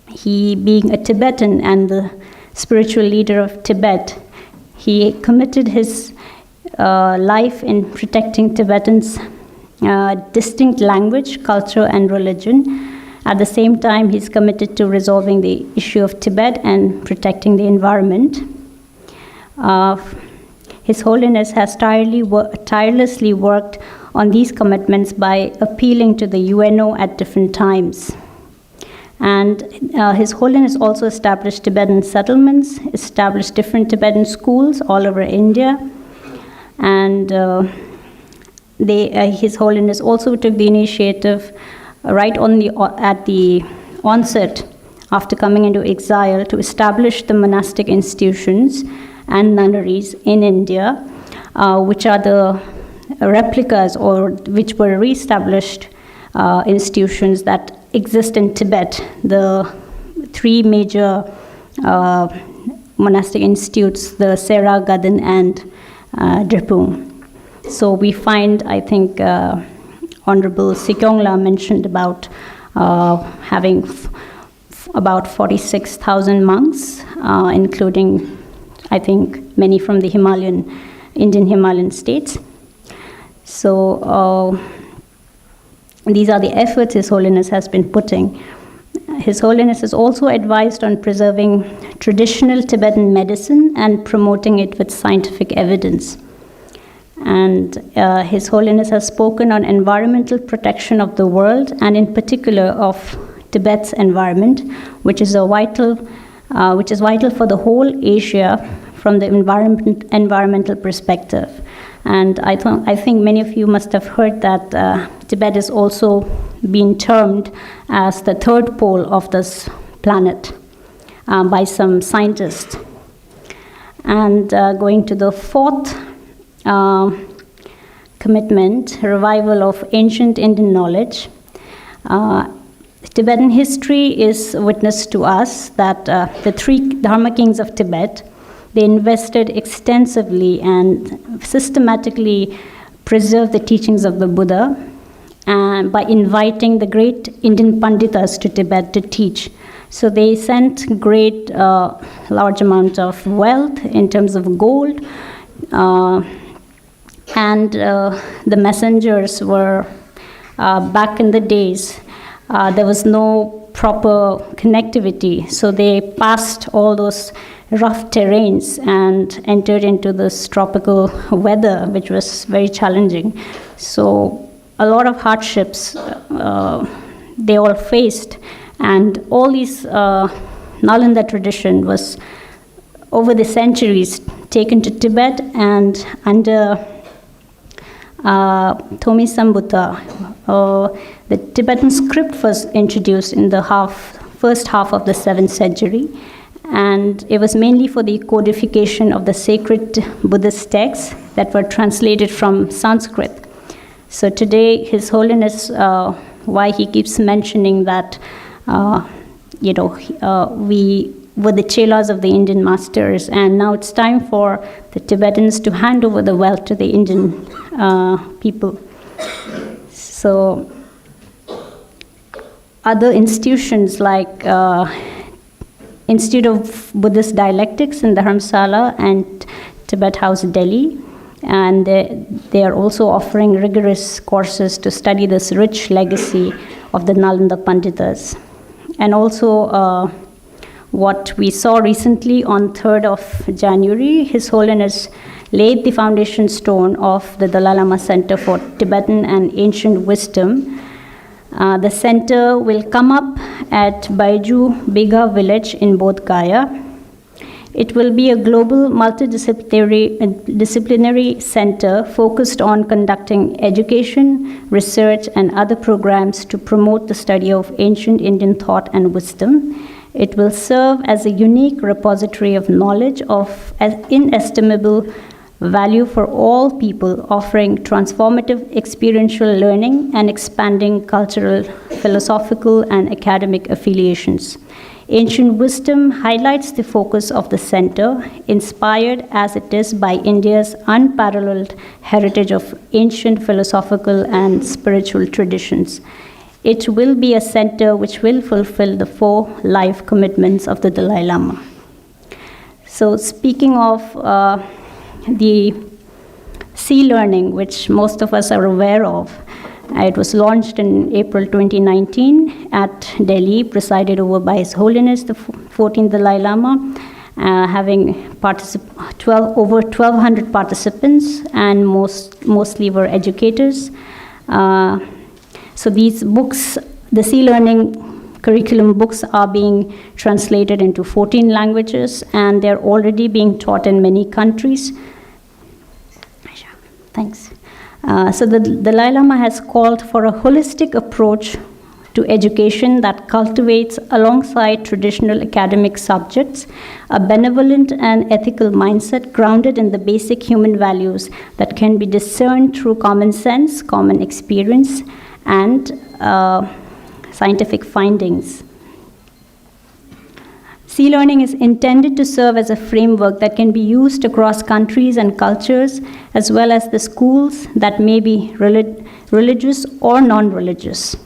he being a Tibetan and the spiritual leader of Tibet, he committed his life in protecting Tibetans' distinct language, culture, and religion. At the same time, he's committed to resolving the issue of Tibet and protecting the environment. His Holiness has tirelessly worked on these commitments by appealing to the UNO at different times. And His Holiness also established Tibetan settlements, established different Tibetan schools all over India. And His Holiness also took the initiative right at the onset after coming into exile to establish the monastic institutions and nunneries in India, which are the replicas or which were re-established institutions that exist in Tibet, the 3 major monastic institutes, the Sera, Gaden, and Drepung. So we find, I think, Honorable Sikyongla mentioned about having about 46,000 monks, including, I think, many from the Indian Himalayan states. So these are the efforts His Holiness has been putting. His Holiness is also advised on preserving traditional Tibetan medicine and promoting it with scientific evidence. And His Holiness has spoken on environmental protection of the world, and in particular of Tibet's environment, which is vital for the whole Asia from the environmental perspective. And I think many of you must have heard that Tibet is also being termed as the third pole of this planet by some scientists. And going to the fourth commitment, revival of ancient Indian knowledge. Tibetan history is witness to us that the three Dharma kings of Tibet, they invested extensively and systematically preserved the teachings of the Buddha by inviting the great Indian Panditas to Tibet to teach. So they sent great large amount of wealth in terms of gold, and the messengers were, back in the days, there was no proper connectivity, so they passed all those rough terrains and entered into this tropical weather, which was very challenging. So a lot of hardships they all faced, and all these Nalanda tradition was over the centuries taken to Tibet, and under Thomi Sambuta, the Tibetan script was introduced in the first half of the 7th century, and it was mainly for the codification of the sacred Buddhist texts that were translated from Sanskrit. So today, His Holiness, why he keeps mentioning that, we were the chelas of the Indian masters, and now it's time for the Tibetans to hand over the wealth to the Indian people. So other institutions like Institute of Buddhist Dialectics in Dharamsala and Tibet House, Delhi, and they are also offering rigorous courses to study this rich legacy of the Nalanda Panditas. And also what we saw recently on 3rd of January, His Holiness laid the foundation stone of the Dalai Lama Center for Tibetan and Ancient Wisdom. The center will come up at Baiju Biga village in Bodh Gaya. It will be a global multidisciplinary center focused on conducting education, research, and other programs to promote the study of ancient Indian thought and wisdom. It will serve as a unique repository of knowledge of inestimable value for all people, offering transformative experiential learning and expanding cultural, philosophical, and academic affiliations. Ancient wisdom highlights the focus of the center, inspired as it is by India's unparalleled heritage of ancient philosophical and spiritual traditions. It will be a center which will fulfill the 4 life commitments of the Dalai Lama. So speaking of the sea learning, which most of us are aware of, it was launched in April 2019 at Delhi, presided over by His Holiness the 14th Dalai Lama, having over 1,200 participants, and mostly were educators. So these books, the sea learning curriculum books, are being translated into 14 languages, and they're already being taught in many countries. Thanks. So the Dalai Lama has called for a holistic approach to education that cultivates, alongside traditional academic subjects, a benevolent and ethical mindset grounded in the basic human values that can be discerned through common sense, common experience, and scientific findings. Sea learning is intended to serve as a framework that can be used across countries and cultures, as well as the schools that may be religious or non-religious.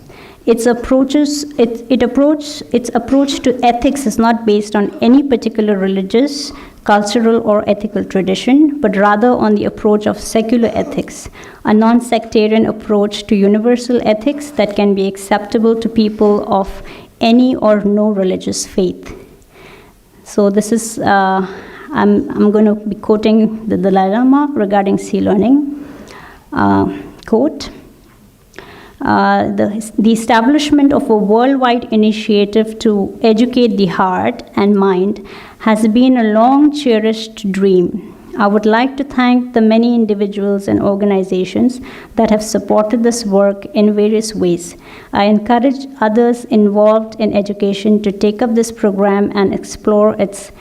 Its approach to ethics is not based on any particular religious, cultural, or ethical tradition, but rather on the approach of secular ethics, a non-sectarian approach to universal ethics that can be acceptable to people of any or no religious faith. So this is, I'm going to be quoting the Dalai Lama regarding sea learning. Quote, the establishment of a worldwide initiative to educate the heart and mind has been a long cherished dream. I would like to thank the many individuals and organizations that have supported this work in various ways. I encourage others involved in education to take up this program and explore its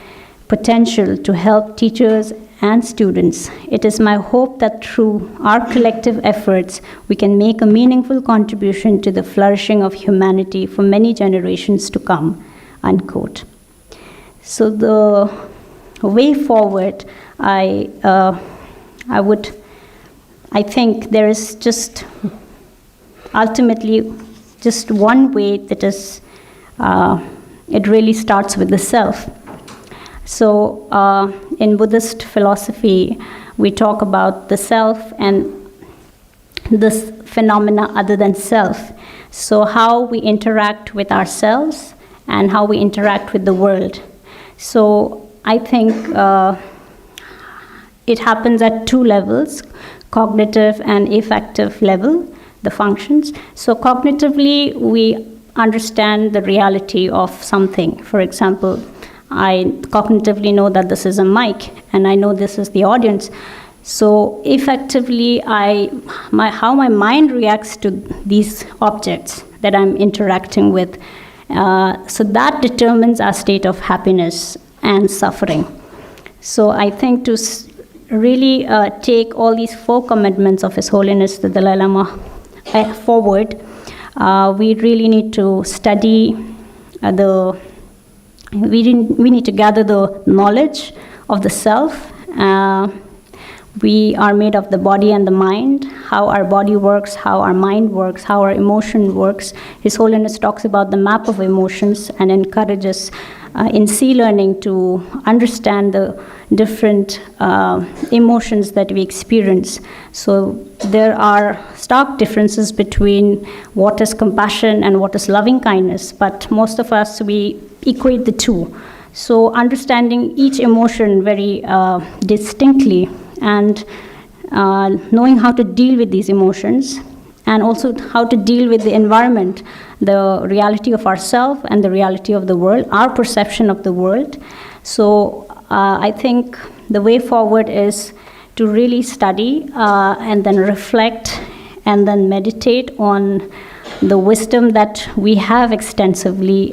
potential to help teachers and students. It is my hope that through our collective efforts, we can make a meaningful contribution to the flourishing of humanity for many generations to come, unquote. So the way forward, I think there is just ultimately just one way, that is, it really starts with the self. So in Buddhist philosophy, we talk about the self and this phenomena other than self. So how we interact with ourselves and how we interact with the world. So I think it happens at two levels, cognitive and affective level, the functions. So cognitively, we understand the reality of something. For example, I cognitively know that this is a mic, and I know this is the audience. So effectively, how my mind reacts to these objects that I'm interacting with, so that determines our state of happiness and suffering. So I think to really take all these 4 commitments of His Holiness the Dalai Lama forward, we really need to study we need to gather the knowledge of the self. We are made of the body and the mind, how our body works, how our mind works, how our emotion works. His Holiness talks about the map of emotions and encourages in sea learning to understand the different emotions that we experience. So there are stark differences between what is compassion and what is loving kindness, but most of us, we equate the two. So understanding each emotion very distinctly and knowing how to deal with these emotions, and also how to deal with the environment, the reality of ourselves and the reality of the world, our perception of the world. So I think the way forward is to really study and then reflect and then meditate on the wisdom that we have extensively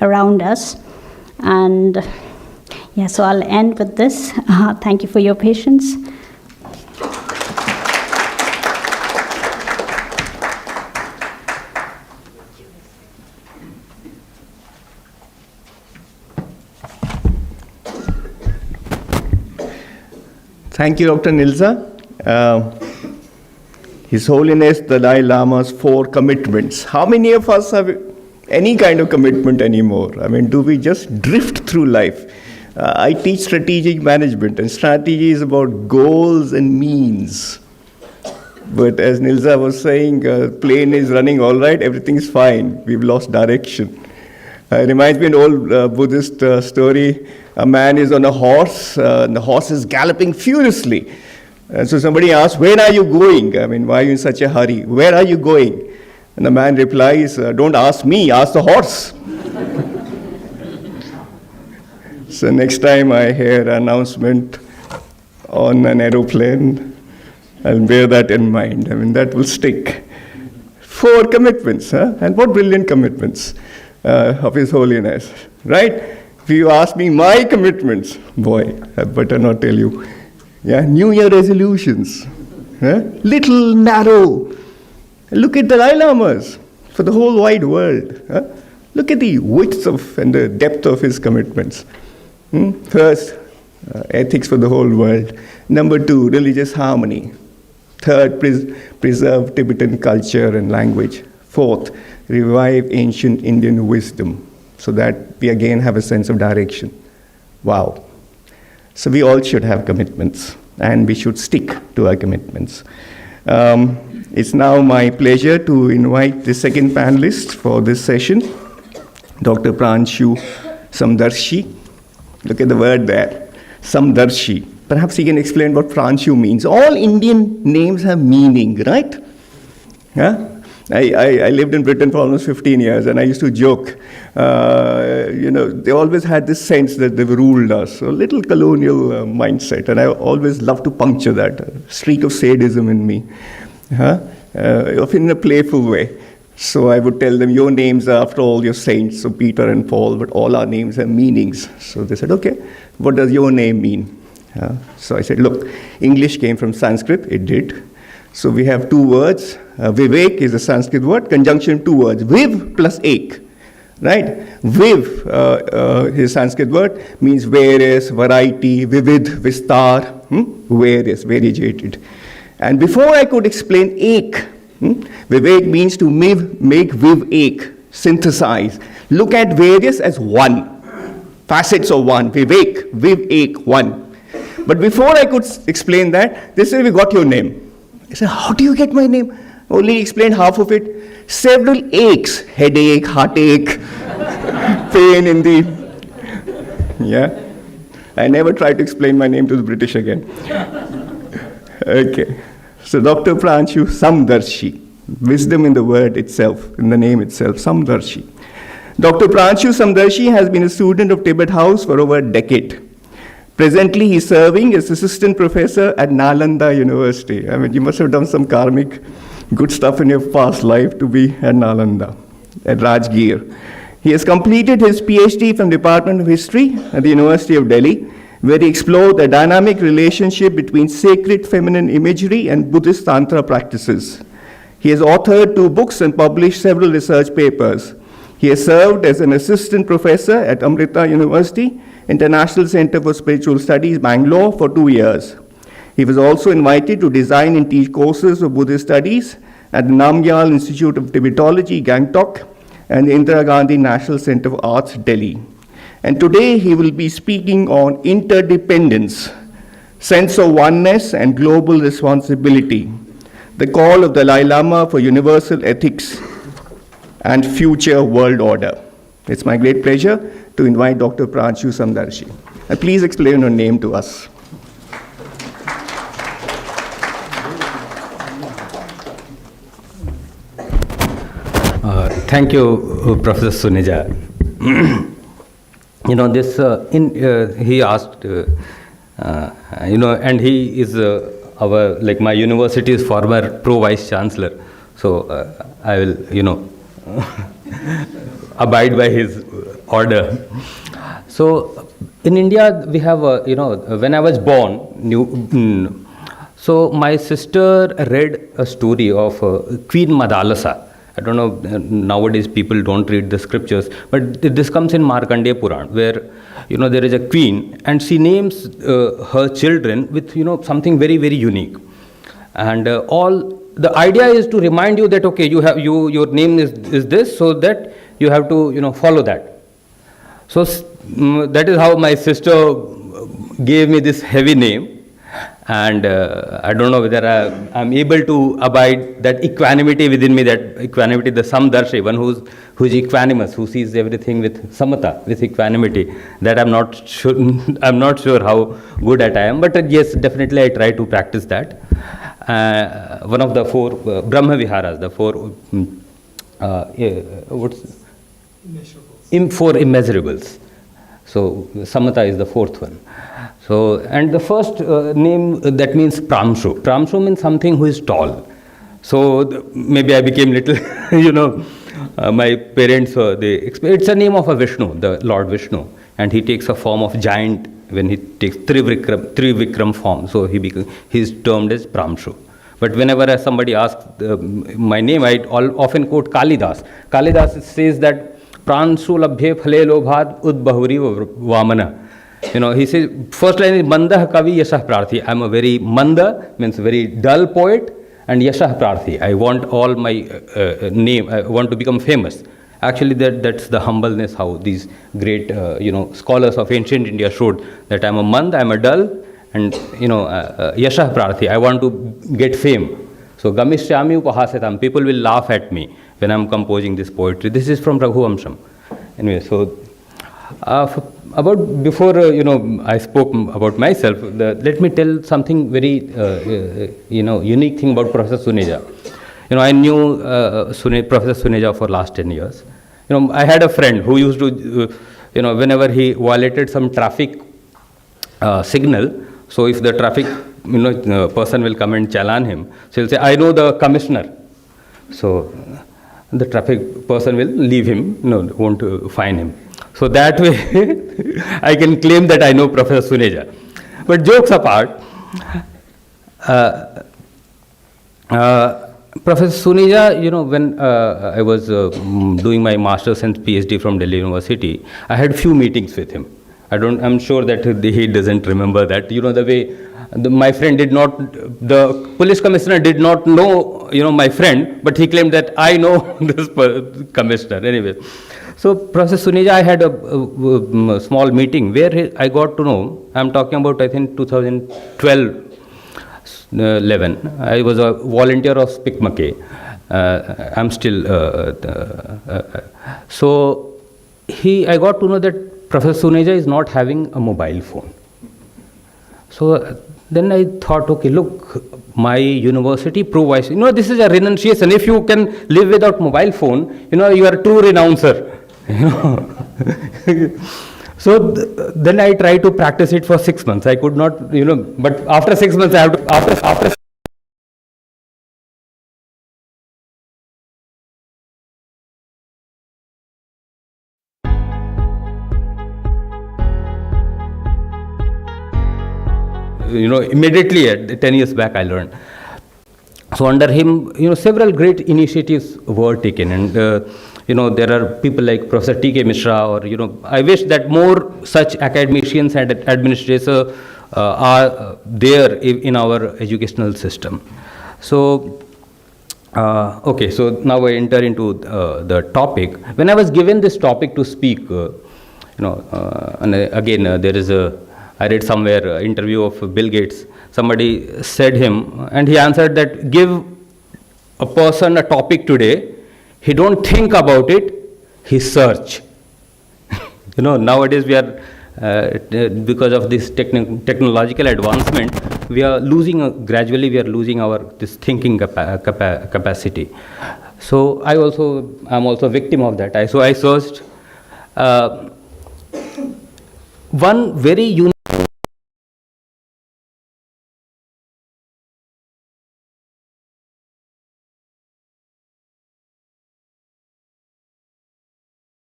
around us. And yeah, so I'll end with this. Thank you for your patience. Thank you, Dr. Nilsa. His Holiness the Dalai Lama's 4 commitments. How many of us have any kind of commitment anymore? I mean, do we just drift through life? I teach strategic management, and strategy is about goals and means. But as Nilsa was saying, plane is running all right, everything's fine. We've lost direction. It reminds me of an old Buddhist story. A man is on a horse, and the horse is galloping furiously. And so somebody asks, where are you going? I mean, why are you in such a hurry? Where are you going? And the man replies, don't ask me, ask the horse. So next time I hear an announcement on an aeroplane, I'll bear that in mind. I mean, that will stick. 4 commitments, huh? And what brilliant commitments of His Holiness, right? If you ask me my commitments, boy, I better not tell you. Yeah, New Year resolutions, huh? Little, narrow. Look at the Dalai Lamas for the whole wide world. Huh? Look at the width of and the depth of his commitments. First, ethics for the whole world. Number 2, religious harmony. Third, preserve Tibetan culture and language. Fourth, revive ancient Indian wisdom so that we again have a sense of direction. Wow. So we all should have commitments, and we should stick to our commitments. It's now my pleasure to invite the second panelist for this session, Dr. Pranshu Samdarshi. Look at the word there, Samdarshi. Perhaps he can explain what Pranshu means. All Indian names have meaning, right? Yeah? I lived in Britain for almost 15 years, and I used to joke. They always had this sense that they've ruled us, a little colonial mindset, and I always love to puncture that streak of sadism in me, often in a playful way. So I would tell them, your names are after all your saints, so Peter and Paul, but all our names have meanings. So they said, okay, what does your name mean? So I said, look, English came from Sanskrit, it did. So we have two words. Vivek is a Sanskrit word, conjunction of two words, viv plus ek, right? Viv, his Sanskrit word, means various, variety, vivid, vistar, various, variegated. And before I could explain ek, Vivek means to make viv ek, synthesize. Look at various as one, facets of one, Vivek, viv ek, one. But before I could explain that, they said, we got your name. I said, how do you get my name? Only explained half of it. Several aches, headache, heartache, pain in the... Yeah? I never tried to explain my name to the British again. Okay. So Dr. Pranshu Samdarshi, wisdom in the word itself, in the name itself, Samdarshi. Dr. Pranshu Samdarshi has been a student of Tibet House for over a decade. Presently, he's serving as assistant professor at Nalanda University. I mean, you must have done some karmic good stuff in your past life to be at Nalanda, at Rajgir. He has completed his PhD from Department of History at the University of Delhi, where he explored the dynamic relationship between sacred feminine imagery and Buddhist Tantra practices. He has authored 2 books and published several research papers. He has served as an assistant professor at Amrita University, International Center for Spiritual Studies, Bangalore, for 2 years. He was also invited to design and teach courses of Buddhist studies at the Namgyal Institute of Tibetology, Gangtok, and the Indira Gandhi National Center for Arts, Delhi. And today he will be speaking on interdependence, sense of oneness and global responsibility, the call of the Dalai Lama for universal ethics and future world order. It's my great pleasure to invite Dr. Pranshu Samdarshi. And please explain your name to us. Thank you, Professor Suneja. He asked, and he is my university's former pro-vice chancellor. So I will, abide by his order. So in India, we have, when I was born, so my sister read a story of Queen Madalasa. I don't know, nowadays people don't read the scriptures, but this comes in Markandeya Puran, where, there is a queen, and she names her children with, something very, very unique. And the idea is to remind you that, okay, your name is this, so that you have to, follow that. So that is how my sister gave me this heavy name. And I don't know whether I'm able to abide that equanimity within me, that equanimity, the Samdarshi, one who's equanimous, who sees everything with samatha, with equanimity. That I'm not sure. I'm not sure how good at I am, but yes, definitely I try to practice that. One of the 4 Brahma Viharas, the 4 4 immeasurables. So samatha is the 4th one. So, and the first name, that means Pramshu. Pramshu means something who is tall. So maybe I became little, my parents, it's a name of a Vishnu, the Lord Vishnu. And he takes a form of giant when he takes Trivikram form. So he is termed as Pramshu. But whenever somebody asks my name, I often quote Kalidas. Kalidas says that Pranshu labhye phale lobhat udbahuri vamana. He says, first line is Mandah Kavi Yashah Prarthi. I'm a very Manda, means very dull poet, and Yashah Prarthi. I want all my name, I want to become famous. Actually, that's the humbleness how these great, scholars of ancient India showed that I'm a Manda, I'm a dull, and, Yashah Prarthi. I want to get fame. So, Gamishyami Upahasetam. People will laugh at me when I'm composing this poetry. This is from Raghuvamsham. Anyway, so, Before I spoke about myself. Let me tell something very unique thing about Professor Suneja. I knew Professor Suneja for last 10 years. I had a friend who used to, whenever he violated some traffic signal, so if the traffic person will come and challan him, so he'll say, I know the commissioner. So the traffic person will leave him, won't fine him. So that way, I can claim that I know Professor Suneja. But jokes apart, Professor Suneja, when I was doing my master's and PhD from Delhi University, I had few meetings with him. I'm sure that he doesn't remember that. The way my friend did not, the police commissioner did not know, my friend, but he claimed that I know this commissioner. Anyway, so Professor Suneja, I had a small meeting where I got to know, I'm talking about, I think, 2012, 11. I was a volunteer of Spikmake. I'm still, so I got to know that Professor Suneja is not having a mobile phone. So then I thought, okay, look, my university provides, this is a renunciation. If you can live without mobile phone, you are a true renouncer. So then I tried to practice it for 6 months. I could not, but after 6 months, I have to, after immediately at 10 years back I learned. So under him, several great initiatives were taken, and there are people like Professor T.K. Mishra, or I wish that more such academicians and administrators are there in our educational system. So okay, so now I enter into the topic. When I was given this topic to speak, and again there is I read somewhere interview of Bill Gates. Somebody said him, and he answered that give a person a topic today, he don't think about it, he search. Nowadays we are, because of this technological advancement, we are losing, gradually we are losing this thinking capacity. So I'm also a victim of that. So I searched one very unique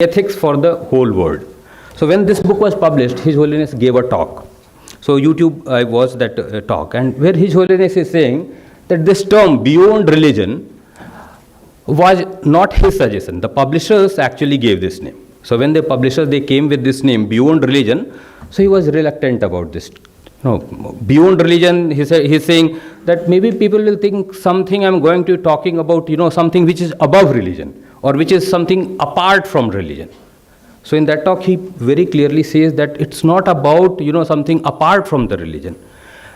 ethics for the whole world. So when this book was published, His Holiness gave a talk. So YouTube, I watched that talk, and where His Holiness is saying that this term beyond religion was not his suggestion. The publishers actually gave this name. So when the publishers, they came with this name beyond religion, so he was reluctant about this. Beyond religion, he's saying that maybe people will think something I'm going to talking about, something which is above religion, or which is something apart from religion. So in that talk, he very clearly says that it's not about, something apart from the religion.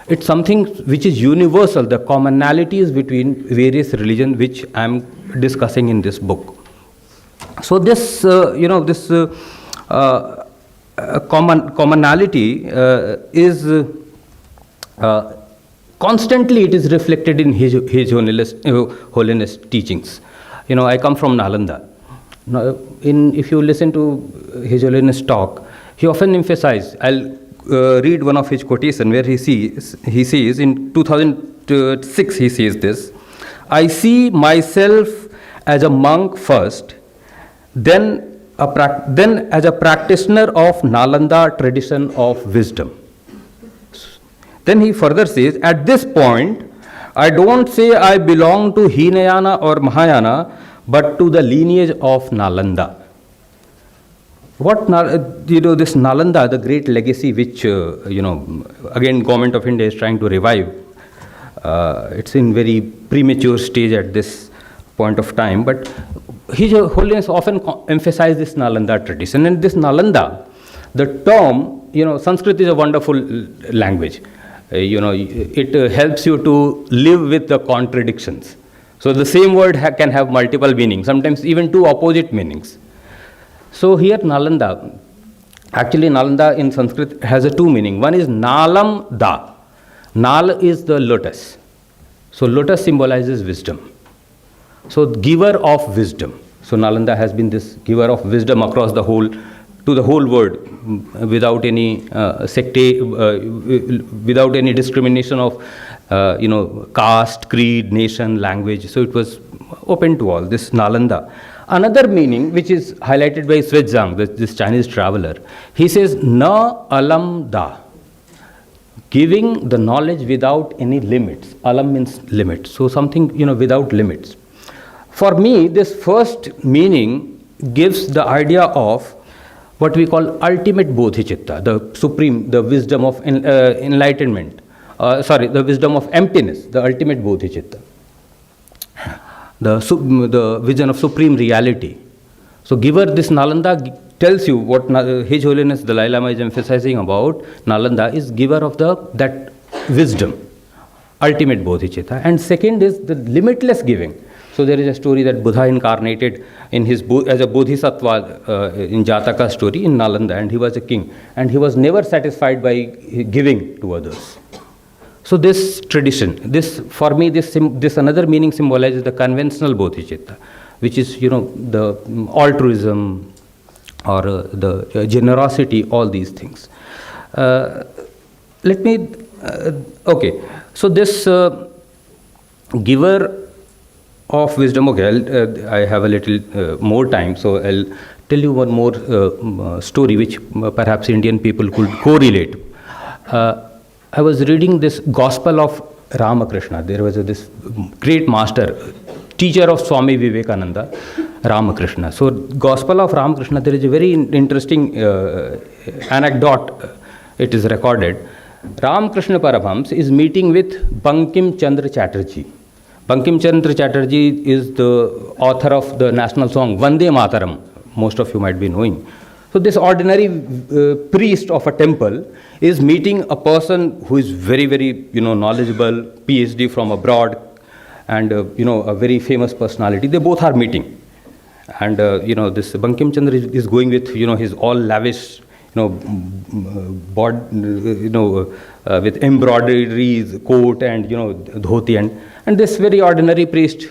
It's something which is universal, the commonalities between various religions, which I'm discussing in this book. So this, commonality is constantly it is reflected in His Holiness teachings. I come from Nalanda. Now, if you listen to His Holiness talk, he often emphasizes. I'll read one of his quotation where he says in 2006 he says this: I see myself as a monk first, then as a practitioner of Nalanda tradition of wisdom. Then he further says, at this point, I don't say I belong to Hinayana or Mahayana, but to the lineage of Nalanda. This Nalanda, the great legacy which, again, Government of India is trying to revive. It's in very premature stage at this point of time, but His Holiness often emphasizes this Nalanda tradition. And this Nalanda, the term, Sanskrit is a wonderful language. It helps you to live with the contradictions. So the same word can have multiple meanings, sometimes even two opposite meanings. So here Nalanda, Actually, Nalanda in Sanskrit has a two meaning. One is Nalam Da. Nal is the lotus. So lotus symbolizes wisdom. So giver of wisdom. So Nalanda has been this giver of wisdom across the whole, to the whole world, without any without any discrimination of caste, creed, nation, language. So it was open to all. This Nalanda. Another meaning, which is highlighted by Xuezhang, this Chinese traveler, he says, Na alam da, giving the knowledge without any limits. Alam means limit. So something, without limits. For me, this first meaning gives the idea of what we call ultimate bodhicitta, the supreme, the wisdom of enlightenment. The wisdom of emptiness, the ultimate bodhicitta. The vision of supreme reality. So giver, this Nalanda tells you what His Holiness Dalai Lama is emphasizing about. Nalanda is giver of that wisdom, ultimate bodhicitta. And second is the limitless giving. So there is a story that Buddha incarnated in as a bodhisattva in Jataka story in Nalanda, and he was a king, and he was never satisfied by giving to others. So this tradition, for me, this another meaning symbolizes the conventional bodhicitta, which is the altruism or the generosity, all these things. Okay. So this giver of wisdom. Okay, I have a little more time, so I'll tell you one more story which perhaps Indian people could correlate. I was reading this Gospel of Ramakrishna. There was this great master, teacher of Swami Vivekananda, Ramakrishna. So Gospel of Ramakrishna, there is a very interesting anecdote. It is recorded. Ramakrishna Paramahamsa is meeting with Bankim Chandra Chatterjee. Bankim Chandra Chatterjee is the author of the national song Vande Mataram. Most of you might be knowing. So this ordinary priest of a temple is meeting a person who is very, very, knowledgeable, PhD from abroad, and, a very famous personality. They both are meeting. And, this Bankim Chandra is going with, his all lavish, with embroideries, coat and, dhoti, and this very ordinary priest,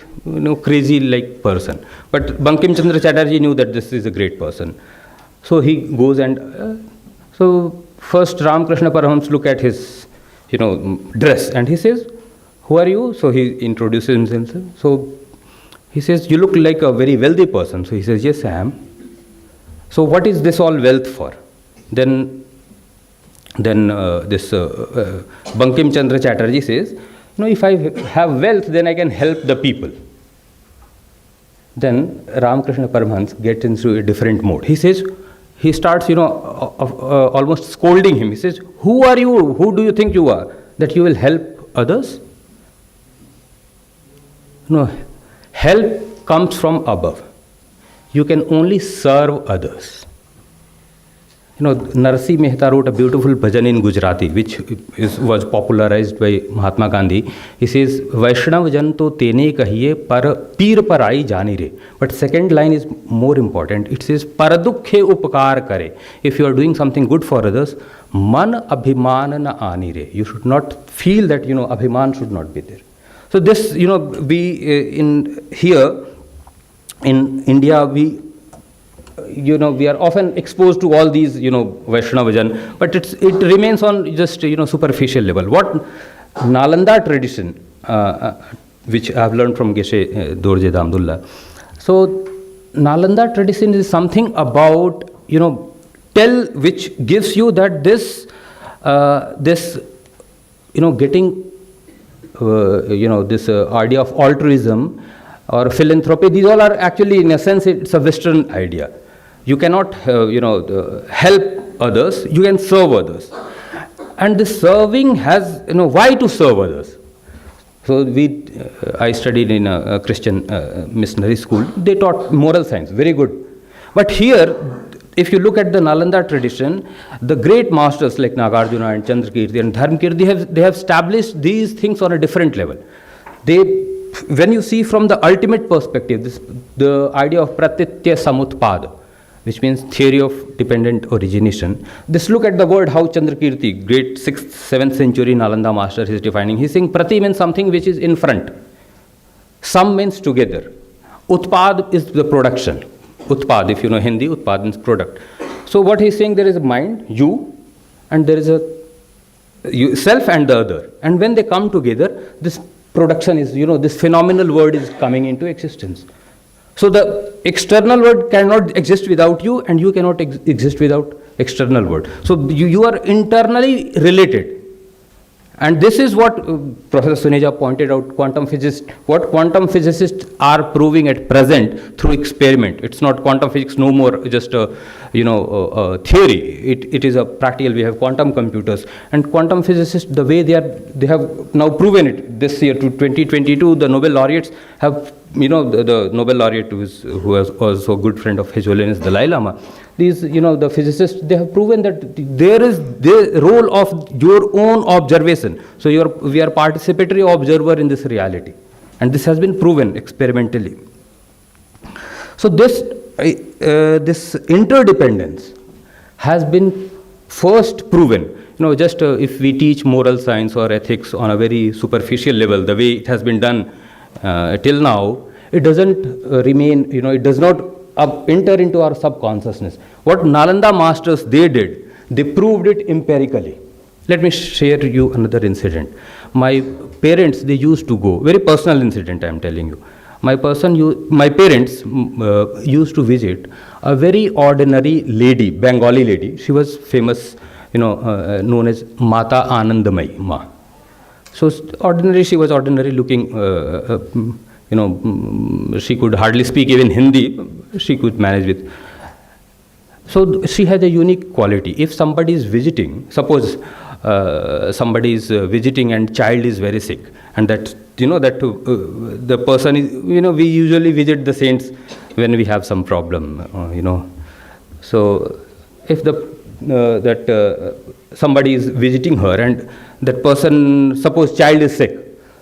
crazy like person. But Bankim Chandra Chatterjee knew that this is a great person. So he goes and, so first Ramakrishna Paramahamsa look at his, dress, and he says, who are you? So he introduces himself. So he says, you look like a very wealthy person. So he says, yes, I am. So what is this all wealth for? Then this Bankim Chandra Chatterjee says, if I have wealth, then I can help the people. Then Ramakrishna Paramahamsa gets into a different mode. He says, he starts, almost scolding him. He says, who are you? Who do you think you are? That you will help others? No, help comes from above. You can only serve others. Narsi Mehta wrote a beautiful bhajan in Gujarati, which was popularized by Mahatma Gandhi. He says, Vaishnav jan to tene kahiye par peer parai jani re. But second line is more important. It says, paradukhe upakar kare. If you are doing something good for others, man abhiman na ani re. You should not feel that, abhiman should not be there. So this, we here in India, we are often exposed to all these, Vaishnavajan, but it remains on just, superficial level. What Nalanda tradition, which I have learned from Geshe Dorje Damdullah. So Nalanda tradition is something about, which gives you that this, getting, this idea of altruism or philanthropy, these all are actually, in a sense, it's a Western idea. You cannot, help others, you can serve others. And the serving has, why to serve others? So I studied in a Christian missionary school. They taught moral science, very good. But here, if you look at the Nalanda tradition, the great masters like Nagarjuna and Chandrakirti and Dharmakirti, they have established these things on a different level. When you see from the ultimate perspective, the idea of pratitya samutpada, which means theory of dependent origination. Just look at the word how Chandrakirti, great 6th, 7th century Nalanda master, is defining. He's saying Prati means something which is in front. Sam means together. Utpad is the production. Utpad, if you know Hindi, Utpad means product. So what he's saying, there is a mind, you, and there is a self and the other. And when they come together, this production is, this phenomenal word is coming into existence. So the external world cannot exist without you, and you cannot exist without external world. So you are internally related. And this is what Professor Suneja pointed out, what quantum physicists are proving at present through experiment. It's not quantum physics no more just a theory. It is a practical. We have quantum computers, and quantum physicists, the way they have now proven it. This year to 2022, the Nobel laureates have, the Nobel laureate who was also a good friend of His Holiness the Dalai Lama. These, the physicists, they have proven that there is the role of your own observation. So we are participatory observer in this reality. And this has been proven experimentally. So this interdependence has been first proven. If we teach moral science or ethics on a very superficial level, the way it has been done till now, it doesn't remain, it does not enter into our subconsciousness. What Nalanda masters, they did, they proved it empirically. Let me share you another incident. My parents, they used to go, very personal incident I am telling you. My parents used to visit a very ordinary lady, Bengali lady. She was famous, known as Mata Anandamai Ma. So she was ordinary looking, she could hardly speak even Hindi, she could manage with. So she has a unique quality. If somebody is visiting, suppose somebody is visiting and child is very sick, and the person is, we usually visit the saints when we have some problem, So if somebody is visiting her and that person, suppose child is sick,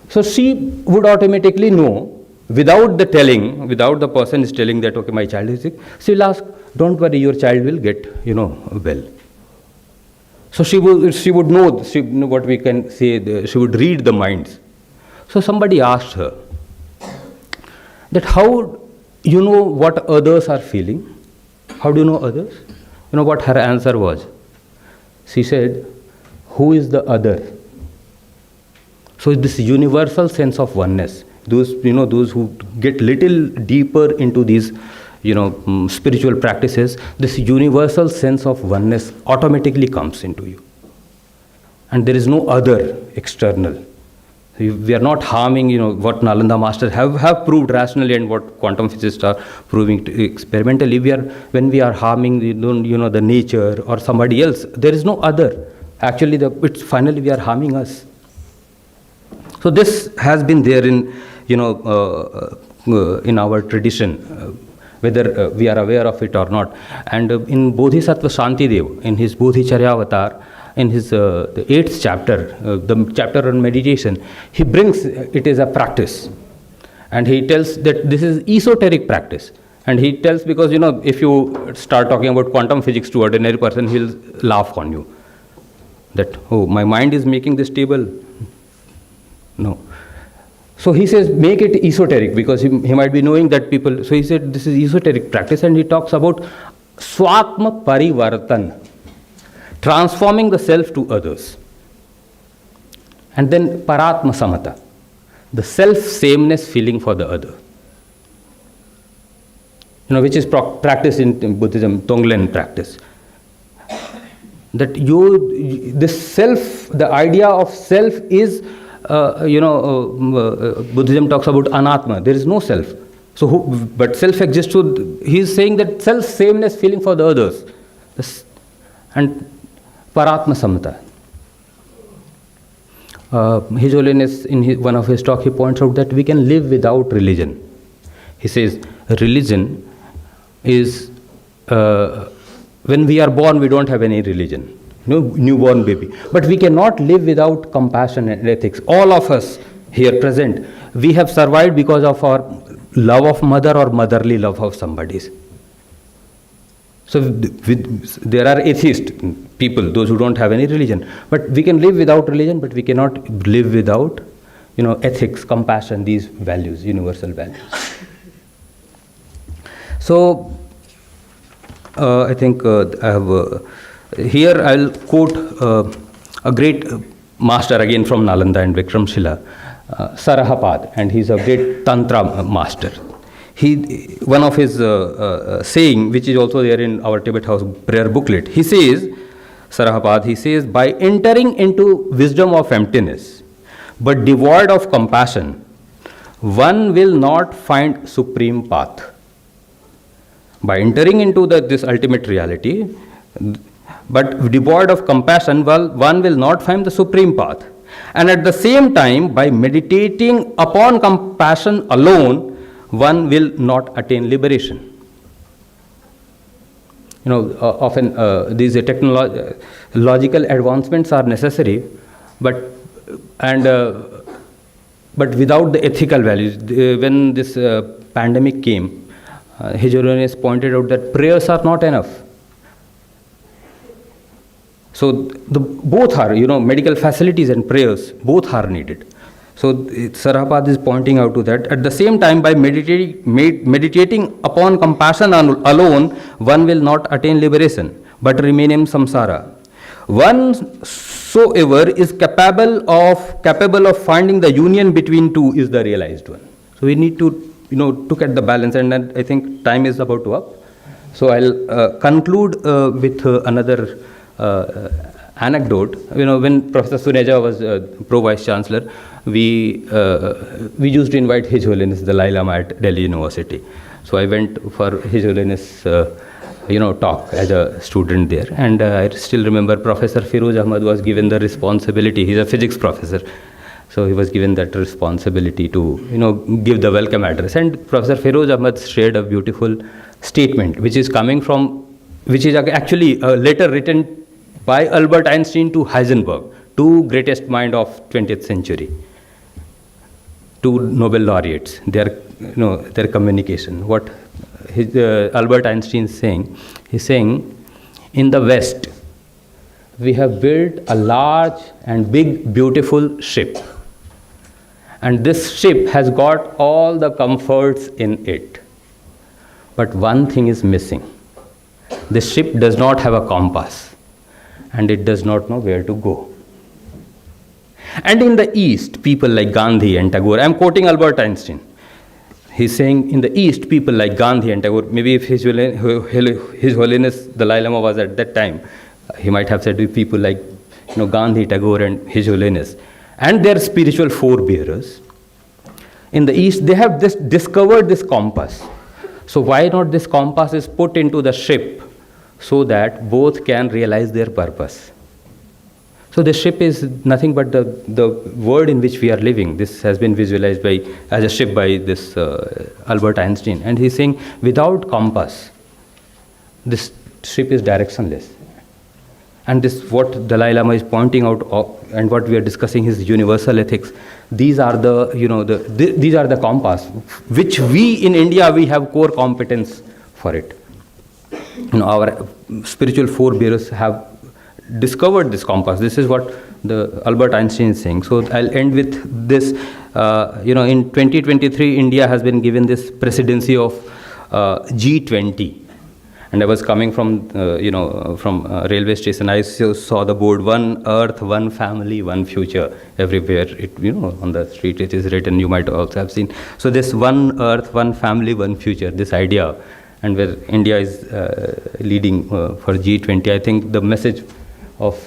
so she would automatically know, without the person is telling that, okay, my child is sick, she will ask, don't worry, your child will get, well. So she would know, what we can say, she would read the minds. So somebody asked her that how you know what others are feeling? How do you know others? You know what her answer was? She said, who is the other? So this universal sense of oneness, those who get little deeper into these, spiritual practices, this universal sense of oneness automatically comes into you. And there is no other external. We are not harming, what Nalanda masters have proved rationally and what quantum physicists are proving experimentally. When we are harming, the nature or somebody else, there is no other. Actually, finally we are harming us. So this has been there in, in our tradition, whether we are aware of it or not. And in Bodhisattva Shantidev, in his Bodhicharya Avatar, in his the 8th chapter, the chapter on meditation, he brings it as a practice. And he tells that this is esoteric practice. And he tells, because, if you start talking about quantum physics to ordinary person, he'll laugh on you. That, oh, my mind is making this table. No. So he says, make it esoteric, because he might be knowing that people. So he said, this is esoteric practice, and he talks about swatma parivartan, transforming the self to others. And then paratma samata, the self-sameness feeling for the other. Which is practiced in Buddhism, Tonglen practice. That this self, the idea of self is, Buddhism talks about anatma. There is no self. But self exists. So he is saying that self-sameness feeling for the others. And paratma samata. His Holiness, in one of his talks, he points out that we can live without religion. He says, religion is, when we are born, we don't have any religion. Newborn baby. But we cannot live without compassion and ethics. All of us here present, we have survived because of our love of mother or motherly love of somebody's. So there are atheist people, those who don't have any religion. But we can live without religion, but we cannot live without, ethics, compassion, these values, universal values. So I think I have here I'll quote a great master again from Nalanda and Vikramshila, Sarahapad, and he's a great Tantra master. One of his saying, which is also there in our Tibet House prayer booklet, he says, Sarahapad, he says, by entering into wisdom of emptiness, but devoid of compassion, one will not find supreme path. By entering into this ultimate reality, but devoid of compassion, one will not find the supreme path. And at the same time, by meditating upon compassion alone, one will not attain liberation. Often these technological advancements are necessary, but without the ethical values. When this pandemic came, His Holiness pointed out that prayers are not enough. So both are, medical facilities and prayers, both are needed. So Sarahapad is pointing out to that. At the same time, by meditating upon compassion alone, one will not attain liberation, but remain in samsara. One soever is capable of finding the union between two is the realized one. So we need to, look at the balance, and then I think time is about to up. So I'll conclude with another anecdote. When Professor Suneja was Pro Vice Chancellor, we used to invite His Holiness the Dalai Lama at Delhi University. So I went for His Holiness talk as a student there, and I still remember Professor Firoz Ahmad was given the responsibility. He's a physics professor, so he was given that responsibility to give the welcome address. And Professor Firoz Ahmad shared a beautiful statement, which is actually a letter written by Albert Einstein to Heisenberg, two greatest mind of 20th century, two Nobel laureates, their communication. What Albert Einstein is saying, he's saying, in the West, we have built a large and big, beautiful ship. And this ship has got all the comforts in it. But one thing is missing. The ship does not have a compass, and it does not know where to go. And in the East, people like Gandhi and Tagore, I'm quoting Albert Einstein. He's saying, in the East, people like Gandhi and Tagore, maybe if His Holiness the Dalai Lama was at that time, he might have said with people like Gandhi, Tagore, and His Holiness, and their spiritual forebearers. In the East, they have discovered this compass. So why not this compass is put into the ship so that both can realize their purpose? So the ship is nothing but the world in which we are living. This has been visualized as a ship by this Albert Einstein. And he's saying, without compass, this ship is directionless. And this, what Dalai Lama is pointing out, and what we are discussing is universal ethics. These are these are the compass, which we in India, we have core competence for it. Our spiritual forebearers have discovered this compass. This is what the Albert Einstein is saying. So I'll end with this. In 2023, India has been given this presidency of G20. And I was coming from, from railway station. I saw the board, one earth, one family, one future. Everywhere, on the street it is written, you might also have seen. So this one earth, one family, one future, this idea, and where India is leading for G20, I think the message of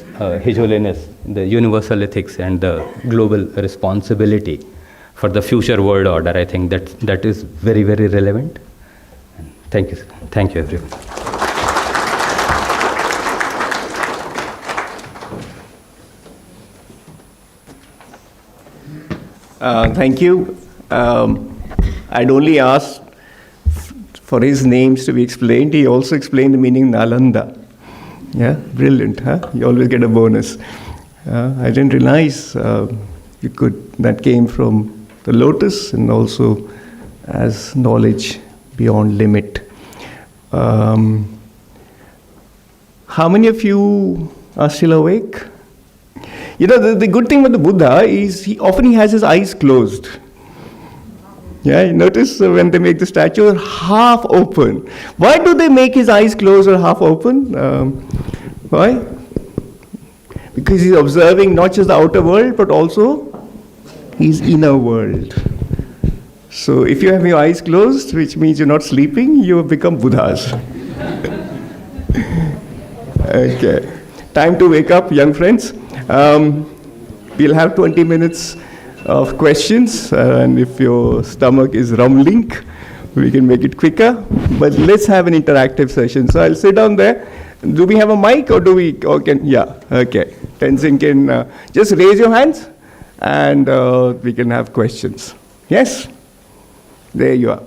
His Holiness, the universal ethics and the global responsibility for the future world order, I think that is very, very relevant. Thank you. Thank you, everyone. Thank you. I'd only asked for his names to be explained. He also explained the meaning Nalanda. Yeah, brilliant, huh? You always get a bonus. I didn't realize that came from the lotus and also as knowledge beyond limit. How many of you are still awake? You know, the good thing about the Buddha is he often has his eyes closed. Yeah, you notice when they make the statue half open. Why do they make his eyes closed or half open? Why? Because he's observing not just the outer world, but also his inner world. So if you have your eyes closed, which means you're not sleeping, you have become Buddhas. Okay. Time to wake up, young friends. We'll have 20 minutes of questions, and if your stomach is rumbling, we can make it quicker. But let's have an interactive session. So I'll sit down there. Do we have a mic, or do we? Or can, yeah. Okay. Tenzin can just raise your hands, and we can have questions. Yes. There you are.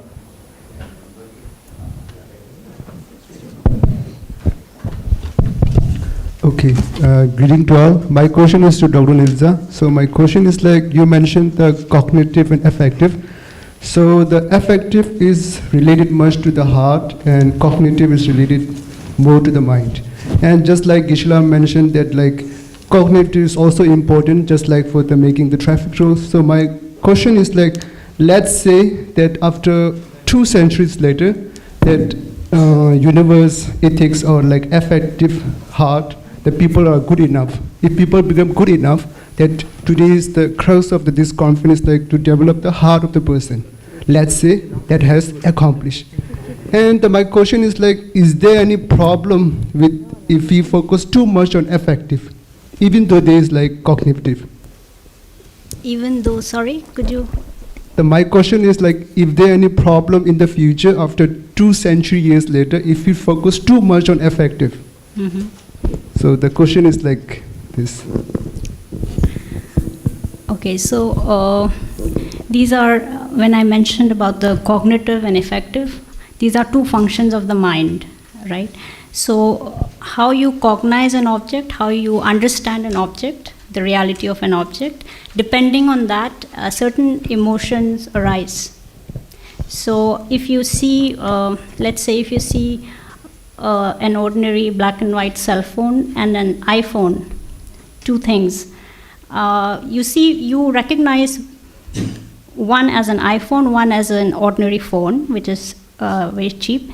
Okay, greeting to all. My question is to Dr. Nilza. So my question is like you mentioned the cognitive and affective. So the affective is related much to the heart and cognitive is related more to the mind. And just like Gisela mentioned that like cognitive is also important just like for the making the traffic rules. So my question is like, let's say that after 2 centuries later that universe ethics or like affective heart, the people are good enough. If people become good enough, that today is the crux of this conference, like to develop the heart of the person. Let's say that has accomplished. And my question is like, is there any problem with if we focus too much on affective, even though there is like cognitive? Even though, sorry, could you? My question is like, if there any problem in the future after 2 century years later, if we focus too much on affective? Mm-hmm. So the question is like this. Okay, so these are, when I mentioned about the cognitive and affective, these are 2 functions of the mind, right? So how you cognize an object, how you understand an object, the reality of an object, depending on that, certain emotions arise. So if you see, let's say if you see an ordinary black and white cell phone and an iPhone, 2 things. You recognize one as an iPhone, one as an ordinary phone, which is very cheap.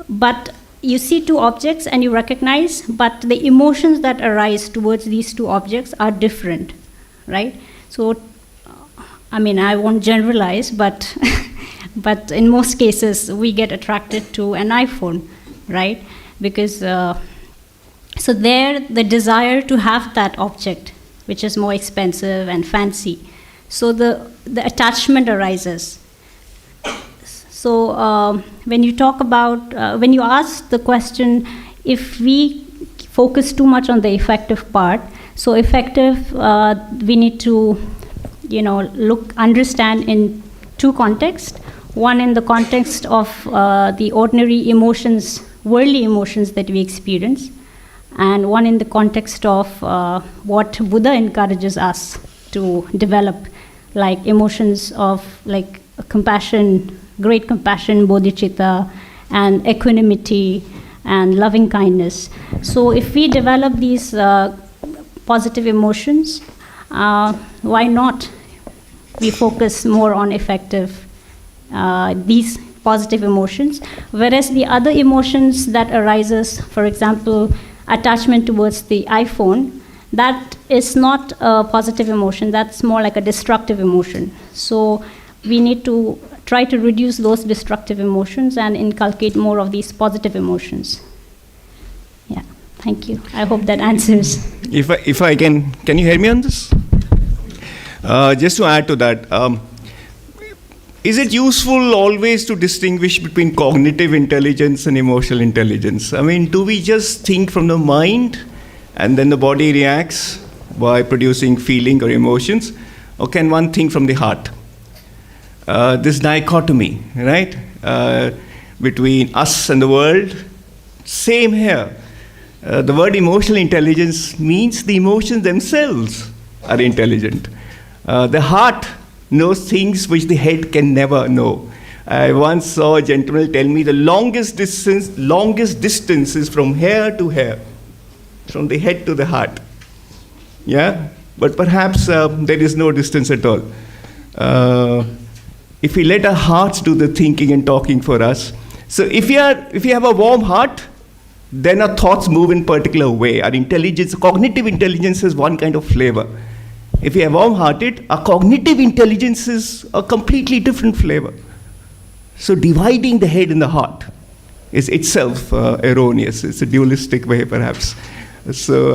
But you see 2 objects and you recognize, but the emotions that arise towards these 2 objects are different, right? So, I mean, I won't generalize, but but in most cases, we get attracted to an iPhone, right? Because so there, the desire to have that object, which is more expensive and fancy, so the attachment arises. So when you talk about, when you ask the question, if we focus too much on the effective part, so effective, we need to, understand in 2 contexts. One in the context of the ordinary emotions, worldly emotions that we experience, and one in the context of what Buddha encourages us to develop, like emotions of like compassion, great compassion, bodhicitta, and equanimity, and loving kindness. So if we develop these positive emotions, why not we focus more on effective these positive emotions, whereas the other emotions that arises, for example, attachment towards the iPhone, that is not a positive emotion, that's more like a destructive emotion. So we need to try to reduce those destructive emotions and inculcate more of these positive emotions. Yeah, thank you. I hope that answers. If I can you hear me on this? Just to add to that, is it useful always to distinguish between cognitive intelligence and emotional intelligence? I mean, do we just think from the mind and then the body reacts by producing feeling or emotions? Or can one think from the heart? This dichotomy, right, between us and the world, same here. The word emotional intelligence means the emotions themselves are intelligent. The heart knows things which the head can never know. I once saw a gentleman tell me the longest distance is from here to here. from the head to the heart. Yeah? But perhaps there is no distance at all. If we let our hearts do the thinking and talking for us. So if you have a warm heart, then our thoughts move in particular way. Our intelligence, cognitive intelligence is one kind of flavor. If we are warm-hearted, our cognitive intelligence is a completely different flavor. So dividing the head and the heart is itself erroneous. It's a dualistic way, perhaps. So,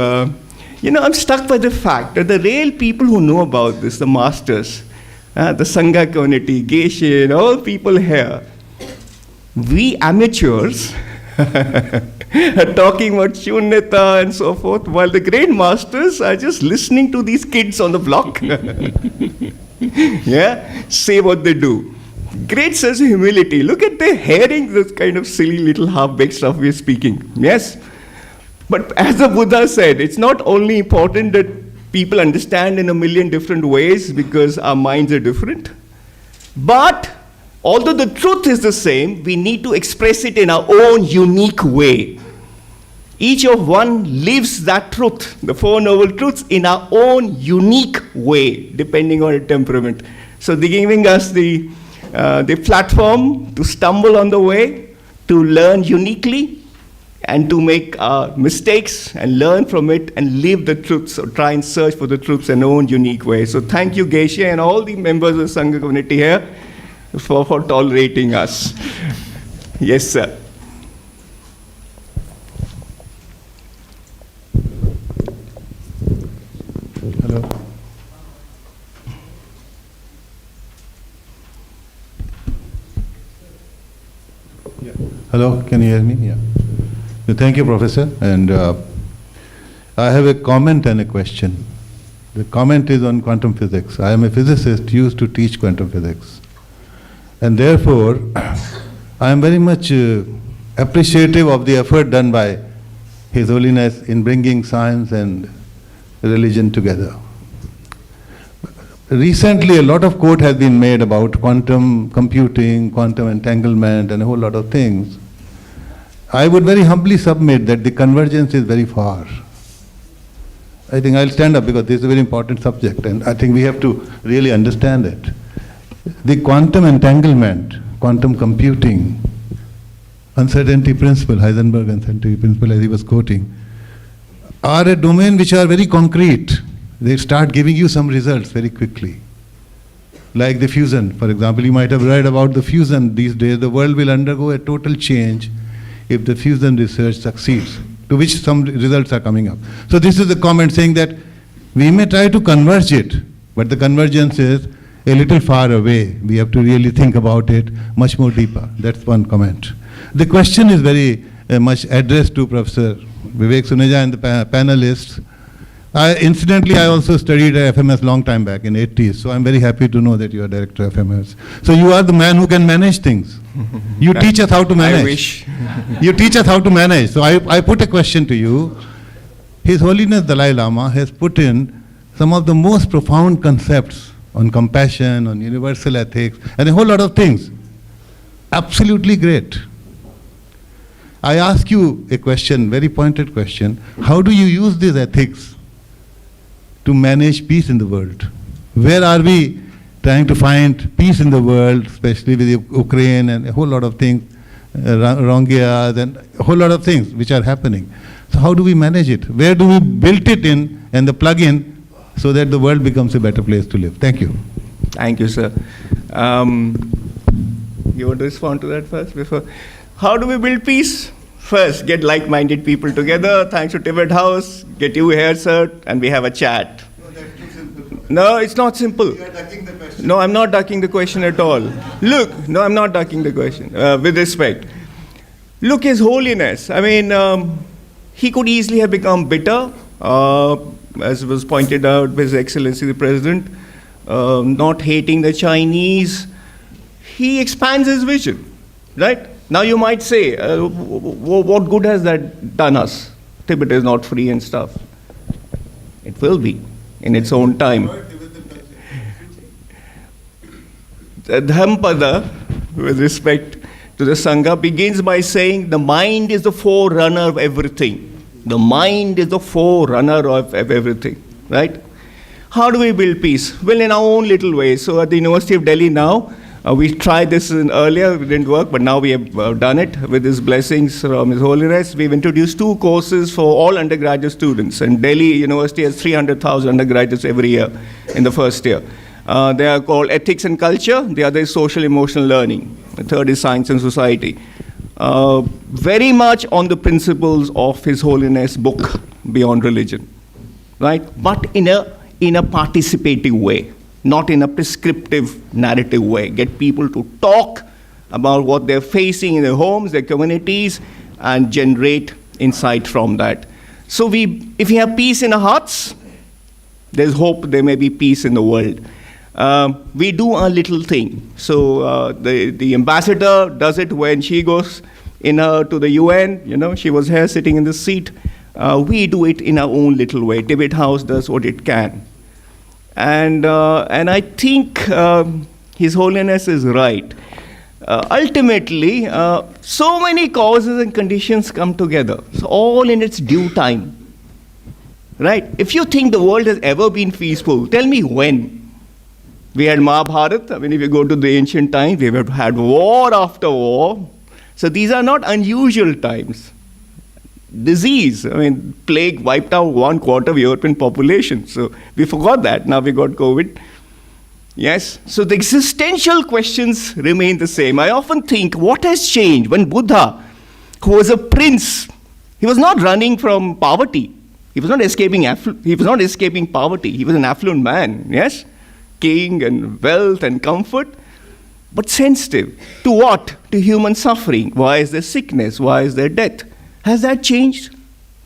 I'm struck by the fact that the real people who know about this, the masters, the Sangha community, Geshe, and all people here, we amateurs are talking about Shunyata and so forth, while the great masters are just listening to these kids on the block. Say what they do. Great sense of humility. Look at their hearing this kind of silly little half-baked stuff we're speaking. Yes? But as the Buddha said, it's not only important that people understand in a million different ways because our minds are different, but although the truth is the same, we need to express it in our own unique way. Each of one lives that truth, the Four Noble Truths, in our own unique way, depending on our temperament. So they're giving us the platform to stumble on the way, to learn uniquely, and to make mistakes and learn from it and live the truths, or try and search for the truths in our own unique way. So thank you, Geshe, and all the members of the Sangha community here for tolerating us. Yes, sir. Hello. Yeah. Hello, can you hear me? Yeah. Thank you, Professor. And I have a comment and a question. The comment is on quantum physics. I am a physicist used to teach quantum physics. And therefore, I am very much appreciative of the effort done by His Holiness in bringing science and religion together. Recently, a lot of quote has been made about quantum computing, quantum entanglement, and a whole lot of things. I would very humbly submit that the convergence is very far. I think I'll stand up because this is a very important subject, and I think we have to really understand it. The quantum entanglement, quantum computing, uncertainty principle, Heisenberg uncertainty principle as he was quoting, are a domain which are very concrete. They start giving you some results very quickly. Like the fusion, for example, you might have read about the fusion these days. The world will undergo a total change if the fusion research succeeds, to which some results are coming up. So this is a comment saying that we may try to converge it, but the convergence is a little far away. We have to really think about it much more deeper. That's one comment. The question is very much addressed to Professor Vivek Suneja and the panelists. Incidentally, I also studied at FMS long time back in 80s, so I'm very happy to know that you are director of FMS. So you are the man who can manage things. You teach us how to manage. I wish. You teach us how to manage. So I put a question to you. His Holiness Dalai Lama has put in some of the most profound concepts on compassion, on universal ethics, and a whole lot of things. Absolutely great. I ask you a question, very pointed question. How do you use these ethics to manage peace in the world? Where are we trying to find peace in the world, especially with Ukraine and a whole lot of things, Rohingyas and a whole lot of things which are happening. So how do we manage it? Where do we build it in and the plug-in so that the world becomes a better place to live? Thank you. Thank you, sir. You want to respond to that first? How do we build peace? First, get like-minded people together. Thanks to Tibet House. Get you here, sir, and we have a chat. No, that's too simple. No, it's not simple. You are ducking the question. No, I'm not ducking the question at all. Look, no, I'm not ducking the question, with respect. Look, His Holiness, I mean, he could easily have become bitter, as was pointed out by His Excellency the President, not hating the Chinese. He expands his vision, right? Now you might say, what good has that done us? Tibet is not free and stuff. It will be in its own time. The Dhampada, with respect to the Sangha, begins by saying the mind is the forerunner of everything. The mind is the forerunner of everything, right? How do we build peace? Well, in our own little way. So at the University of Delhi now, we tried this earlier, it didn't work, but now we have done it with His blessings from His Holiness. We've introduced 2 courses for all undergraduate students, and Delhi University has 300,000 undergraduates every year in the first year. They are called Ethics and Culture, the other is Social Emotional Learning, the third is Science and Society. Very much on the principles of His Holiness book, Beyond Religion, right? But in a participative way, not in a prescriptive narrative way. Get people to talk about what they're facing in their homes, their communities, and generate insight from that. So if we have peace in our hearts, there's hope there may be peace in the world. We do a little thing. So the ambassador does it when she goes to the UN, she was here sitting in the seat. We do it in our own little way. Tibet House does what it can. And I think His Holiness is right. Ultimately, so many causes and conditions come together, so all in its due time. Right? If you think the world has ever been peaceful, tell me when. We had Mahabharata. I mean, if you go to the ancient times, we have had war after war. So these are not unusual times. Disease, plague wiped out 1/4 of European population. So we forgot that. Now we got COVID. Yes. So the existential questions remain the same. I often think, what has changed when Buddha, who was a prince, he was not running from poverty. He was not escaping poverty. He was an affluent man. Yes. King and wealth and comfort, but sensitive to what? To human suffering. Why is there sickness? Why is there death? Has that changed?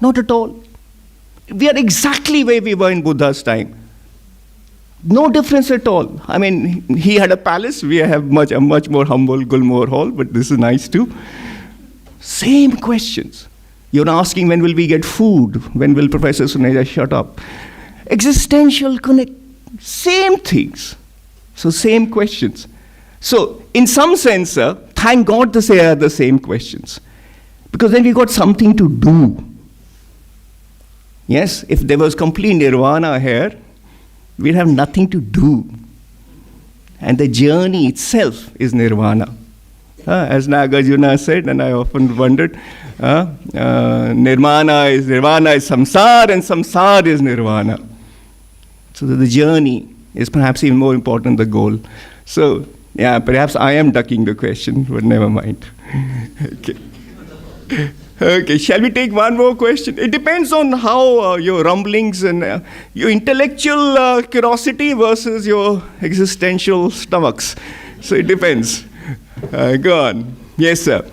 Not at all. We are exactly where we were in Buddha's time. No difference at all. He had a palace. We have a much more humble Gulmohar hall, but this is nice too. Same questions. You're asking, when will we get food? When will Professor Suneja shut up? Existential connect. Same things. So same questions. So in some sense, thank God to say are the same questions. Because then we got something to do. Yes, if there was complete nirvana here, we'd have nothing to do. And the journey itself is nirvana. As Nagarjuna said, and I often wondered, nirvana is samsara, and samsara is nirvana. So the journey is perhaps even more important than the goal. So, yeah, perhaps I am ducking the question, but never mind. Okay, shall we take one more question? It depends on how your rumblings and your intellectual curiosity versus your existential stomachs. So it depends. Go on. Yes, sir.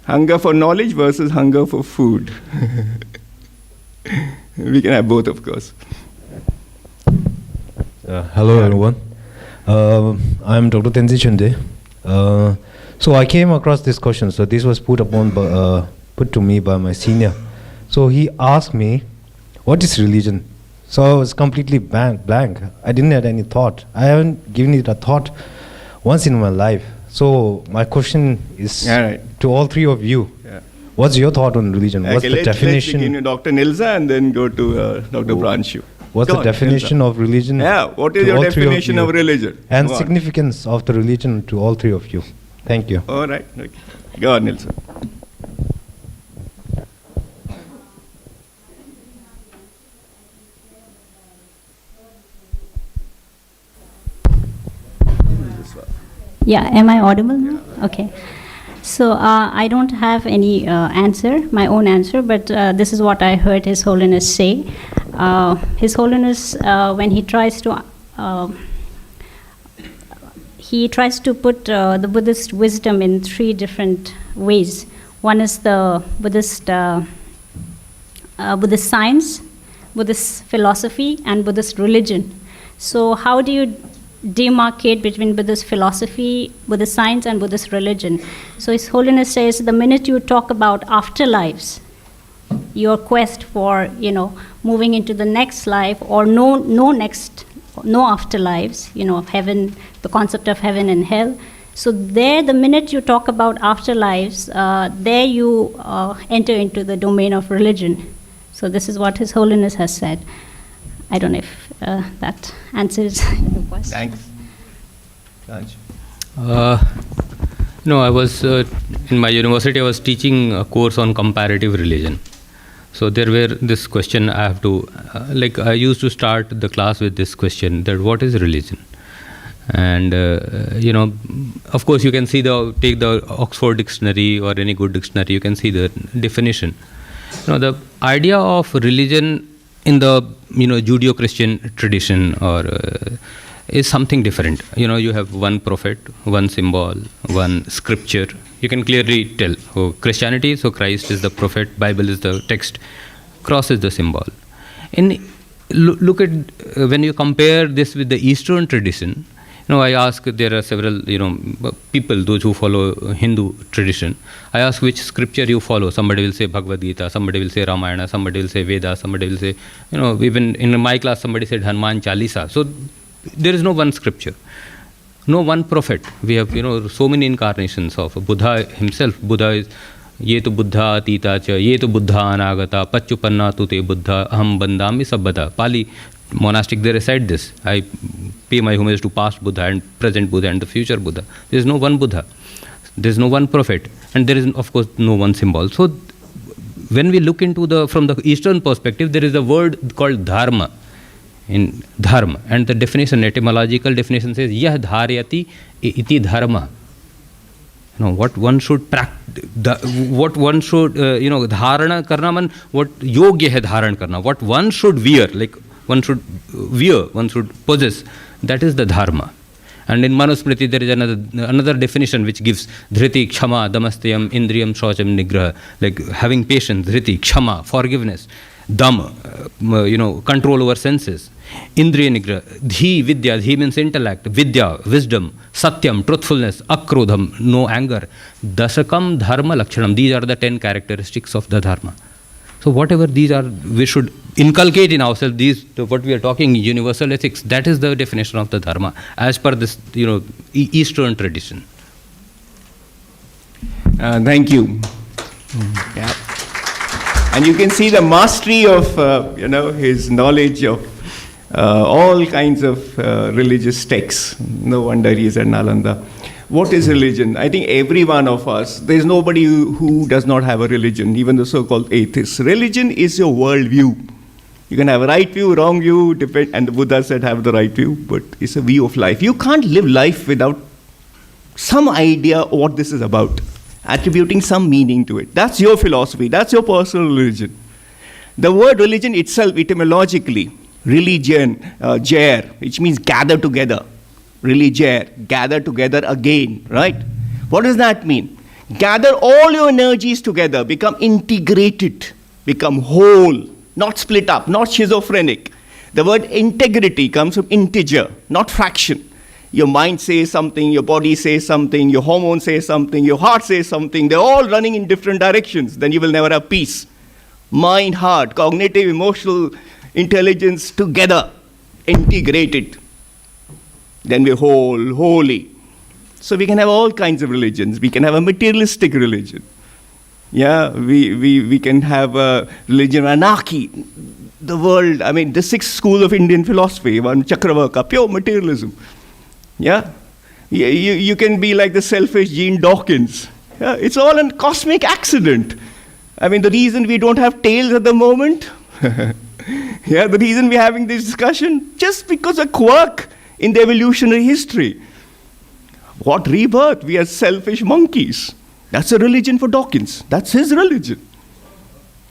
Hunger for knowledge versus hunger for food. We can have both, of course. Hello, everyone. I'm Dr. Tenzin Chande. So I came across this question. So this was put to me by my senior. So he asked me, "What is religion?" So I was completely blank. I didn't have any thought. I haven't given it a thought once in my life. So my question is to all three of you. Yeah. What's your thought on religion? What's the definition? Let's begin with Dr. Nilsa and then go to Dr. Branshu. What's the definition of religion? Yeah, what is your definition of religion? And significance of the religion to all three of you. Thank you. All right. Okay. Go on, Nilsa. Yeah, am I audible? Yeah. Okay. So I don't have any my own answer, but this is what I heard His Holiness say. His Holiness, when he tries to put the Buddhist wisdom in three different ways. One is the Buddhist science, Buddhist philosophy, and Buddhist religion. So how do you demarcate between Buddhist philosophy, Buddhist science, and Buddhist religion? So His Holiness says the minute you talk about afterlives, your quest for moving into the next life or no afterlives, heaven, the concept of heaven and hell, So there, the minute you talk about afterlives, there you enter into the domain of religion. So this is what His Holiness has said. I don't know if that answers the question. Thanks. Raj. No, I was in my university. I was teaching a course on comparative religion. So there were this question I have to I used to start the class with this question, that what is religion? And of course you can see take the Oxford dictionary or any good dictionary, you can see the definition. The idea of religion in the Judeo-Christian tradition or is something different. You have one prophet, one symbol, one scripture. You can clearly tell, Christianity, so Christ is the prophet, Bible is the text, cross is the symbol. Look at when you compare this with the Eastern tradition. I ask, there are several people, those who follow Hindu tradition. I ask which scripture you follow. Somebody will say Bhagavad Gita, somebody will say Ramayana, somebody will say Veda, somebody will say, even in my class somebody said Hanuman Chalisa. So there is no one scripture, no one prophet. We have so many incarnations of Buddha himself. Buddha is ye to Buddha atita cha, ye to Buddha anagata, pachupanna tu te Buddha aham bandami sabbata. Pali monastic, they recite this. I pay my homage to past Buddha and present Buddha and the future Buddha. There is no one Buddha, there is no one prophet, and there is of course no one symbol. So when we look into from the Eastern perspective, there is a word called dharma. In dharma, and the definition, etymological definition says yah dharyati iti dharma. What one should practice, what one should dharana karna, man what yogya hai dharan karna, what one should wear, like one should wear, one should possess, that is the dharma. And in Manusmriti there is another definition which gives dhriti, kshama, damastyam, indriyam, shaucham, nigraha, like having patience, dhriti, kshama, forgiveness, dam, control over senses, indriya nigraha, dhi, vidya, dhi means intellect, vidya, wisdom, satyam, truthfulness, akrodham, no anger, dasakam, dharma, lakshanam. These are the 10 characteristics of the dharma. So whatever these are, we should inculcate in ourselves. What we are talking, universal ethics, that is the definition of the dharma as per this Eastern tradition. Thank you. Yeah. And you can see the mastery of his knowledge of all kinds of religious texts. No wonder he is at Nalanda. What is religion? I think every one of us, there's nobody who does not have a religion, even the so-called atheists. Religion is your worldview. You can have a right view, wrong view, and the Buddha said have the right view, but it's a view of life. You can't live life without some idea of what this is about, attributing some meaning to it. That's your philosophy, that's your personal religion. The word religion itself, etymologically, religion, jer, which means gather together. Religer, gather together again, right? What does that mean? Gather all your energies together, become integrated, become whole, not split up, not schizophrenic. The word integrity comes from integer, not fraction. Your mind says something, your body says something, your hormone says something, your heart says something. They're all running in different directions. Then you will never have peace. Mind, heart, cognitive, emotional intelligence together, integrated. Then we're whole, holy. So we can have all kinds of religions. We can have a materialistic religion. Yeah, we can have a religion of anarchy. The world, the 6 schools of Indian philosophy, one Chakravarka, pure materialism. Yeah, you can be like the selfish Gene Dawkins. Yeah, it's all a cosmic accident. The reason we don't have tails at the moment, yeah, the reason we're having this discussion, just because a quirk in the evolutionary history. What rebirth? We are selfish monkeys. That's a religion for Dawkins. That's his religion.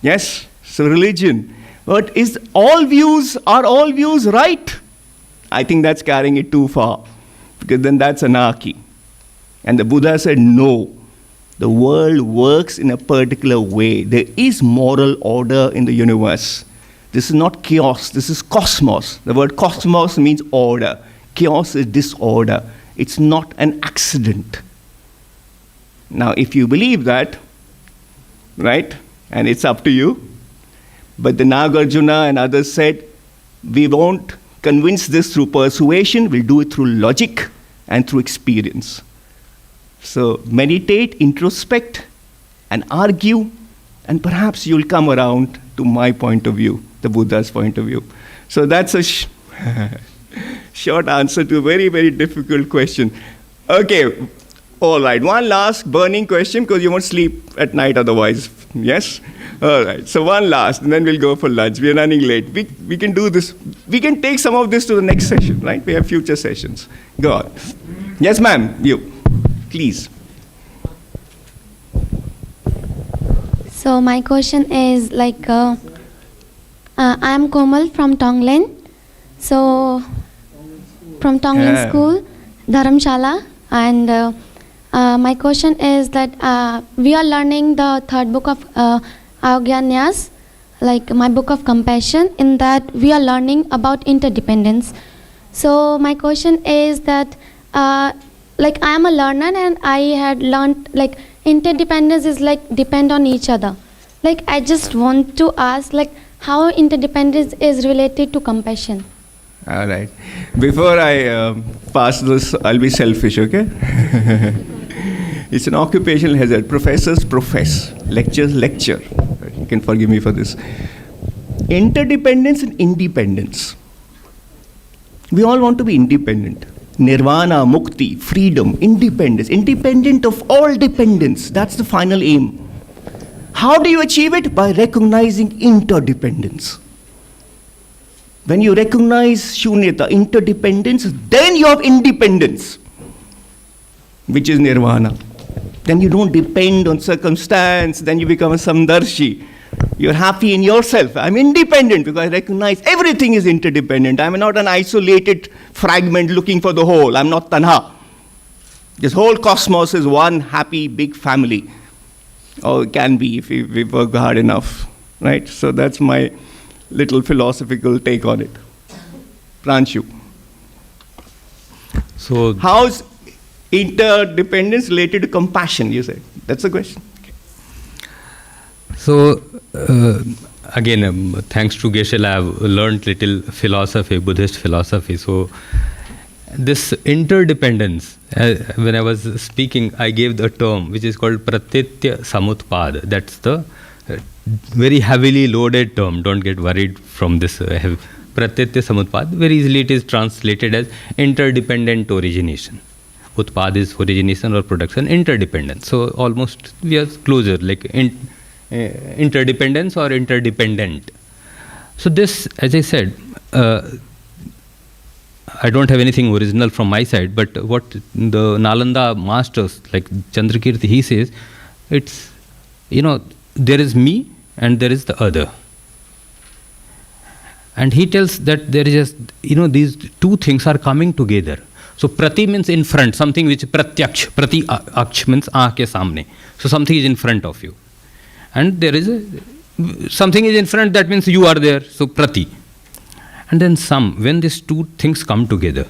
Yes, so religion. But are all views right? I think that's carrying it too far, because then that's anarchy. And the Buddha said, no, the world works in a particular way. There is moral order in the universe. This is not chaos, this is cosmos. The word cosmos means order. Chaos is disorder. It's not an accident. Now, if you believe that, right, and it's up to you, but the Nagarjuna and others said, we won't convince this through persuasion, we'll do it through logic and through experience. So meditate, introspect, and argue, and perhaps you'll come around to my point of view, the Buddha's point of view. So that's a short answer to a very, very difficult question. Okay, all right. One last burning question, because you won't sleep at night otherwise. Yes? All right. So one last, and then we'll go for lunch. We are running late. We can do this. We can take some of this to the next session, right? We have future sessions. Go on. Yes, ma'am. You. Please. So my question is like, I am Komal from Tonglen. So from Tonglen School, Dharamshala, and my question is that we are learning the third book of Agyanyas, like my book of compassion. In that we are learning about interdependence. So my question is that like I am a learner and I had learned like interdependence is like depend on each other. Like I just want to ask like how interdependence is related to compassion. All right. Before I pass this, I'll be selfish, okay? It's an occupational hazard. Professors profess, lectures lecture. You can forgive me for this. Interdependence and independence. We all want to be independent. Nirvana, mukti, freedom, independence. Independent of all dependence. That's the final aim. How do you achieve it? By recognizing interdependence. When you recognize shunyata, interdependence, then you have independence, which is nirvana. Then you don't depend on circumstance, then you become a samdarshi. You're happy in yourself. I'm independent because I recognize everything is interdependent. I'm not an isolated fragment looking for the whole. I'm not tanha. This whole cosmos is one happy big family. Or it can be if we work hard enough, right? So that's my little philosophical take on it. Pranshu. So how's interdependence related to compassion, you said? That's the question. So, again, thanks to Geshe, I have learned little philosophy, Buddhist philosophy. So, this interdependence, when I was speaking, I gave the term which is called Pratyatya Samutpad. That's the very heavily loaded term. Don't get worried from this. Pratyatya Samutpad. Very easily it is translated as interdependent origination. Utpad is origination or production, interdependent. So, almost we are closer, like interdependence or interdependent. So this, as I said, I don't have anything original from my side, but what the Nalanda masters, like Chandrakirti, he says, it's, there is me and there is the other. And he tells that there is just, these two things are coming together. So prati means in front, something which pratyaksh, prati aksh means aankh ke samne. So something is in front of you. And there is something is in front, that means you are there, so prati. And then when these two things come together.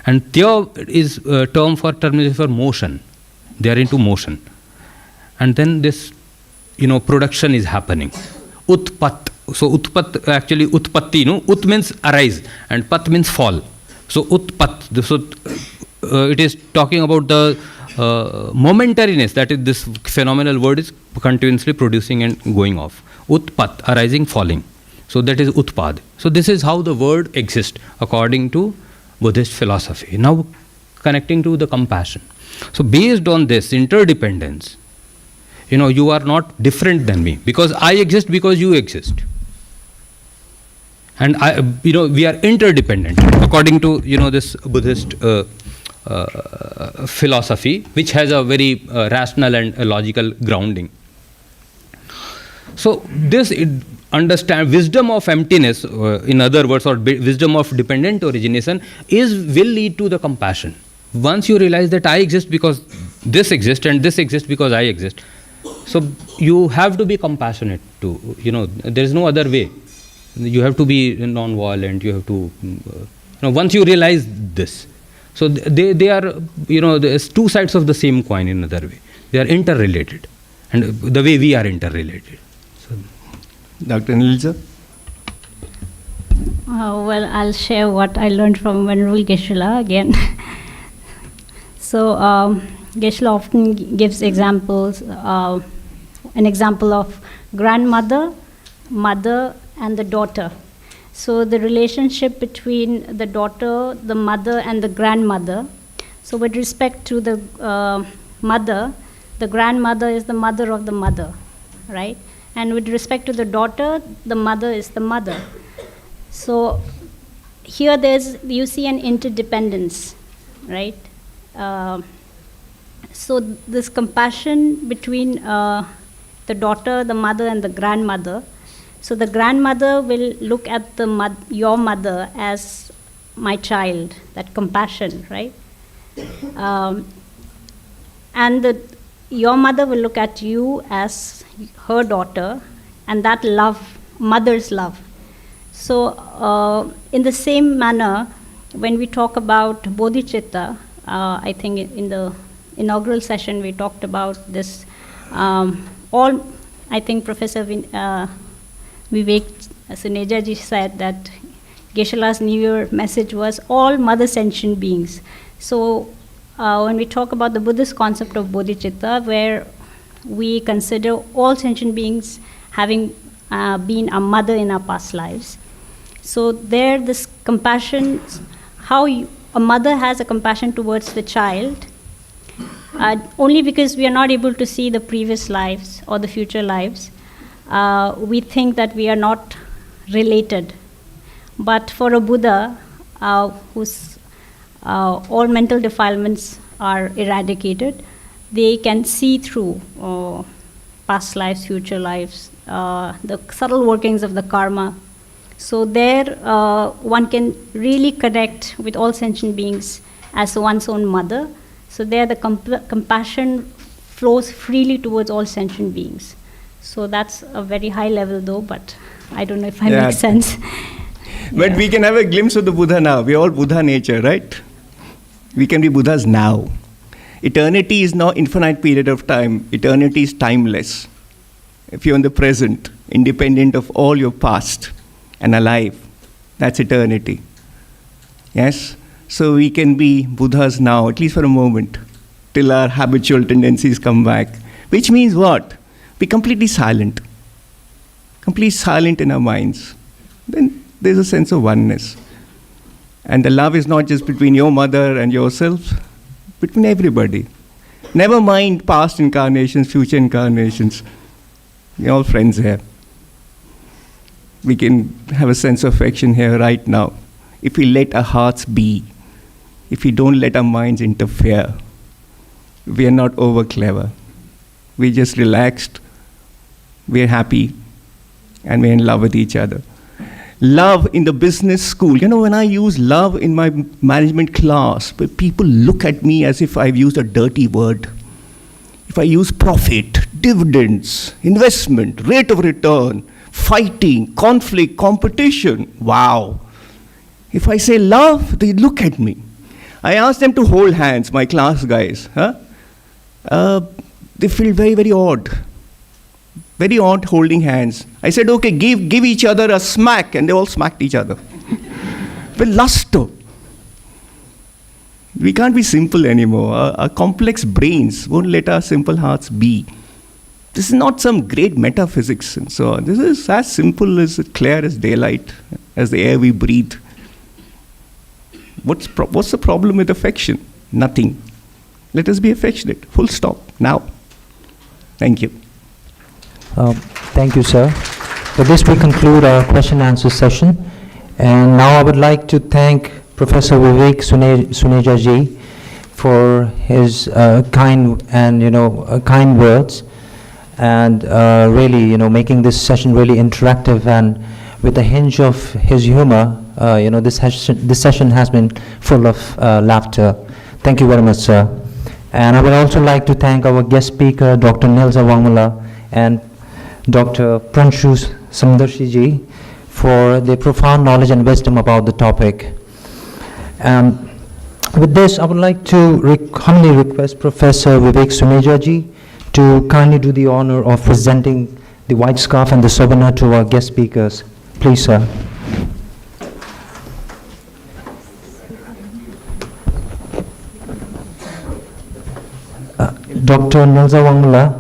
And tya is a terminology for motion. They are into motion. And then this, production is happening. Utpat. So utpat, actually utpatti, ut means arise and pat means fall. So utpat. So it is talking about the momentariness, that is this phenomenal word is continuously producing and going off. Utpat, arising, falling. So that is utpad. So this is how the word exists according to Buddhist philosophy. Now connecting to the compassion. So based on this interdependence, you are not different than me because I exist because you exist. And we are interdependent according to, this Buddhist philosophy, which has a very rational and logical grounding. So this understand wisdom of emptiness, in other words, or wisdom of dependent origination, will lead to the compassion. Once you realize that I exist because this exists and this exists because I exist, so you have to be compassionate to, there is no other way. You have to be non-violent. You have to, once you realize this. So they are, there's two sides of the same coin in another way. They are interrelated. And the way we are interrelated. So, Dr. Nilja? Well, I'll share what I learned from Venerable Geshe again. So, Geshe-la often gives examples, an example of grandmother, mother, and the daughter. So the relationship between the daughter, the mother, and the grandmother. So with respect to the mother, the grandmother is the mother of the mother, right? And with respect to the daughter, the mother is the mother. So here you see an interdependence, right? So this compassion between the daughter, the mother, and the grandmother. So the grandmother will look at your mother as my child, that compassion, right? And your mother will look at you as her daughter, and that love, mother's love. So in the same manner, when we talk about bodhicitta, I think in the inaugural session we talked about this. I think Professor Vivek Suneja ji said that Geshe-la's New Year message was all mother sentient beings. So when we talk about the Buddhist concept of bodhicitta, where we consider all sentient beings having been a mother in our past lives. So there, this compassion, how a mother has a compassion towards the child, only because we are not able to see the previous lives or the future lives, we think that we are not related. But for a Buddha, whose all mental defilements are eradicated, they can see through past lives, future lives, the subtle workings of the karma. So there, one can really connect with all sentient beings as one's own mother. So there, the compassion flows freely towards all sentient beings. So that's a very high level, though, but I don't know if I make sense. But we can have a glimpse of the Buddha now. We're all Buddha nature, right? We can be Buddhas now. Eternity is not infinite period of time. Eternity is timeless. If you're in the present, independent of all your past, and alive, that's eternity. Yes? So we can be Buddhas now, at least for a moment, till our habitual tendencies come back. Which means what? Be completely silent. Completely silent in our minds. Then there's a sense of oneness. And the love is not just between your mother and yourself, between everybody. Never mind past incarnations, future incarnations. We're all friends here. We can have a sense of affection here right now. If we let our hearts be, if we don't let our minds interfere, we are not over clever. We're just relaxed, we're happy, and we're in love with each other. Love in the business school. You know, when I use love in my management class, people look at me as if I've used a dirty word. If I use profit, dividends, investment, rate of return, fighting, conflict, competition, wow. If I say love, they look at me. I ask them to hold hands, my class guys. They feel very, very odd. Very odd holding hands. I said, okay, give each other a smack, and they all smacked each other. With luster. We can't be simple anymore. Our complex brains won't let our simple hearts be. This is not some great metaphysics and so on. This is as simple, as clear as daylight, as the air we breathe. What's the problem with affection? Nothing. Let us be affectionate. Full stop. Now. Thank you. Thank you, sir. With this, we conclude our question and answer session. And now I would like to thank Professor Vivek Suneja ji for his kind and kind words, and really making this session really interactive, and with a hinge of his humor. This session has been full of laughter. Thank you very much, sir. And I would also like to thank our guest speaker, Dr. Nilsa Wangmala and Dr. Pranshu Samdarshi ji, for their profound knowledge and wisdom about the topic. With this, I would like to humbly request Professor Vivek Suneja ji to kindly do the honor of presenting the white scarf and the souvenir to our guest speakers. Please, sir. Dr. Nilza Wangla.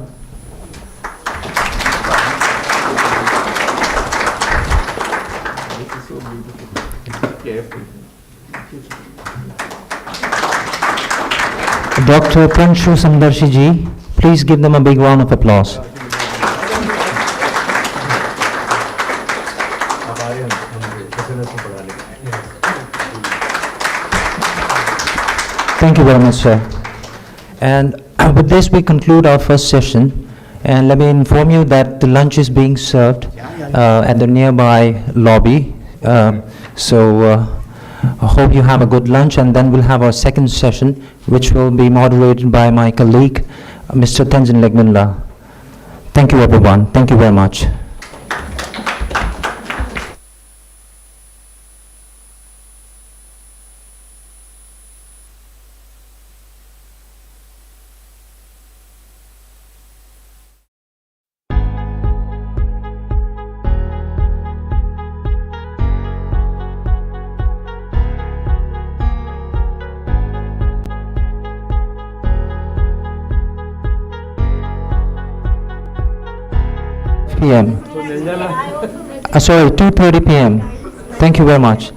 Dr. Pranshu Sandarshi ji, please give them a big round of applause. Thank you very much, sir. And with this, we conclude our first session. And let me inform you that the lunch is being served at the nearby lobby. I hope you have a good lunch, and then we'll have our second session, which will be moderated by my colleague, Mr. Tenzin Legminla. Thank you, everyone. Thank you very much. PM. Sorry, 2:30 p.m. Thank you very much.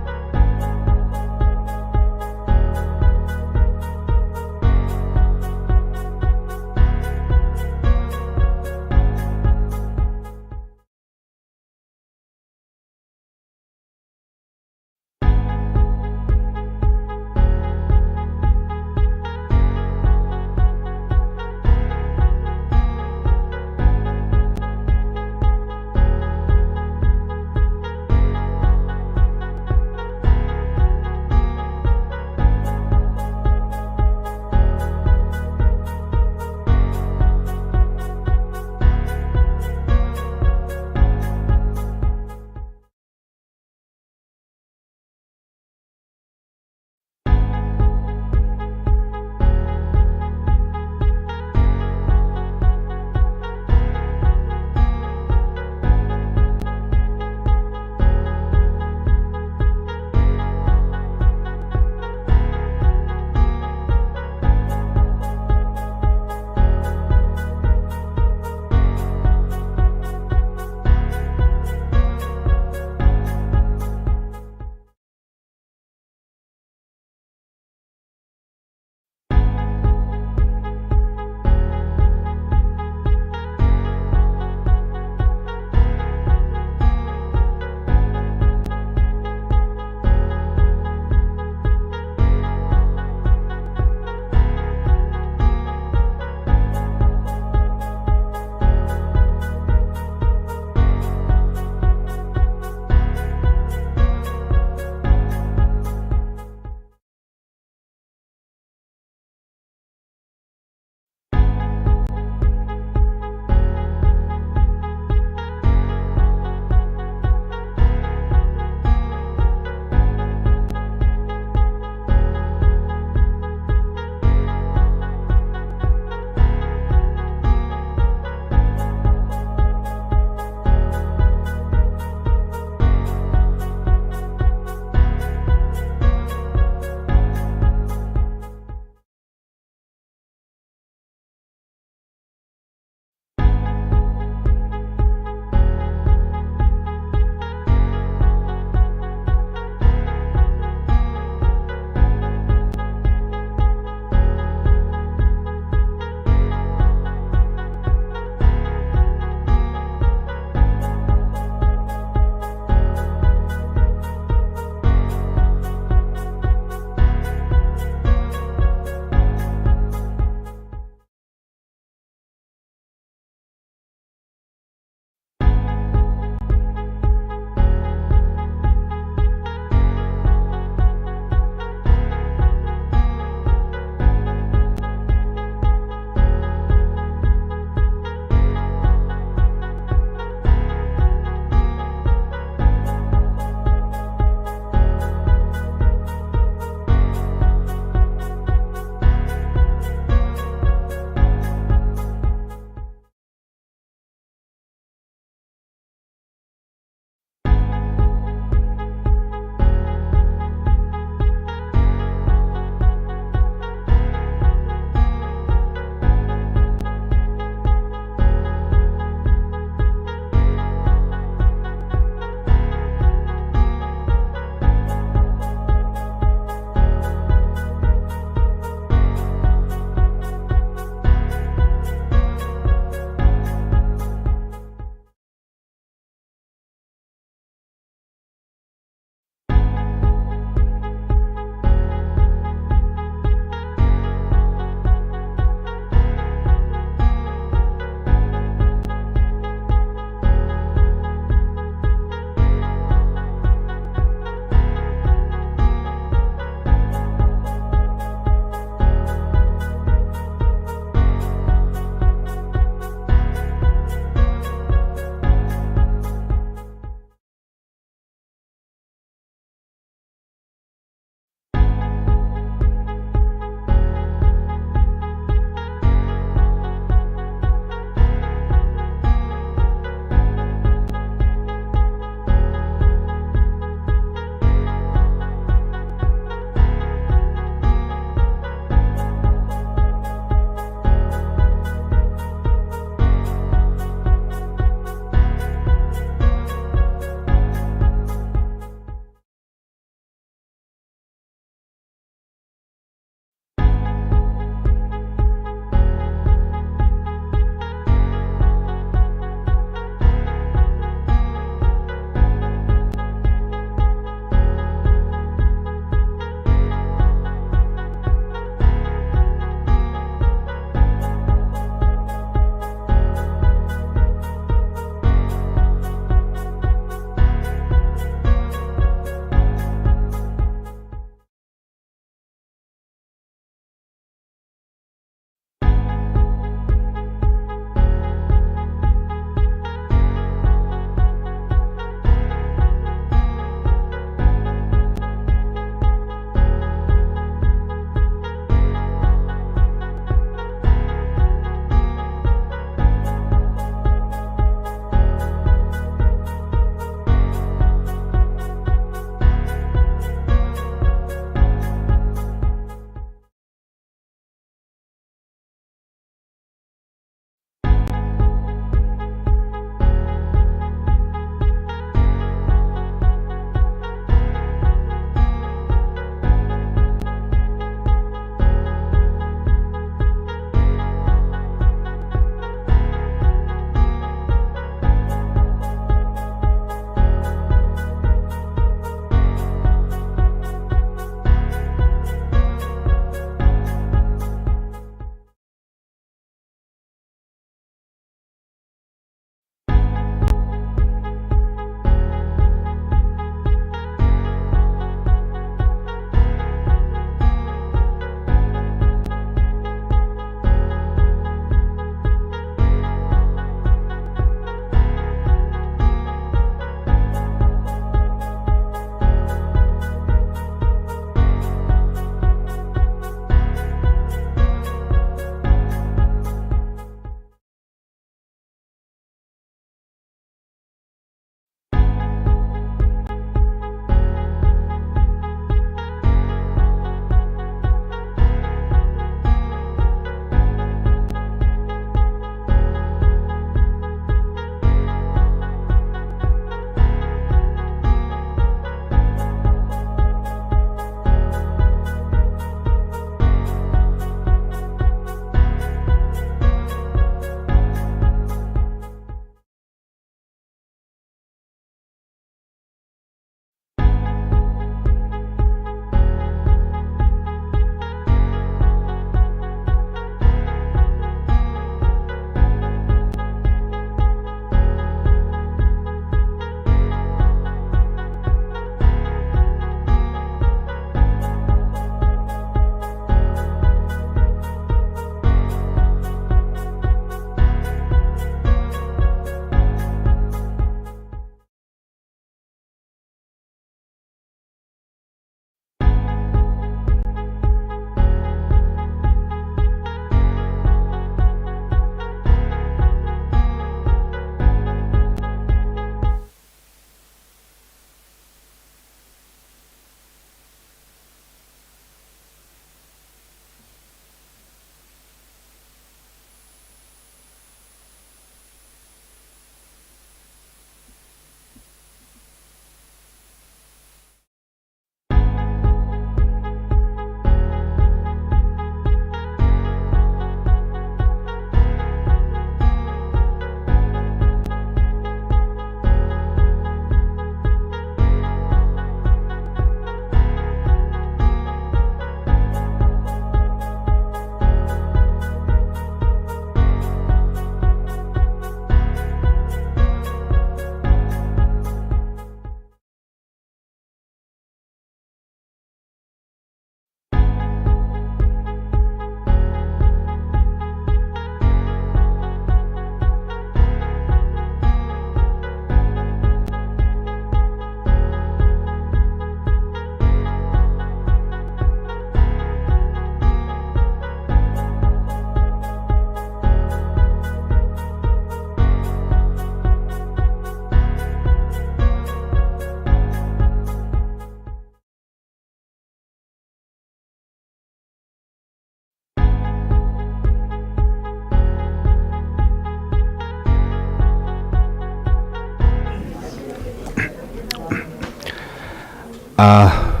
A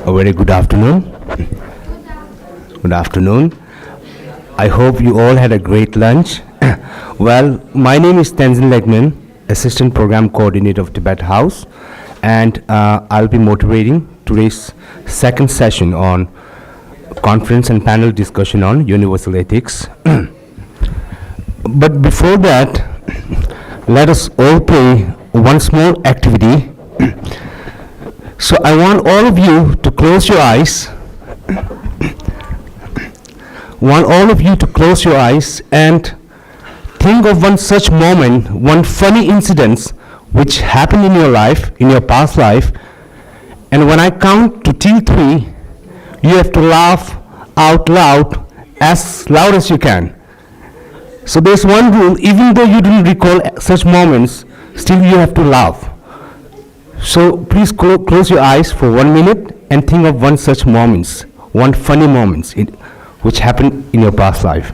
very good afternoon. Good afternoon. I hope you all had a great lunch. Well, my name is Tenzin Legman, Assistant Program Coordinator of Tibet House, and I'll be moderating today's second session on conference and panel discussion on universal ethics. But before that, let us all play one small activity. So I want all of you to close your eyes. Want all of you to close your eyes and think of one such moment, one funny incident which happened in your life, in your past life, and when I count to T3, you have to laugh out loud as you can. So there's one rule, even though you didn't recall such moments, still you have to laugh. So please close your eyes for 1 minute and think of one such moments, one funny moments which happened in your past life.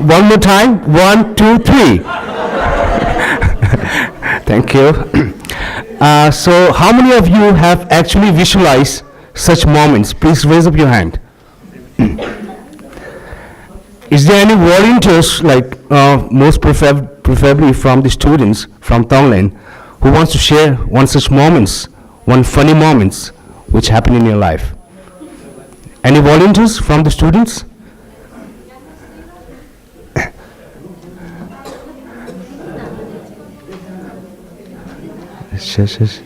One more time, 1, 2, 3. Thank you. So how many of you have actually visualized such moments? Please raise up your hand. Is there any volunteers, like most preferably from the students from Tonglen, who wants to share one such moments, one funny moments which happened in your life? Any volunteers from the students? Yes.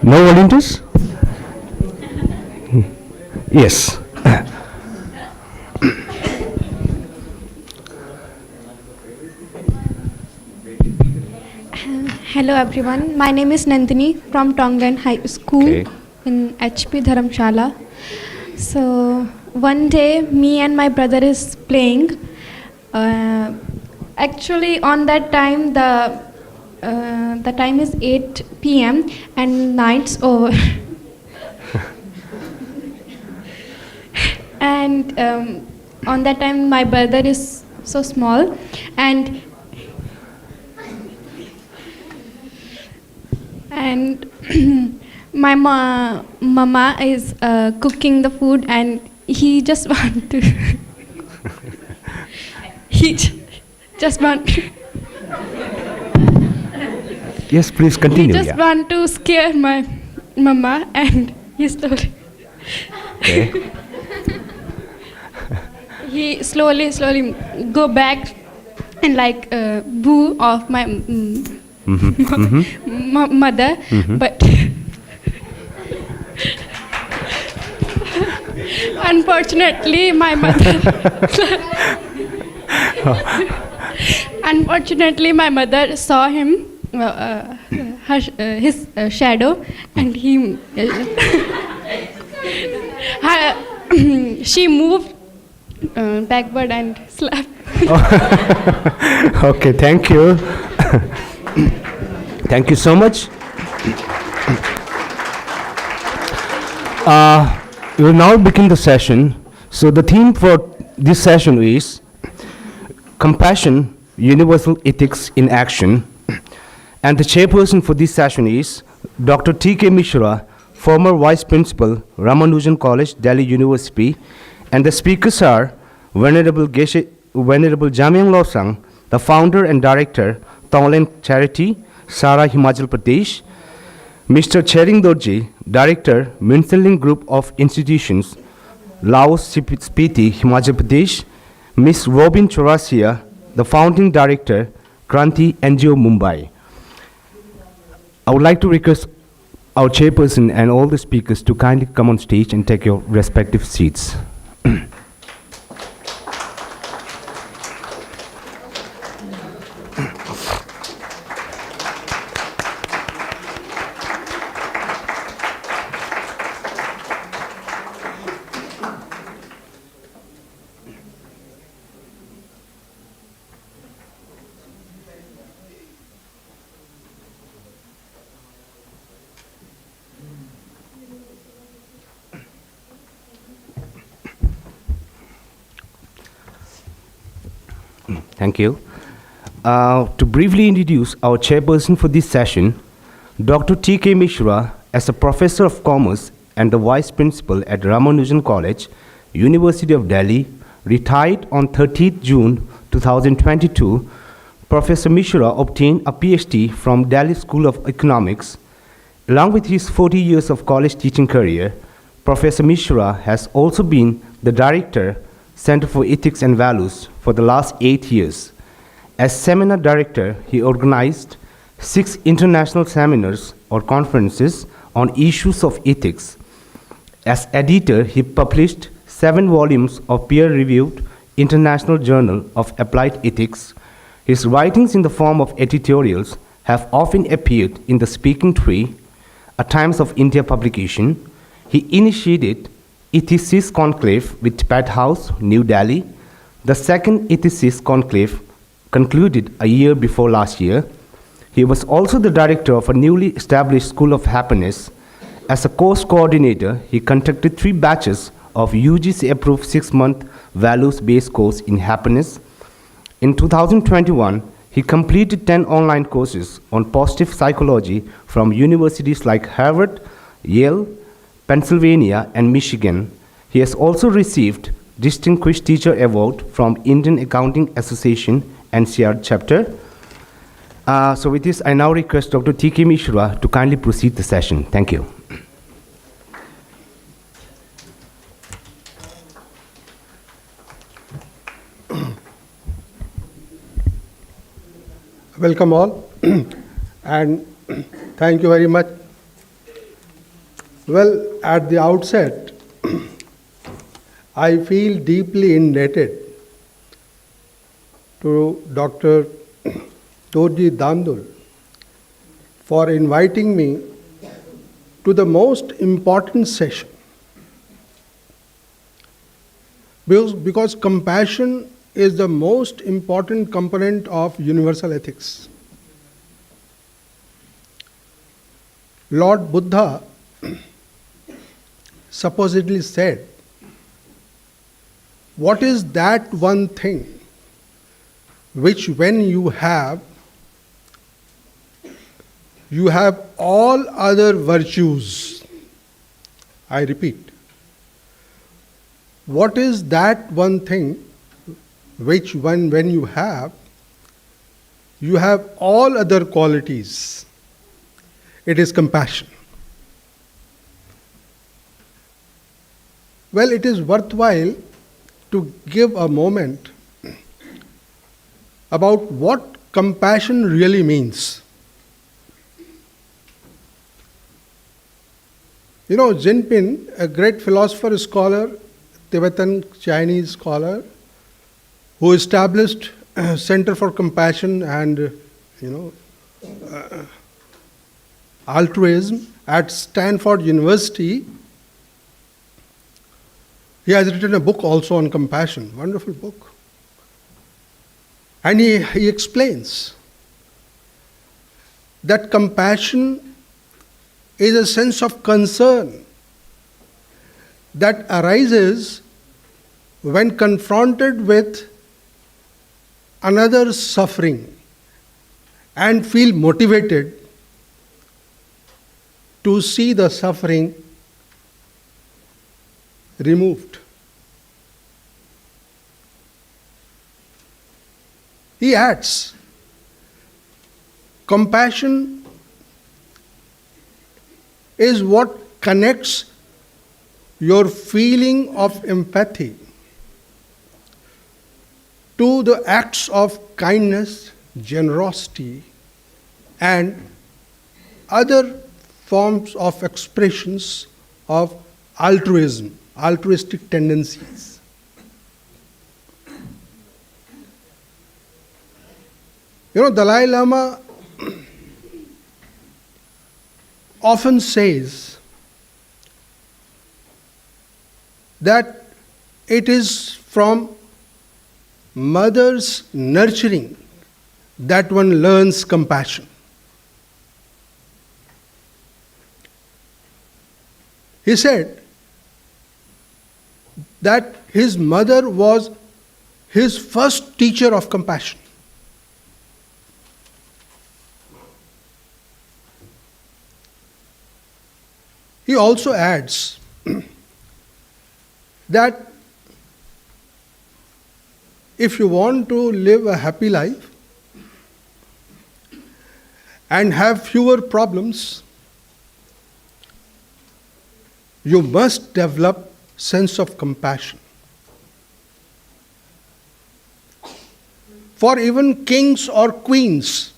No volunteers? Yes. Hello everyone, my name is Nandini from Tonglen High School in HP Dharamshala. So one day me and my brother is playing. Actually on that time the time is 8 p.m. and night's over. And on that time my brother is so small and my mama is cooking the food and he just want to just want to Yes, please continue. He just want to scare my mama and he slowly he slowly go back and like boo of my mother, but unfortunately my mother saw him his shadow and he she moved backward and slapped. Okay, thank you. Thank you so much. We will now begin the session. So the theme for this session is Compassion, Universal Ethics in Action. And the chairperson for this session is Dr. T.K. Mishra, former Vice Principal, Ramanujan College, Delhi University. And the speakers are Venerable Jamyang Losang, the founder and director, Tonglen Charity, Sara, Himachal Pradesh. Mr. Chering Dorji, director, Minseling Group of Institutions, Laos Spiti, Himachal Pradesh. Ms. Robin Chaurasia, the founding director, Kranti NGO, Mumbai. I would like to request our chairperson and all the speakers to kindly come on stage and take your respective seats. Thank you. To briefly introduce our chairperson for this session, Dr. T.K. Mishra, as a professor of commerce and the vice principal at Ramanujan College, University of Delhi, retired on 30th June 2022. Professor Mishra obtained a PhD from Delhi School of Economics. Along with his 40 years of college teaching career, Professor Mishra has also been the director, Center for Ethics and Values, for the last 8 years. As seminar director, he organized 6 international seminars or conferences on issues of ethics. As editor, he published 7 volumes of peer-reviewed International Journal of Applied Ethics. His writings in the form of editorials have often appeared in the Speaking Tree, a Times of India publication. He initiated Ethicist Conclave with Tibet House, New Delhi. The second Ethicist Conclave concluded a year before last year. He was also the director of a newly established School of Happiness. As a course coordinator, he conducted 3 batches of UGC-approved 6-month values-based course in happiness. In 2021, he completed 10 online courses on positive psychology from universities like Harvard, Yale, Pennsylvania, and Michigan. He has also received Distinguished Teacher Award from Indian Accounting Association NCR chapter. So with this, I now request Dr. T.K. Mishra to kindly proceed the session. Thank you. Welcome all, and thank you very much. Well, at the outset, I feel deeply indebted to Dr. Dorji Damdul for inviting me to the most important session. Because compassion is the most important component of universal ethics. Lord Buddha supposedly said, "What is that one thing which when you have all other virtues?" I repeat, what is that one thing which when you have all other qualities? It is compassion. Well, it is worthwhile to give a moment about what compassion really means. You know, Jinping, a great philosopher, scholar, Tibetan Chinese scholar, who established a Center for Compassion and, altruism at Stanford University. He has written a book also on compassion, wonderful book. And he explains that compassion is a sense of concern that arises when confronted with another's suffering and feel motivated to see the suffering removed. He adds, compassion is what connects your feeling of empathy to the acts of kindness, generosity, and other forms of expressions of altruism, altruistic tendencies. You know, Dalai Lama often says that it is from mother's nurturing that one learns compassion. He said that his mother was his first teacher of compassion. He also adds that if you want to live a happy life and have fewer problems, you must develop sense of compassion. For even kings or queens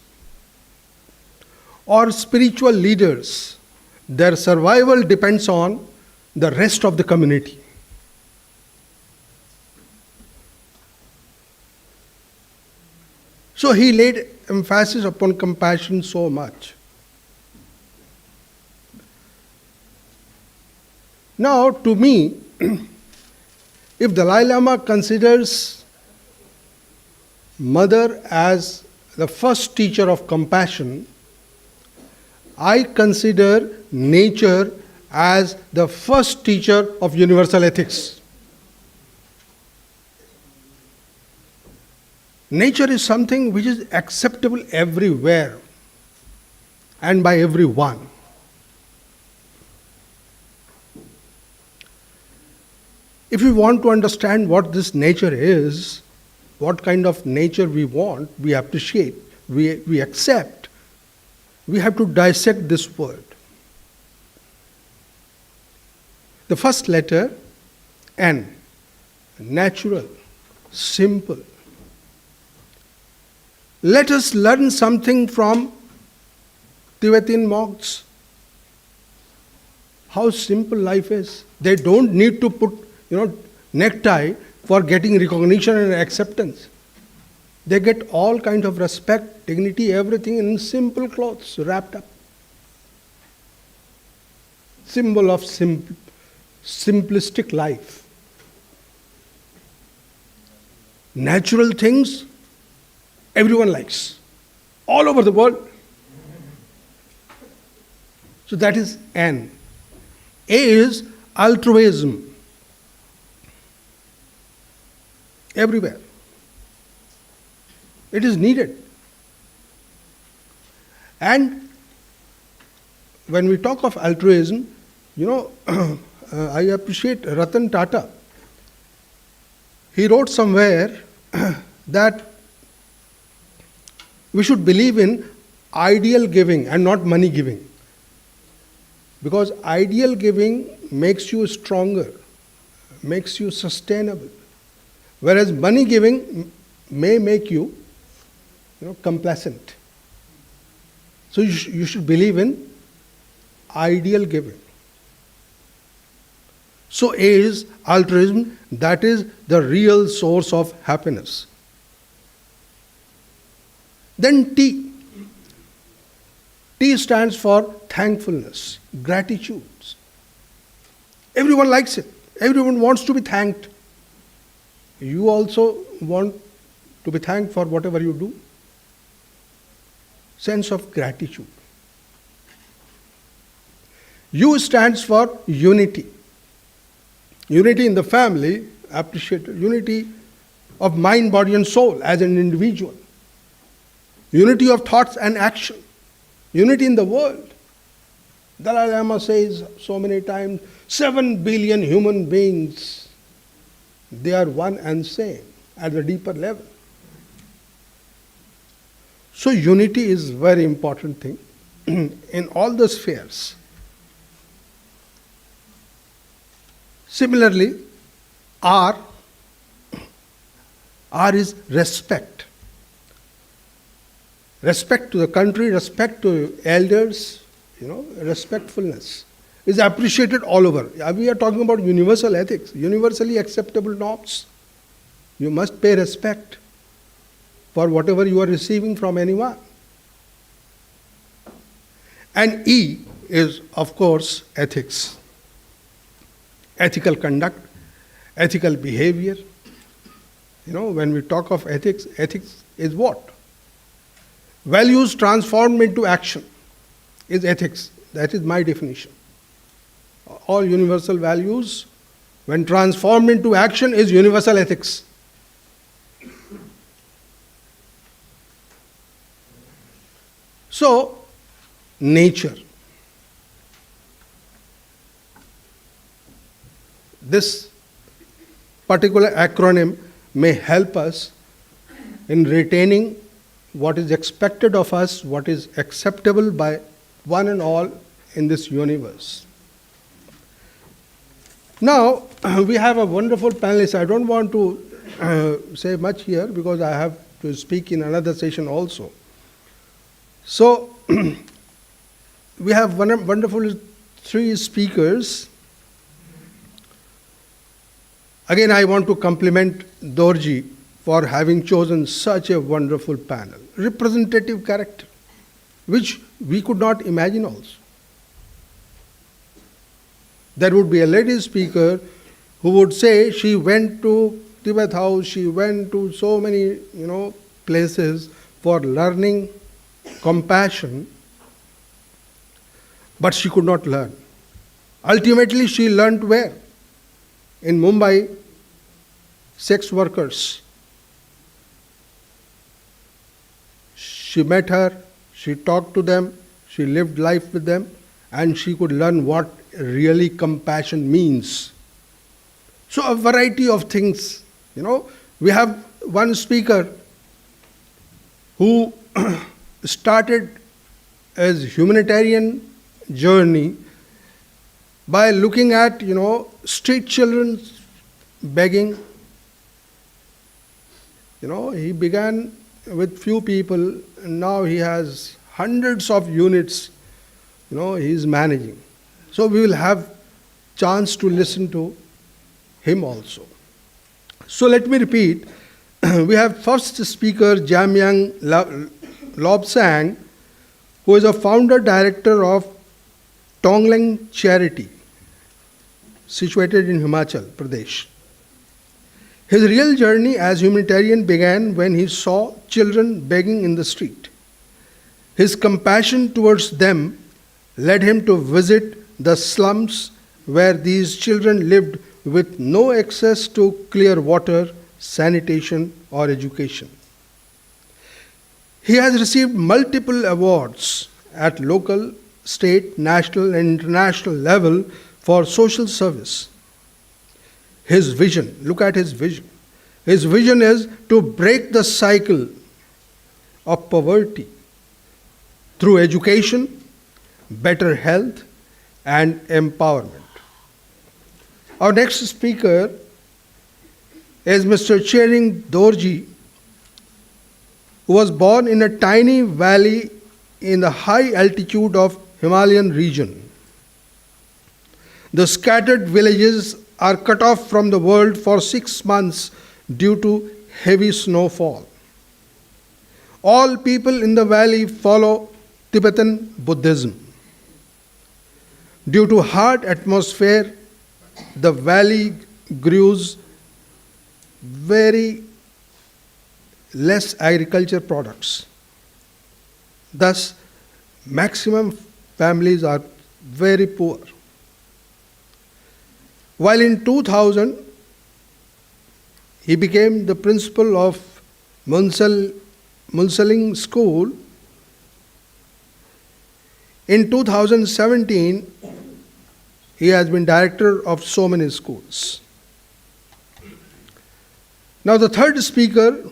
or spiritual leaders, their survival depends on the rest of the community. So he laid emphasis upon compassion so much. Now, to me, if Dalai Lama considers mother as the first teacher of compassion, I consider nature as the first teacher of universal ethics. Nature is something which is acceptable everywhere and by everyone. If we want to understand what this nature is, what kind of nature we want, we appreciate, we accept, we have to dissect this word. The first letter, N, natural, simple. Let us learn something from Tibetan monks. How simple life is. They don't need to put, necktie for getting recognition and acceptance. They get all kinds of respect, dignity, everything in simple clothes wrapped up. Symbol of simplistic life. Natural things everyone likes, all over the world. So that is N. A is altruism. Everywhere. It is needed. And when we talk of altruism, I appreciate Ratan Tata. He wrote somewhere that we should believe in ideal giving and not money giving. Because ideal giving makes you stronger, makes you sustainable. Whereas money giving may make you, complacent. So you should believe in ideal giving. So A is altruism, that is the real source of happiness. Then T. T stands for thankfulness, gratitude. Everyone likes it. Everyone wants to be thanked. You also want to be thanked for whatever you do. Sense of gratitude. U stands for unity. Unity in the family, appreciate unity of mind, body and soul as an individual. Unity of thoughts and action. Unity in the world. Dalai Lama says so many times, 7 billion human beings, they are one and same at the deeper level. So unity is a very important thing in all the spheres. Similarly, R is respect. Respect to the country, respect to elders, respectfulness is appreciated all over. We are talking about universal ethics, universally acceptable norms. You must pay respect for whatever you are receiving from anyone. And E is, of course, ethics. Ethical conduct, ethical behavior. When we talk of ethics, ethics is what? Values transformed into action is ethics. That is my definition. All universal values, when transformed into action, is universal ethics. So, nature. This particular acronym may help us in retaining what is expected of us, what is acceptable by one and all in this universe. Now, we have a wonderful panelist. I don't want to say much here because I have to speak in another session also. So, we have wonderful three speakers. Again, I want to compliment Dorji for having chosen such a wonderful panel. Representative character, which we could not imagine also. There would be a lady speaker who would say she went to Tibet House, she went to so many, places for learning compassion, but she could not learn. Ultimately, she learned where? In Mumbai, sex workers. She met her, she talked to them, she lived life with them, and she could learn what really compassion means. So a variety of things, We have one speaker who started his humanitarian journey by looking at, street children begging. He began with few people, and now he has hundreds of units, he is managing. So we will have chance to listen to him also. So let me repeat. We have first speaker Jamyang Lobsang, who is a founder director of Tongling Charity, situated in Himachal Pradesh. His real journey as humanitarian began when he saw children begging in the street. His compassion towards them led him to visit the slums where these children lived with no access to clear water, sanitation, or education. He has received multiple awards at local, state, national, and international level for social service. His vision, look at his vision. His vision is to break the cycle of poverty through education, better health, and empowerment. Our next speaker is Mr. Chering Dorji, who was born in a tiny valley in the high altitude of Himalayan region. The scattered villages are cut off from the world for 6 months due to heavy snowfall. All people in the valley follow Tibetan Buddhism. Due to hard atmosphere, the valley grows very less agriculture products. Thus, maximum families are very poor. While in 2000, he became the principal of Munsaling School. In 2017, he has been director of so many schools. Now the third speaker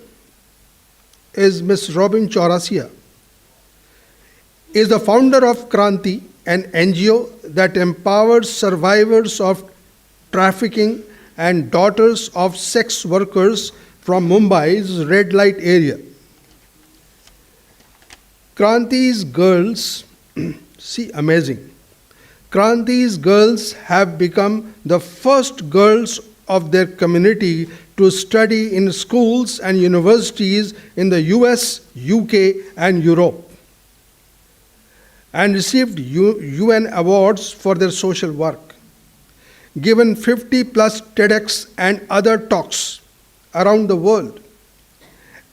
is Ms. Robin Chaurasia. Is the founder of Kranti, an NGO that empowers survivors of trafficking and daughters of sex workers from Mumbai's red light area. Kranti's girls, see, amazing. Kranti's girls have become the first girls of their community to study in schools and universities in the US, UK, and Europe, and received UN awards for their social work, given 50 plus TEDx and other talks around the world,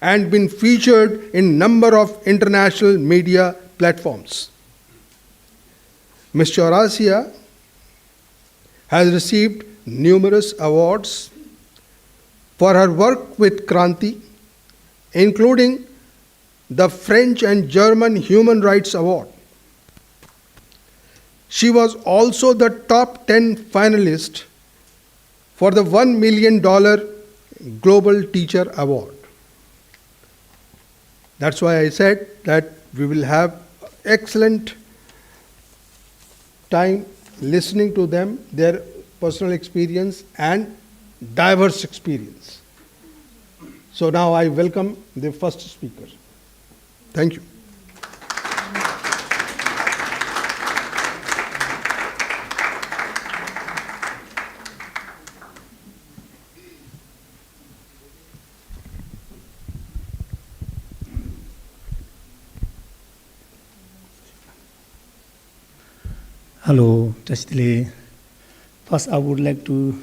and been featured in number of international media platforms. Ms. Chaurasia has received numerous awards for her work with Kranti, including the French and German Human Rights Award. She was also the top 10 finalist for the $1 million Global Teacher Award. That's why I said that we will have excellent time listening to them, their personal experience and diverse experience. So now I welcome the first speaker. Thank you. Hello, Tashdili. First, I would like to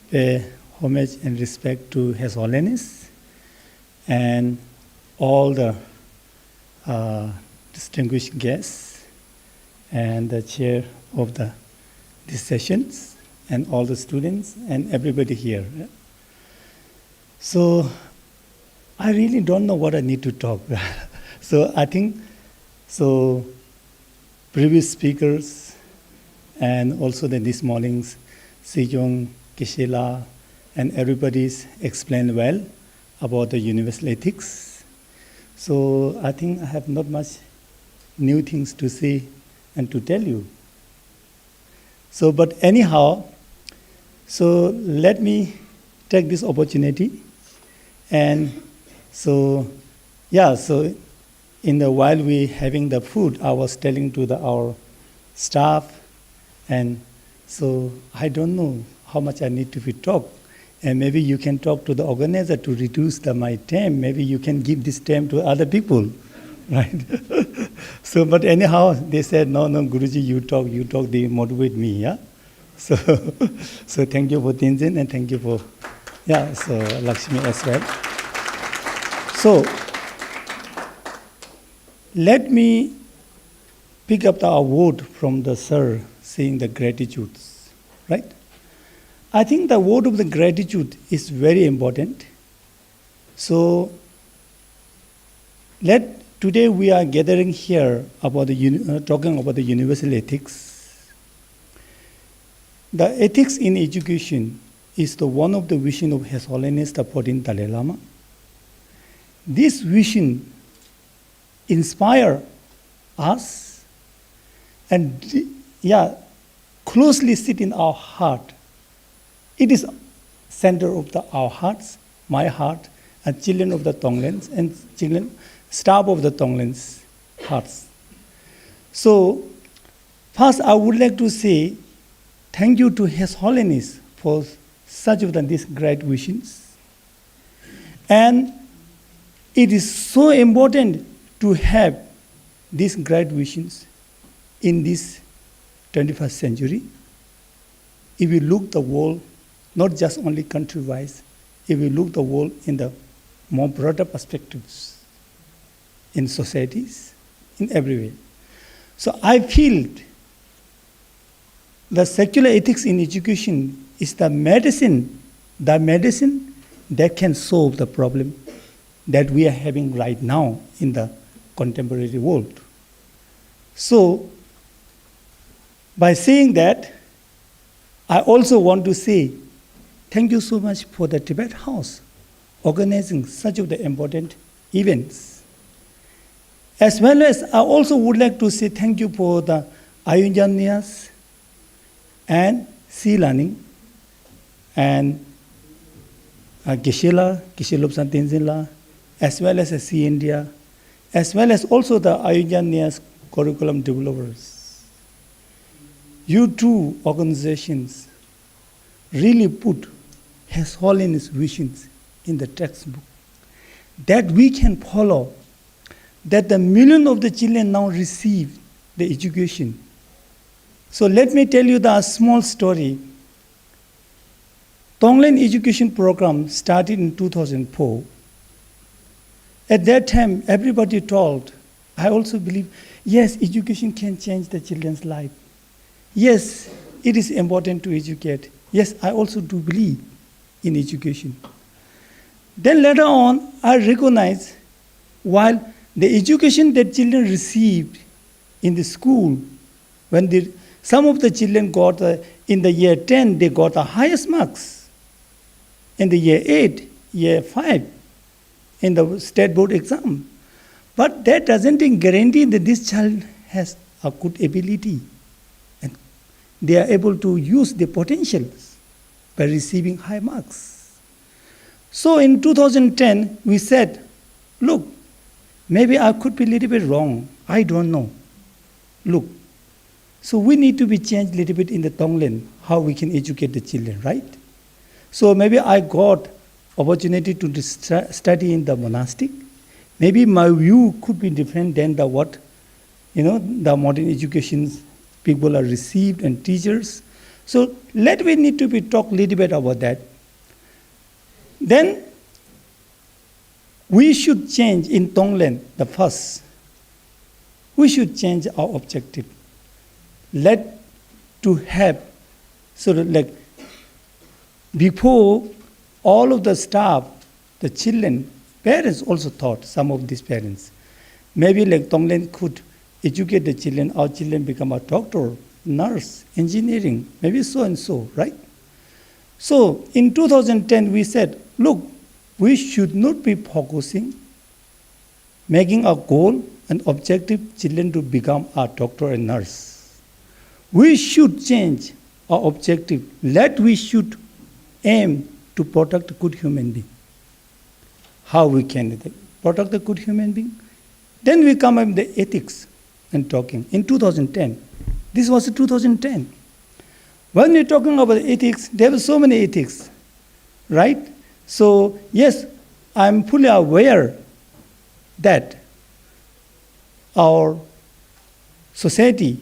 pay homage and respect to His Holiness and all the distinguished guests and the chair of these sessions and all the students and everybody here. So, I really don't know what I need to talk. So, I think, previous speakers and also this morning's Sejong, Kishela, and everybody's explained well about the universal ethics. So I think I have not much new things to say and to tell you. So, but anyhow, so let me take this opportunity and so while we having the food, I was telling to our staff, and so I don't know how much I need to be talk, and maybe you can talk to the organizer to reduce my time. Maybe you can give this time to other people, right? So, but anyhow, they said, no, Guruji, you talk, they motivate me, yeah. So thank you for Tenzin and thank you for, so Lakshmi as well. So, let me pick up the award from the sir saying the gratitudes, right? I think the word of the gratitude is very important. So, today we are gathering here about talking about the universal ethics. The ethics in education is one of the vision of His Holiness the 14th Dalai Lama. This vision inspire us and closely sit in our heart. It is center of our hearts, my heart, and children of the Tonglen's and staff of the Tonglen's hearts. So, first I would like to say thank you to His Holiness for such of these great visions. And it is so important to have these great visions in this 21st century. If we look the world, not just only country-wise, if we look the world in the more broader perspectives, in societies, in every way. So I feel the secular ethics in education is the medicine that can solve the problem that we are having right now in the contemporary world. So, by saying that, I also want to say thank you so much for the Tibet House organizing such of the important events. As well as I also would like to say thank you for the Ayurjanias and Sea Learning and Kishela Tenzin, as well as Sea India, as well as also the Ayurjanias curriculum developers. You two organizations really put His Holiness visions in the textbook that we can follow, that the million of the children now receive the education. So let me tell you the small story. Tonglen education program started in 2004. At that time, everybody told, I also believe, yes, education can change the children's life. Yes, it is important to educate. Yes, I also do believe in education. Then later on, I recognized while the education that children received in the school, when some of the children got, in the year 10, they got the highest marks. In the year 8, year 5, in the state board exam. But that doesn't guarantee that this child has a good ability and they are able to use their potentials by receiving high marks. So in 2010, we said, look, maybe I could be a little bit wrong. I don't know. Look, so we need to be changed a little bit in the Tonglen, how we can educate the children, right? So maybe I got opportunity to study in the monastic. Maybe my view could be different than the what, the modern education people are received and teachers. So we need to be talk a little bit about that. Then we should change in Tonglen, the first. We should change our objective. To have, before all of the staff, the children, parents also thought, some of these parents, maybe Tonglen could educate the children, our children become a doctor, nurse, engineering, maybe so and so, right? So in 2010, we said, look, we should not be focusing, making a goal and objective children to become a doctor and nurse. We should change our objective. We should aim to protect a good human being. How we can protect a good human being? Then we come up with the ethics and talking. In 2010, this was 2010. When we're talking about ethics, there were so many ethics, right? So yes, I'm fully aware that our society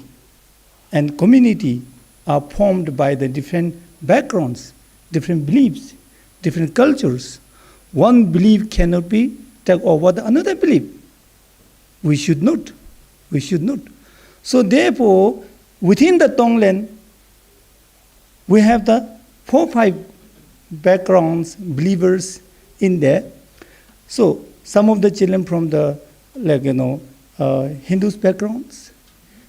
and community are formed by the different backgrounds, different beliefs, different cultures. One belief cannot be taken over the another belief. We should not. We should not. So therefore, within the Tonglen, we have the 4 or 5 backgrounds, believers in there. So some of the children from the Hindus backgrounds,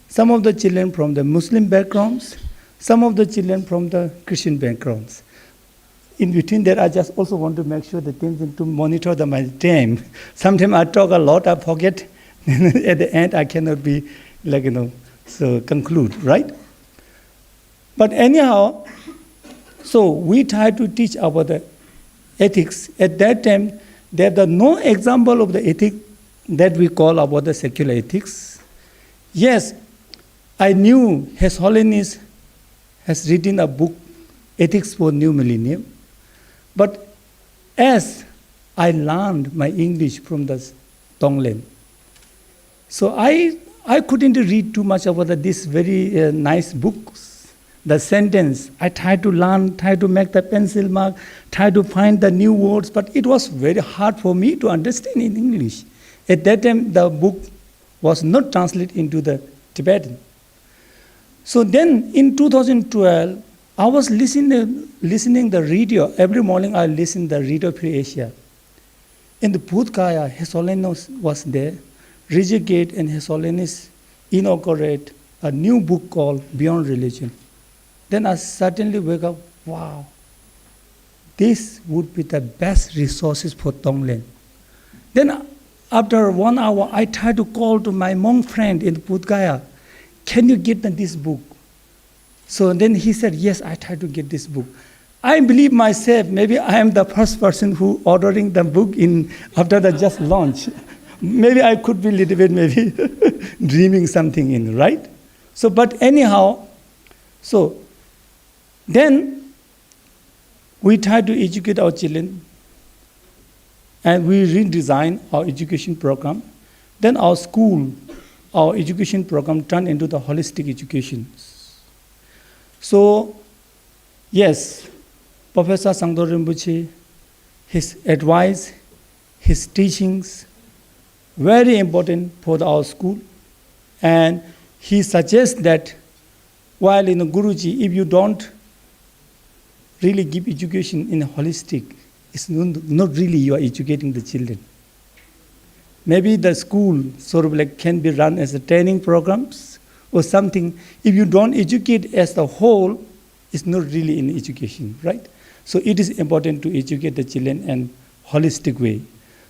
some of the children from the Muslim backgrounds, some of the children from the Christian backgrounds. In between there, I just also want to make sure the things to monitor my time. Sometimes I talk a lot, I forget. At the end, I cannot be so conclude, right? But anyhow, so we try to teach about the ethics. At that time, there was no example of the ethic that we call about the secular ethics. Yes, I knew His Holiness has written a book, Ethics for New Millennium. But as I learned my English from the Tonglen, so I couldn't read too much about this very nice books. The sentence, I tried to learn, tried to make the pencil mark, tried to find the new words, but it was very hard for me to understand in English. At that time, the book was not translated into the Tibetan. So then in 2012, I was listening the radio. Every morning I listened the Radio Free Asia. In the Bodh Gaya, His Holiness was there. Rijik Gate and His Holiness inaugurate a new book called Beyond Religion. Then I suddenly wake up, wow, this would be the best resources for Tonglen. Then after 1 hour, I tried to call to my monk friend in Bodh Gaya, can you get this book? So then he said, yes, I tried to get this book. I believe myself, maybe I am the first person who ordering the book after the just launch. Maybe I could be a little bit maybe dreaming something in, right? So, but anyhow, so then we try to educate our children and we redesign our education program. Then our school, our education program turned into the holistic education. So, yes, Professor Sangdo Rinpoche, his advice, his teachings, very important for our school. And he suggests that while in a Guruji, if you don't really give education in a holistic, it's not really you are educating the children. maybe the school sort of like can be run as a training programs or something. If you don't educate as a whole, it's not really in education, right? So it is important to educate the children in holistic way.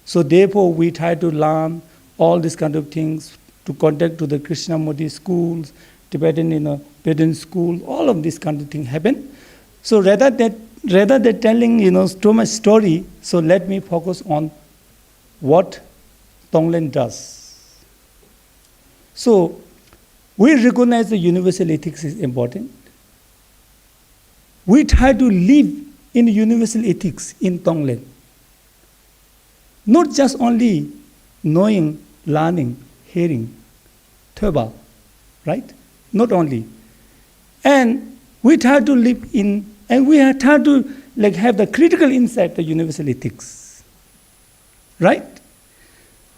So therefore, we try to learn all these kind of things, to contact to the Krishnamurti schools, Tibetan, Tibetan school, all of these kind of things happen. So rather than telling, too much story, so let me focus on what Tonglen does. So we recognize the universal ethics is important. We try to live in universal ethics in Tonglen. Not just only knowing, learning, hearing, Thoba, right? Not only. And we try to live in, and we try to have the critical insight, the universal ethics, right?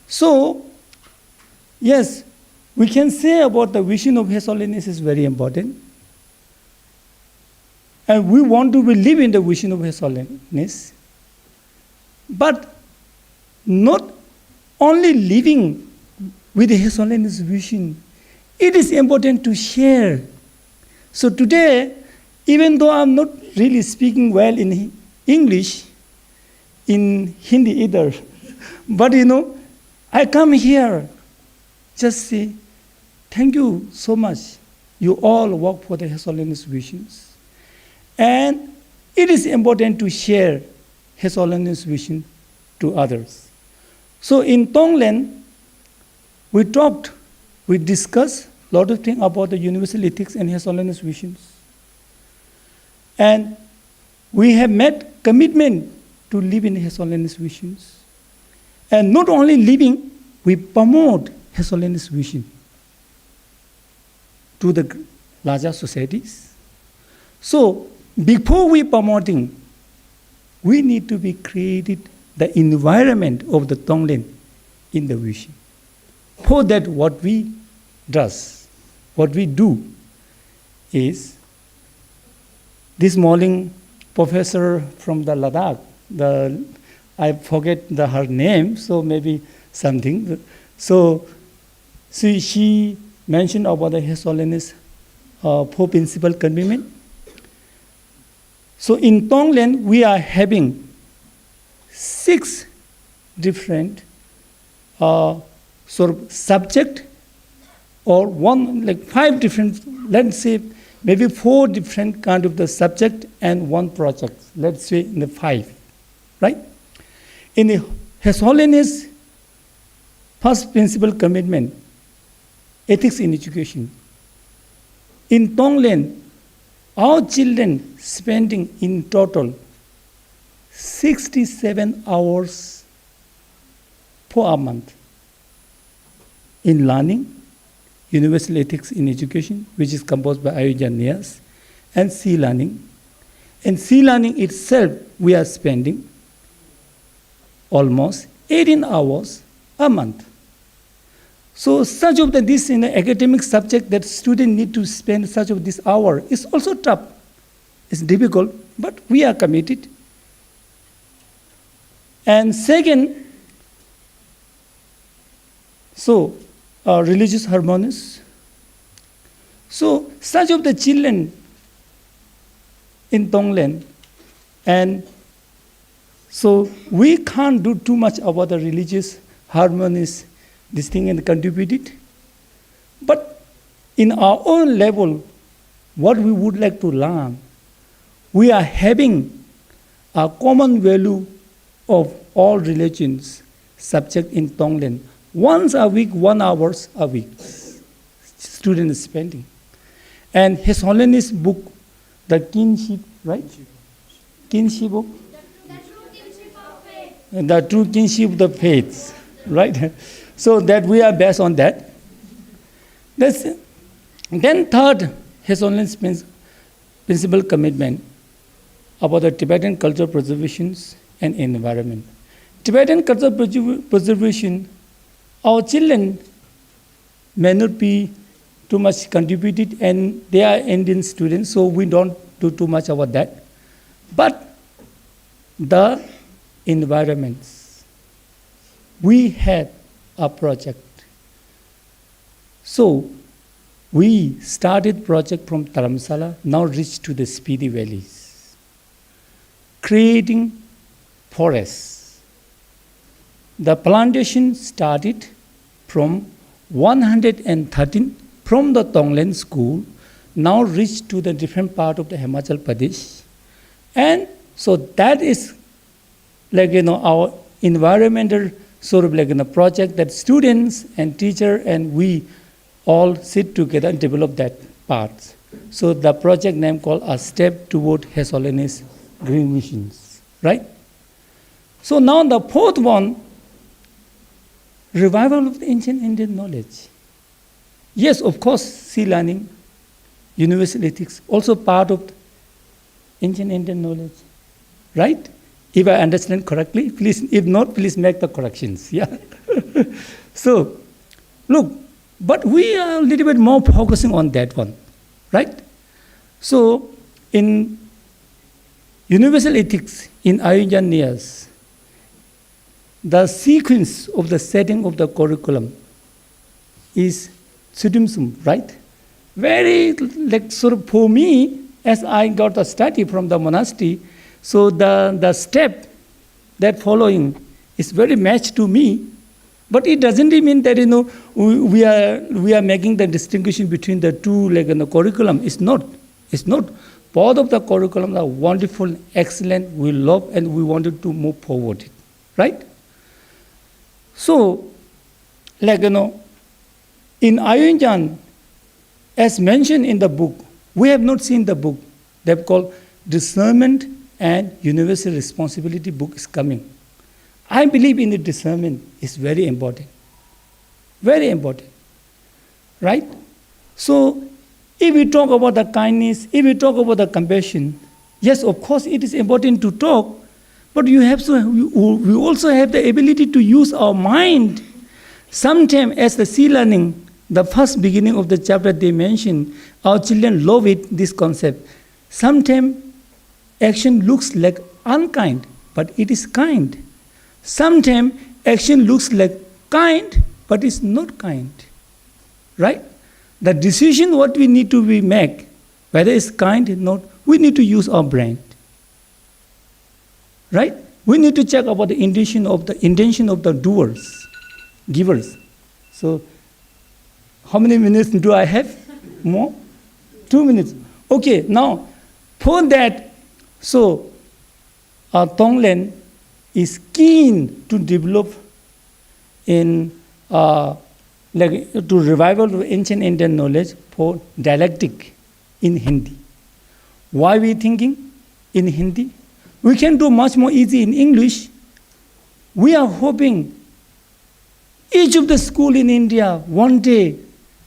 So, yes, we can say about the vision of His Holiness is very important. And we want to live in the vision of His Holiness. But not only living with His Holiness vision, it is important to share. So today, even though I'm not really speaking well in English, in Hindi either, but I come here, just say, thank you so much. You all work for the His Holiness visions. And it is important to share His Holiness vision to others. So in Tonglen, we discussed a lot of things about the universal ethics and His Holiness visions. And we have made commitment to live in His Holiness visions. And not only living, we promote His Holiness vision to the larger societies. So before we promoting, we need to be created the environment of the Tonglen in the vision. For that, what we do is, this morning, professor from the Ladakh, I forget her name, so maybe something. So she mentioned about the His Holiness Four Principal Commitment. So in Tonglen, we are having 6 different sort of subject, or 5 different, let's say maybe 4 different kind of the subject and 1 project. Let's say in the 5, right? In the His Holiness First Principal Commitment, Ethics in Education. In Tonglen, our children spending in total 67 hours per month in learning universal ethics in education, which is composed by Ayurjanias, and sea learning. In sea learning itself, we are spending almost 18 hours a month. So such of this in the academic subject that students need to spend such of this hour is also tough. It's difficult, but we are committed. And second, religious harmonies. So such of the children in Tonglen, and so we can't do too much about the religious harmonies, this thing, and contribute it. But in our own level, what we would like to learn, we are having a common value of all religions subject in Tonglen. Once a week, 1 hour a week, student is spending. And His Holiness book, the kinship, right? Kinship book? The true kinship of the faith, right? So that we are based on that. Then third, His Holiness Principal Commitment about the Tibetan cultural preservations and environment. Tibetan cultural preservation, our children may not be too much contributed, and they are Indian students, so we don't do too much about that. But the environments, we had a project. So we started project from Dharamsala, now reached to the Spiti valleys, creating forests. The plantation started from 113 from the Tonglen school, now reached to the different part of the Himachal Pradesh. And so that is like, our environmental sort of project that students and teacher and we all sit together and develop that part. So the project name called A Step Toward His Holiness Green Missions, right? So now the fourth one, revival of the ancient Indian knowledge. Yes, of course, sea learning, universal ethics, also part of ancient Indian knowledge, right? If I understand correctly, please, if not, please make the corrections, yeah? So, look, but we are a little bit more focusing on that one, right? So, in universal ethics, in Ayurveda, the sequence of the setting of the curriculum is Sudimsum, right? Very, like, sort of for me, as I got a study from the monastery, so the step that following is very matched to me, but it doesn't mean that we are making the distinction between the two like in the curriculum. It's not. Both of the curriculum are wonderful, excellent. We love and we wanted to move forward, right? So, like in Ayurveda, as mentioned in the book, we have not seen the book. They've called Discernment and Universal Responsibility book is coming. I believe in the discernment is very important. Very important. Right? So, if we talk about the kindness, if we talk about the compassion, yes, of course, it is important to talk, but we also have the ability to use our mind. Sometimes, as the sea learning, the first beginning of the chapter they mentioned, our children love it, this concept. Sometimes action looks like unkind, but it is kind. Sometimes action looks like kind, but it's not kind. Right? The decision what we need to make, whether it's kind or not, we need to use our brain. Right? We need to check about the intention of the doers, givers. So, how many minutes do I have? More? 2 minutes. Okay, now, for that, so, Tonglen is keen to develop in to revival of ancient Indian knowledge for dialectic in Hindi. Why we thinking in Hindi? We can do much more easy in English. We are hoping each of the school in India one day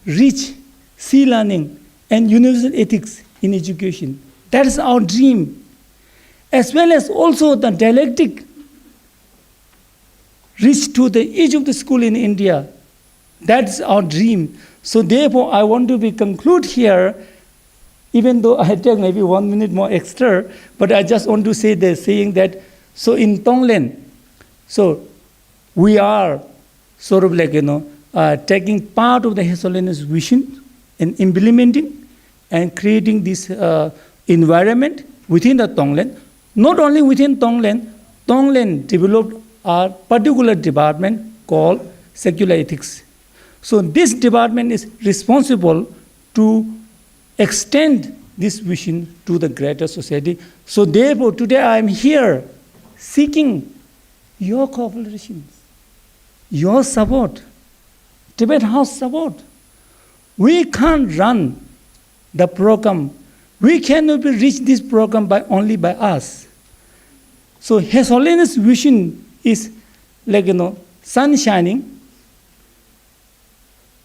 reach sea learning and universal ethics in education. That is our dream. As well as also the dialectic reach to each of the school in India. That's our dream. So therefore, I want to conclude here, even though I take maybe 1 minute more extra, but I just want to say this, saying that, so in Tonglen, so we are sort of like, taking part of the His Holiness vision and implementing and creating this environment within the Tonglen. Not only within Tonglen, Tonglen developed a particular department called secular ethics. So this department is responsible to extend this vision to the greater society. So therefore, today I am here seeking your cooperation, your support, Tibet House support. We can't run the program. We cannot reach this program only by us. So His Holiness vision is like, sun shining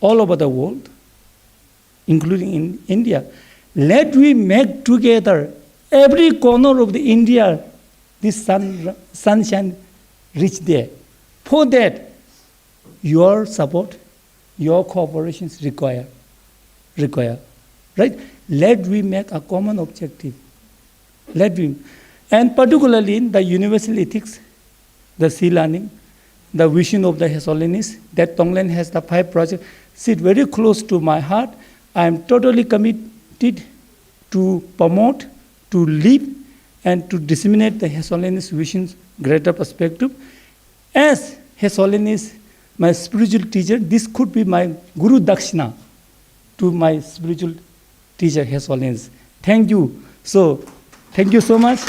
all over the world, including in India. Let we make together every corner of the India, this sunshine reach there. For that, your support, your cooperation is required. Right? Let we make a common objective. And particularly in the universal ethics, the sea learning, the vision of the His Holiness, that Tonglen has the 5 projects, sit very close to my heart. I am totally committed to promote, to live, and to disseminate the His Holiness vision's greater perspective. As His Holiness, my spiritual teacher, this could be my Guru Dakshina to my spiritual teacher, His Holiness. Thank you. So, thank you so much.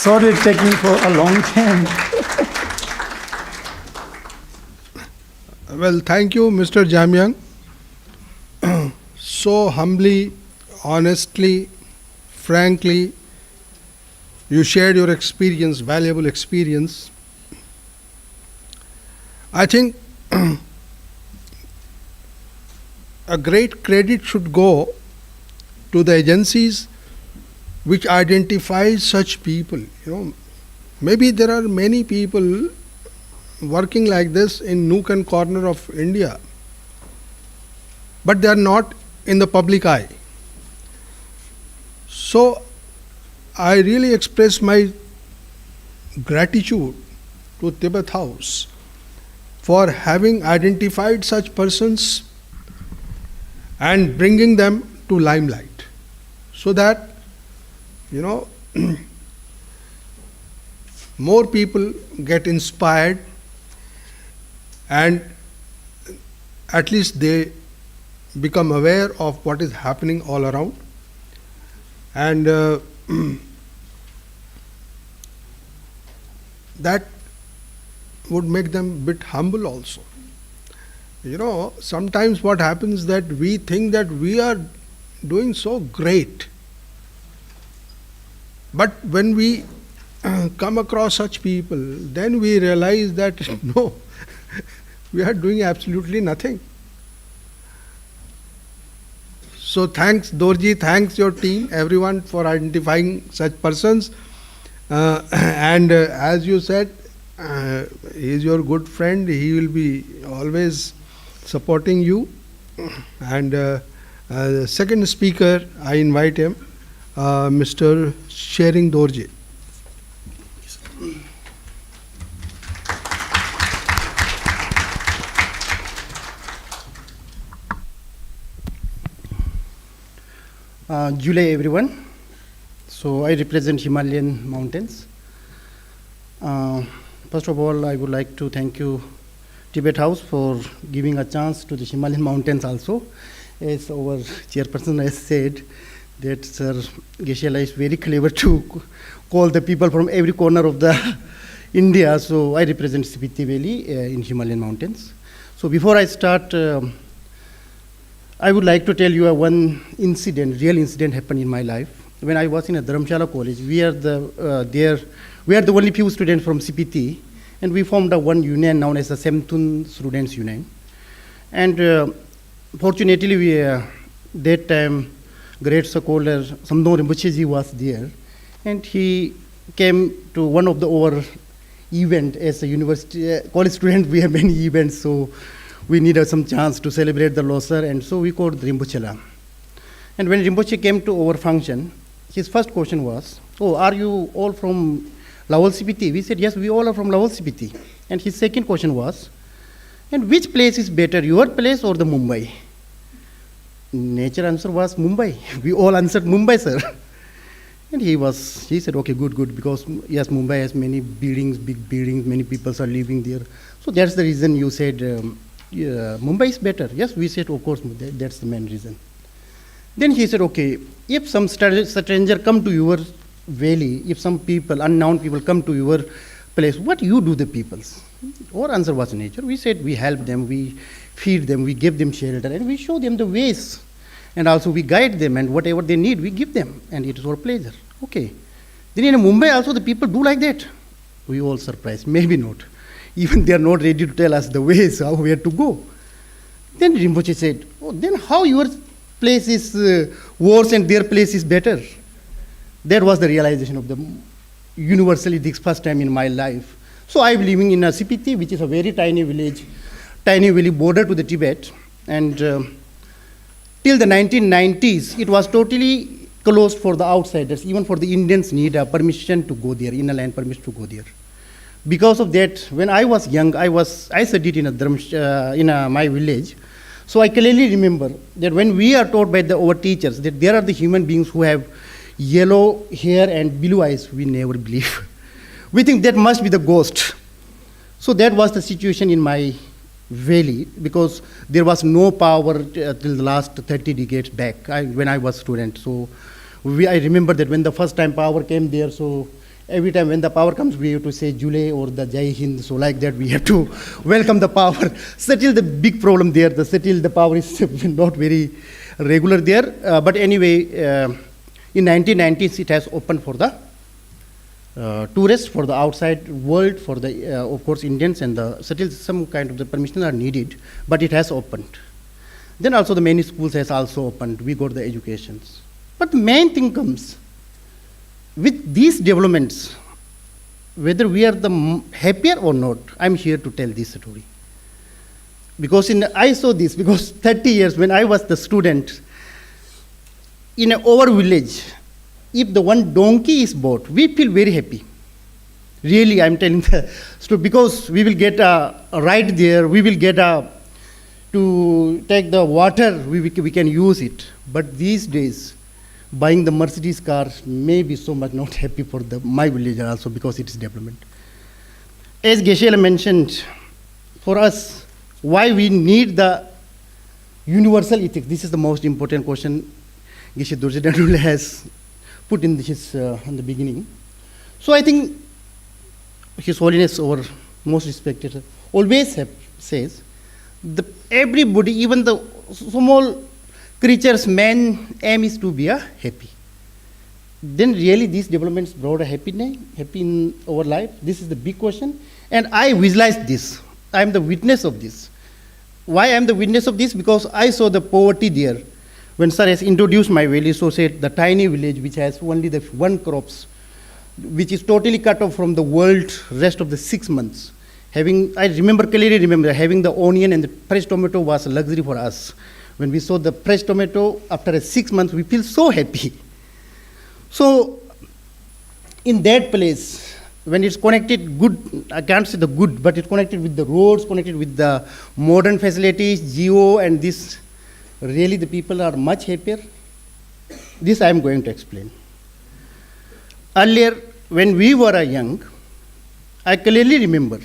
Sorry it took me for a long time. Well, thank you, Mr. Jamyang. So humbly, honestly, frankly, you shared your experience, valuable experience. I think a great credit should go to the agencies which identify such people. Maybe there are many people working like this in nook and corner of India, but they are not in the public eye. So I really express my gratitude to Tibet House for having identified such persons and bringing them to limelight, so that more people get inspired and at least they become aware of what is happening all around. And that would make them a bit humble also. Sometimes what happens that we think that we are doing so great, but when we come across such people, then we realize that no, we are doing absolutely nothing. So thanks Dorji, thanks your team, everyone, for identifying such persons. And as you said, he is your good friend, he will be always supporting you. And the second speaker, I invite him, Mr. Sharing Dorje. July everyone. So I represent Himalayan mountains. First of all, I would like to thank you, Tibet House, for giving a chance to the Himalayan mountains also. As our chairperson has said, that Sir Geshe-la is very clever to call the people from every corner of the India. So I represent Spiti Valley in Himalayan mountains. So before I start, I would like to tell you one incident, real incident happened in my life. When I was in a Dharamshala college, we are the only few students from CPT, and we formed one union known as the Semtun Students Union. And fortunately, that time, great scholar Samdong Rinpoche was there, and he came to one of our event as a university college student. We have many events, so we needed some chance to celebrate the Losar, and so we called Rinpoche. And when Rinpoche came to our function, his first question was, "Oh, are you all from Lawal CPT?" We said, "Yes, we all are from Lawal CPT." And his second question was, "And which place is better, your place or the Mumbai?" Nature answer was Mumbai. We all answered Mumbai, sir. And he said, "Okay, good, because yes, Mumbai has many buildings, big buildings, many people are living there. So that's the reason you said Mumbai is better." Yes, we said, of course, that's the main reason. Then he said, "Okay, if some stranger come to your valley, if some people, unknown people come to your place, what you do the peoples?" Our answer was nature. We said we help them, we feed them, we give them shelter, and we show them the ways. And also we guide them, and whatever they need, we give them, and it is our pleasure. Okay. Then in Mumbai also the people do like that. We all surprised, maybe not. Even they are not ready to tell us the ways, where to go. Then Rinpoche said, "Oh, then how your place is worse and their place is better?" That was the realization of the universally this first time in my life. So I'm living in a CPT, which is a very tiny village border to the Tibet. And till the 1990s, it was totally closed for the outsiders. Even for the Indians need a permission to go there, inner land permission to go there. Because of that, when I was young, I studied in my village. So I clearly remember that when we are taught by our teachers that there are the human beings who have yellow hair and blue eyes, we never believe. We think that must be the ghost. So that was the situation in my valley, because there was no power till the last 30 decades back when I was a student. So I remember that when the first time power came there, so every time when the power comes, we have to say Jule or the Jai Hind. So like that, we have to welcome the power. Still the big problem there, the power is not very regular there. But anyway, in 1990s, it has opened for the tourists, for the outside world, for the, of course, Indians, and still some kind of the permission are needed, but it has opened. Then also the many schools has also opened. We got the educations. But the main thing comes, with these developments, whether we are the happier or not, I'm here to tell this story. Because I saw this, because 30 years when I was the student, in our village, if the one donkey is bought, we feel very happy. Really, I'm telling the story, because we will get a ride there, we will get to take the water, we can use it. But these days, buying the Mercedes car may be so much not happy for my villager also, because it is development. As Geshe mentioned, for us, why we need the universal ethics, this is the most important question Geshe Durjadandul has put in the beginning. So I think His Holiness, our most respected, always says, everybody, even the small creatures, man, aim is to be happy. Then really these developments brought a happy in our life. This is the big question. And I visualized this. I am the witness of this. Why I am the witness of this? Because I saw the poverty there. When Sir has introduced my village, so said the tiny village which has only the one crops, which is totally cut off from the world rest of the 6 months. I clearly remember having the onion and the fresh tomato was a luxury for us. When we saw the fresh tomato after 6 months, we feel so happy. So in that place, when it's connected good, I can't say the good, but it's connected with the roads, connected with the modern facilities, geo, and this, really the people are much happier. This I am going to explain. Earlier, when we were young, I clearly remember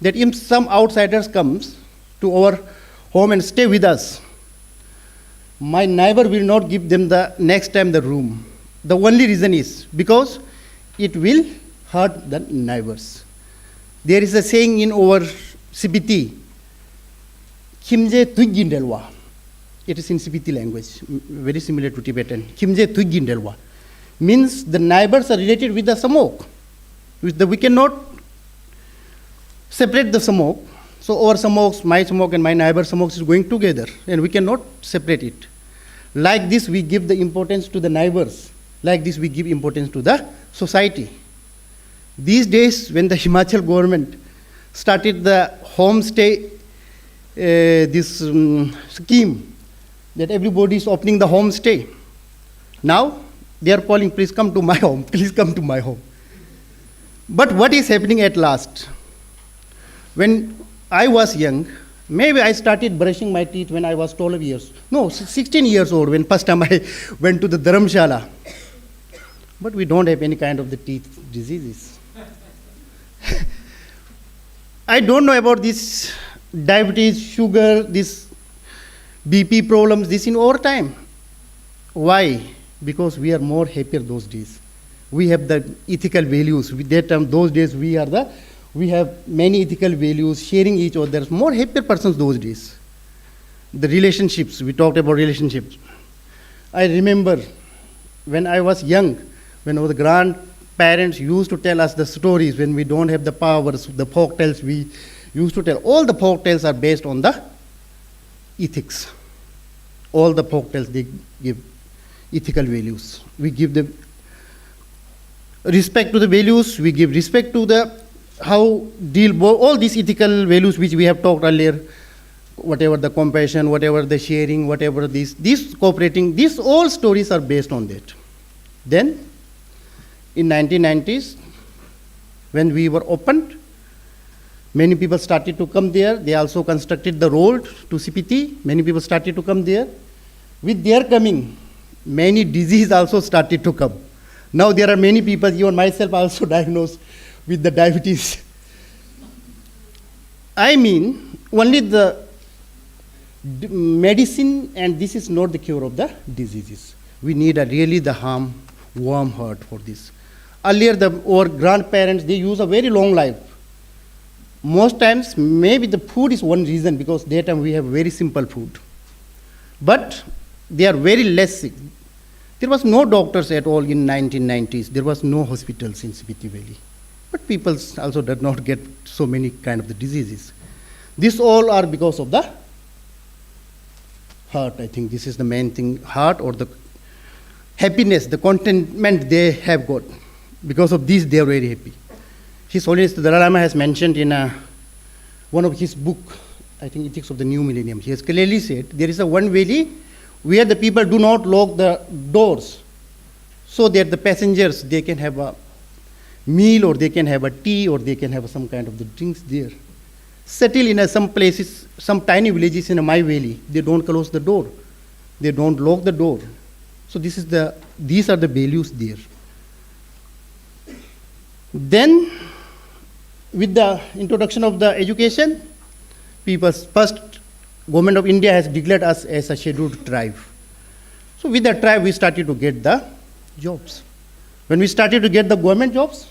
that if some outsiders comes to our home and stay with us, my neighbor will not give them the next time the room. The only reason is because it will hurt the neighbors. There is a saying in our CBT, Kimje Tuigindelwa. It is in CBT language, very similar to Tibetan. Kimje Tuigindelwa means the neighbors are related with the samok. We cannot separate the samok. So our samok, my samok and my neighbor samok is going together, and we cannot separate it. Like this, we give the importance to the neighbors. Like this, we give importance to the society. These days, when the Himachal government started the homestay, scheme, that everybody is opening the homestay. Now, they are calling, please come to my home, please come to my home. But what is happening at last? When I was young, maybe I started brushing my teeth when I was 12 years. No, 16 years old, when first time I went to the Dharamshala. But we don't have any kind of the teeth diseases. I don't know about this diabetes, sugar, this BP problems, this in our time. Why? Because we are more happier those days. We have the ethical values. With that time, those days we have many ethical values, sharing each other. More happier persons those days. The relationships, we talked about relationships. I remember when I was young, when our grandparents used to tell us the stories when we don't have the powers, the folk tales we used to tell. All the folk tales are based on the ethics. All the folk tales, they give ethical values. We give the respect to the values, we give respect to the how deal all these ethical values which we have talked earlier, whatever the compassion, whatever the sharing, whatever this cooperating, these all stories are based on that. Then, in 1990s, when we were opened, many people started to come there. They also constructed the road to CPT. Many people started to come there. With their coming, many diseases also started to come. Now there are many people, even myself also diagnosed with the diabetes. I mean, only the medicine, and this is not the cure of the diseases. We need really the warm heart for this. Earlier, our grandparents, they use a very long life. Most times, maybe the food is one reason, because that time we have very simple food. But they are very less sick. There was no doctors at all in 1990s. There was no hospitals in Spiti Valley. But people also did not get so many kind of the diseases. This all are because of the heart. I think this is the main thing, heart, or the happiness, the contentment they have got. Because of this, they are very happy. His Holiness the Dalai Lama has mentioned in one of his book, I think Ethics of the New Millennium, he has clearly said, there is a one valley where the people do not lock the doors, so that the passengers, they can have a meal, or they can have a tea, or they can have some kind of the drinks there. Settle in some places, some tiny villages in my valley, they don't close the door. They don't lock the door. So these are the values there. Then, with the introduction of the education, Government of India has declared us as a scheduled tribe. So with that tribe, we started to get the jobs. When we started to get the government jobs,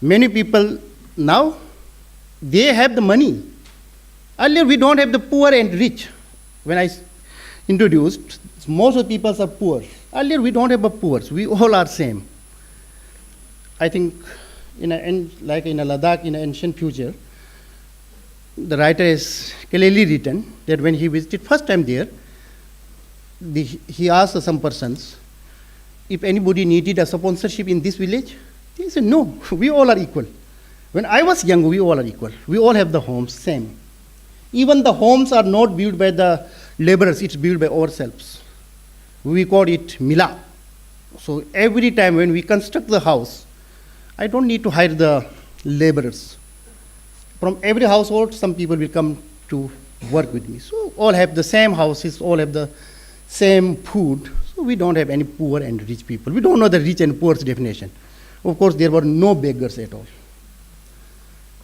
many people now, they have the money. Earlier, we don't have the poor and rich. When I introduced, most of the people are poor. Earlier, we don't have a poor. We all are same. I think, like in a Ladakh, in an ancient future, the writer has clearly written that when he visited first time there, he asked some persons if anybody needed a sponsorship in this village. He said, no, we all are equal. When I was young, we all are equal. We all have the homes, same. Even the homes are not built by the laborers, it's built by ourselves. We call it mila. So every time when we construct the house, I don't need to hire the laborers. From every household, some people will come to work with me. So all have the same houses, all have the same food. So we don't have any poor and rich people. We don't know the rich and poor's definition. Of course, there were no beggars at all.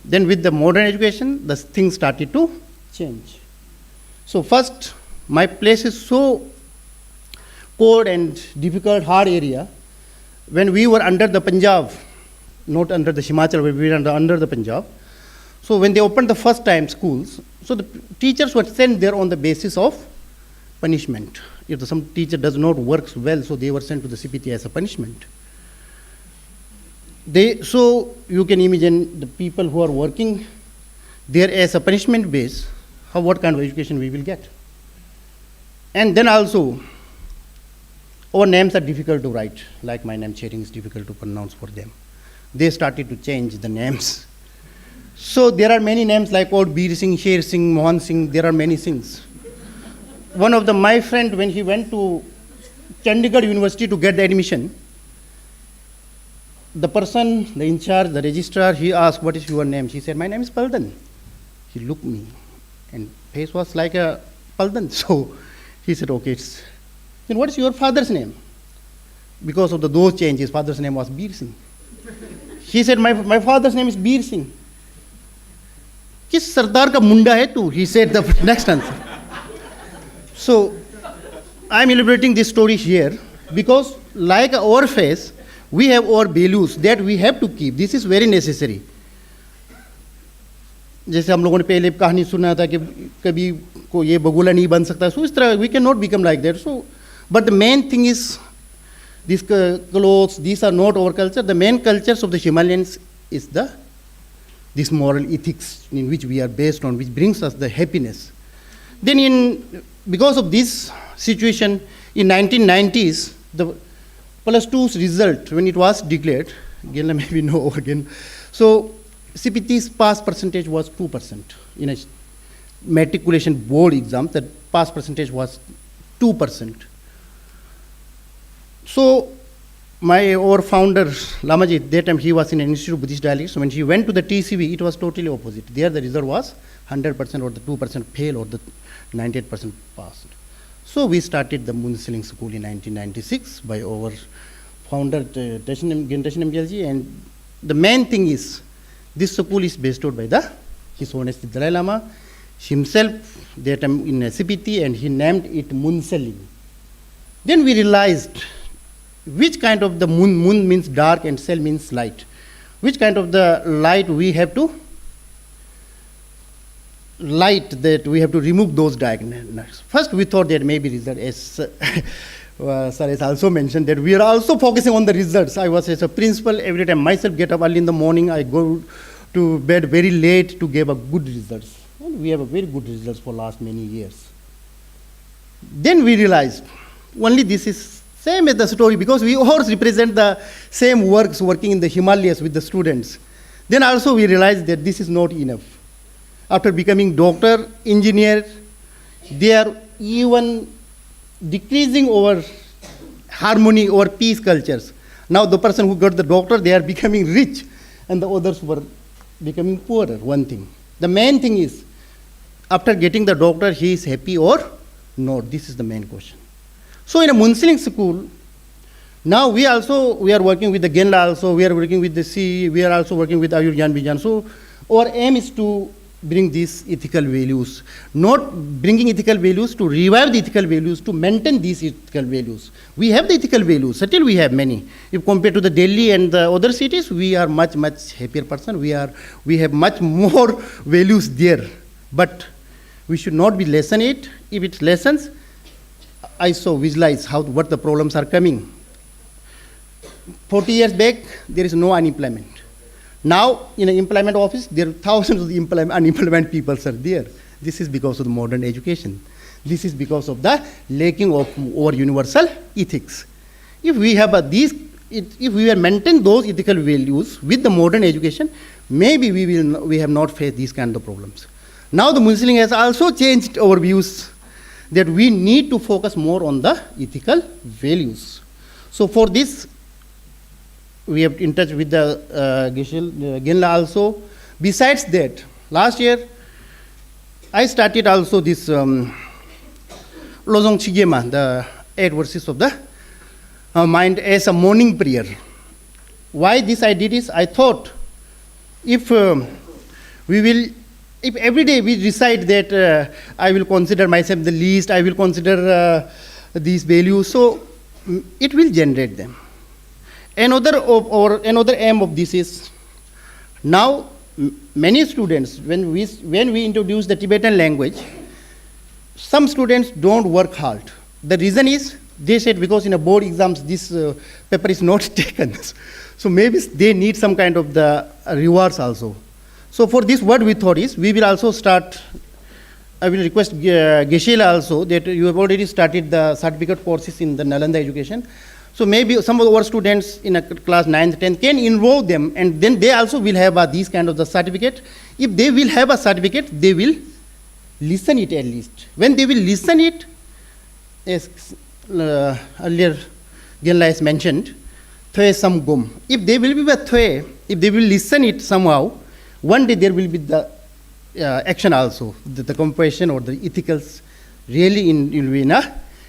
Then with the modern education, the things started to change. So first, my place is so cold and difficult, hard area. When we were under the Punjab, not under the Himachal, but we were under the Punjab. So when they opened the first time schools, so the teachers were sent there on the basis of punishment. If some teacher does not work well, so they were sent to the CPT as a punishment. So you can imagine the people who are working there as a punishment base, what kind of education we will get. And then also, our names are difficult to write, like my name Chering is difficult to pronounce for them. They started to change the names. So there are many names like old Bir Singh, Sher Singh, Mohan Singh, there are many Singhs. One of my friend, when he went to Chandigarh University to get the admission, the person, the in charge, the registrar, he asked, what is your name? She said, my name is Paldan. He looked me, and face was like a Paldan. So he said, okay, then what is your father's name? Because of those changes, father's name was Bir Singh. He said, my father's name is Bir Singh. Kis Sardar ka munda hai tu? He said the next answer. So I'm elaborating this story here because like our face, we have our values that we have to keep. This is very necessary. जैसे हम लोगों ने पहले कहानी सुना था कि कभी को ये बगुला नहीं बन सकता, so इस तरह we cannot become like that. So, but the main thing is these clothes, these are not our culture. The main cultures of the Himalayans is this moral ethics in which we are based on, which brings us the happiness. Then because of this situation, in 1990s, the plus 2's result, when it was declared, again maybe no again, so CPT's pass percentage was 2%. matriculation board exam, the pass percentage was 2%. So our founder, Lamaji, that time he was in an Institute of Buddhist Dialects. So when he went to the TCV, it was totally opposite. There the result was 100% or the 2% fail or the 98% passed. So we started the Munsiling School in 1996 by our founder, Gintashin MGLG, and the main thing is, this school is based out by His Holiness the Dalai Lama himself, that time in CPT, and he named it Munsiling. Then we realized which kind of the moon means dark and cell means light. Which kind of the light we have to remove those diagonals. First we thought that maybe result, as Sir has also mentioned, that we are also focusing on the results. I was as a principal, every time myself get up early in the morning, I go to bed very late to give a good results. And we have a very good results for last many years. Then we realized, only this is same as the story, because we all represent the same works working in the Himalayas with the students. Then also we realized that this is not enough. After becoming doctor, engineer, they are even decreasing our harmony or peace cultures. Now the person who got the doctor, they are becoming rich, and the others were becoming poorer, one thing. The main thing is, after getting the doctor, he is happy or not? This is the main question. So in a Munsiling school, now we are working with the Genla also, we are working with the C, we are also working with Ayur Gyan Bijan. So our aim is to bring these ethical values, not bringing ethical values, to revive the ethical values, to maintain these ethical values. We have the ethical values, still we have many. If compared to the Delhi and the other cities, we are much, much happier person. We have much more values there. But we should not be lessen it. If it's lessons, I visualize what the problems are coming. 40 years back, there is no unemployment. Now, in an employment office, there are thousands of unemployment people are there. This is because of the modern education. This is because of the lacking of our universal ethics. If we have if we maintain those ethical values with the modern education, maybe we have not faced these kind of problems. Now the Munsiling has also changed our views that we need to focus more on the ethical values. So for this, we have in touch with the Genla also. Besides that, last year, I started also this Lozong Chigema, the 8 verses of the mind, as a morning prayer. Why this I did is, I thought, if every day we decide that I will consider myself the least, I will consider these values, so it will generate them. Another aim of this is, now many students, when we introduce the Tibetan language, some students don't work hard. The reason is, they said because in a board exams this paper is not taken. So maybe they need some kind of the rewards also. So for this, what we thought is, we will also start, I will request Geshe-la also, that you have already started the certificate courses in the Nalanda education. So maybe some of our students in a class 9th, 10th can enroll them, and then they also will have these kind of the certificate. If they will have a certificate, they will listen it at least. When they will listen it, as earlier Genla has mentioned, Thwe Sam Gum. If they will be with Thwe, if they will listen it somehow, one day there will be the action also, the compassion or the ethicals really in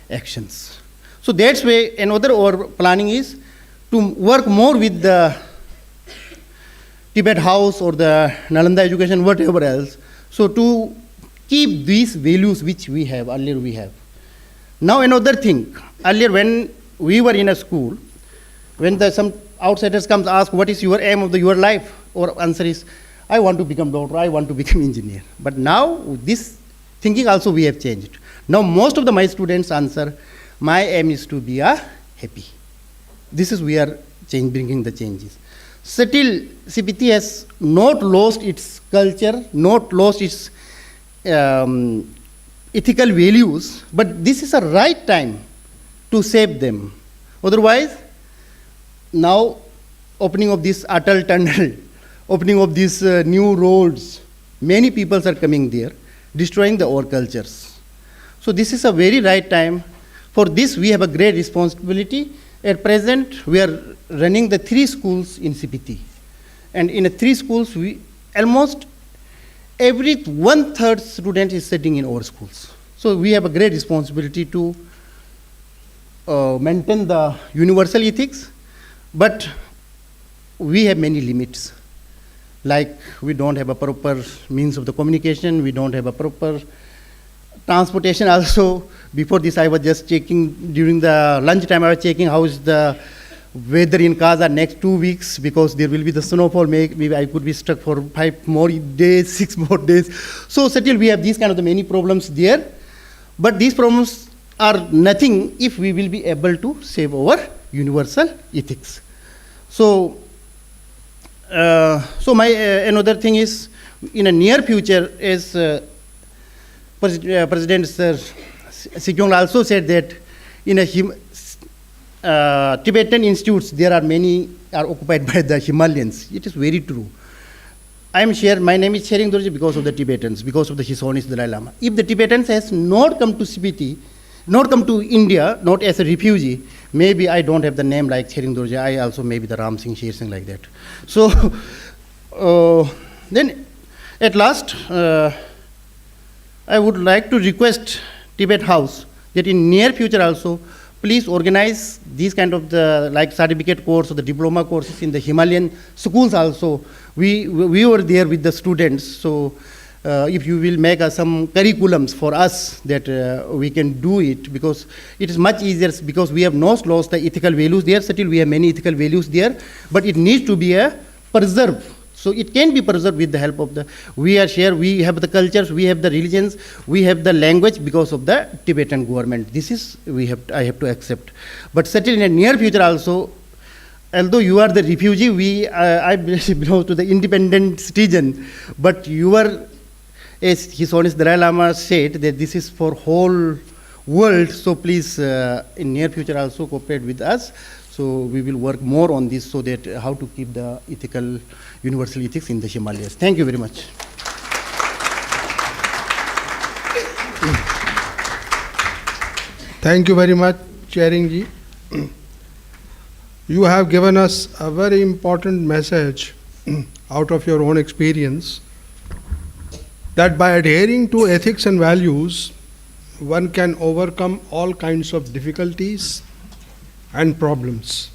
actions. So that's why another our planning is to work more with the Tibet House or the Nalanda education, whatever else. So to keep these values which we have, earlier we have. Now another thing, earlier when we were in a school, when some outsiders come ask, what is your aim of your life? Our answer is, I want to become doctor, I want to become engineer. But now this thinking also we have changed. Now most of my students answer, my aim is to be happy. This is we are bringing the changes. Still, CPT has not lost its culture, not lost its ethical values, but this is a right time to save them. Otherwise, now opening of this Atal Tunnel, opening of these new roads, many people are coming there. destroying our cultures. So this is a very right time. For this, we have a great responsibility. At present, we are running the 3 schools in CPT. And in the 3 schools, we almost every 1/3 student is sitting in our schools. So we have a great responsibility to maintain the universal ethics, but we have many limits. Like we don't have a proper means of the communication, we don't have a proper transportation also. Before this, I was just checking, during the lunchtime, I was checking how is the weather in Kaza next 2 weeks, because there will be the snowfall. Maybe I could be stuck for 5 more days, 6 more days. So still we have these kind of the many problems there. But these problems are nothing if we will be able to save our universal ethics. So, my another thing is, in a near future, as President Sir Sikyong also said that in a Tibetan institutes, there are many are occupied by the Himalayans. It is very true. I am sure, my name is Shering Dorje because of the Tibetans, because of the His Holiness the Dalai Lama. If the Tibetans has not come to CPT, not come to India, not as a refugee, maybe I don't have the name like Shering Dorje, I also maybe the Ram Singh, Sher Singh, like that. So, then at last, I would like to request Tibet House that in near future also, please organize these kind of the like certificate course or the diploma courses in the Himalayan schools also. We were there with the students, so if you will make some curriculums for us that we can do it, because it is much easier, because we have not lost the ethical values there. Still we have many ethical values there, but it needs to be preserved. So it can be preserved with the help of the, we are here, we have the cultures, we have the religions, we have the language because of the Tibetan government. This is, I have to accept. But certainly in the near future also, although you are the refugee, I belong to the independent citizen, but you are, as His Holiness Dalai Lama said, that this is for whole world, so please in near future also cooperate with us. So we will work more on this, so that how to keep the ethical, universal ethics in the Himalayas. Thank you very much. Thank you very much, Charing ji. You have given us a very important message out of your own experience, that by adhering to ethics and values, one can overcome all kinds of difficulties and problems.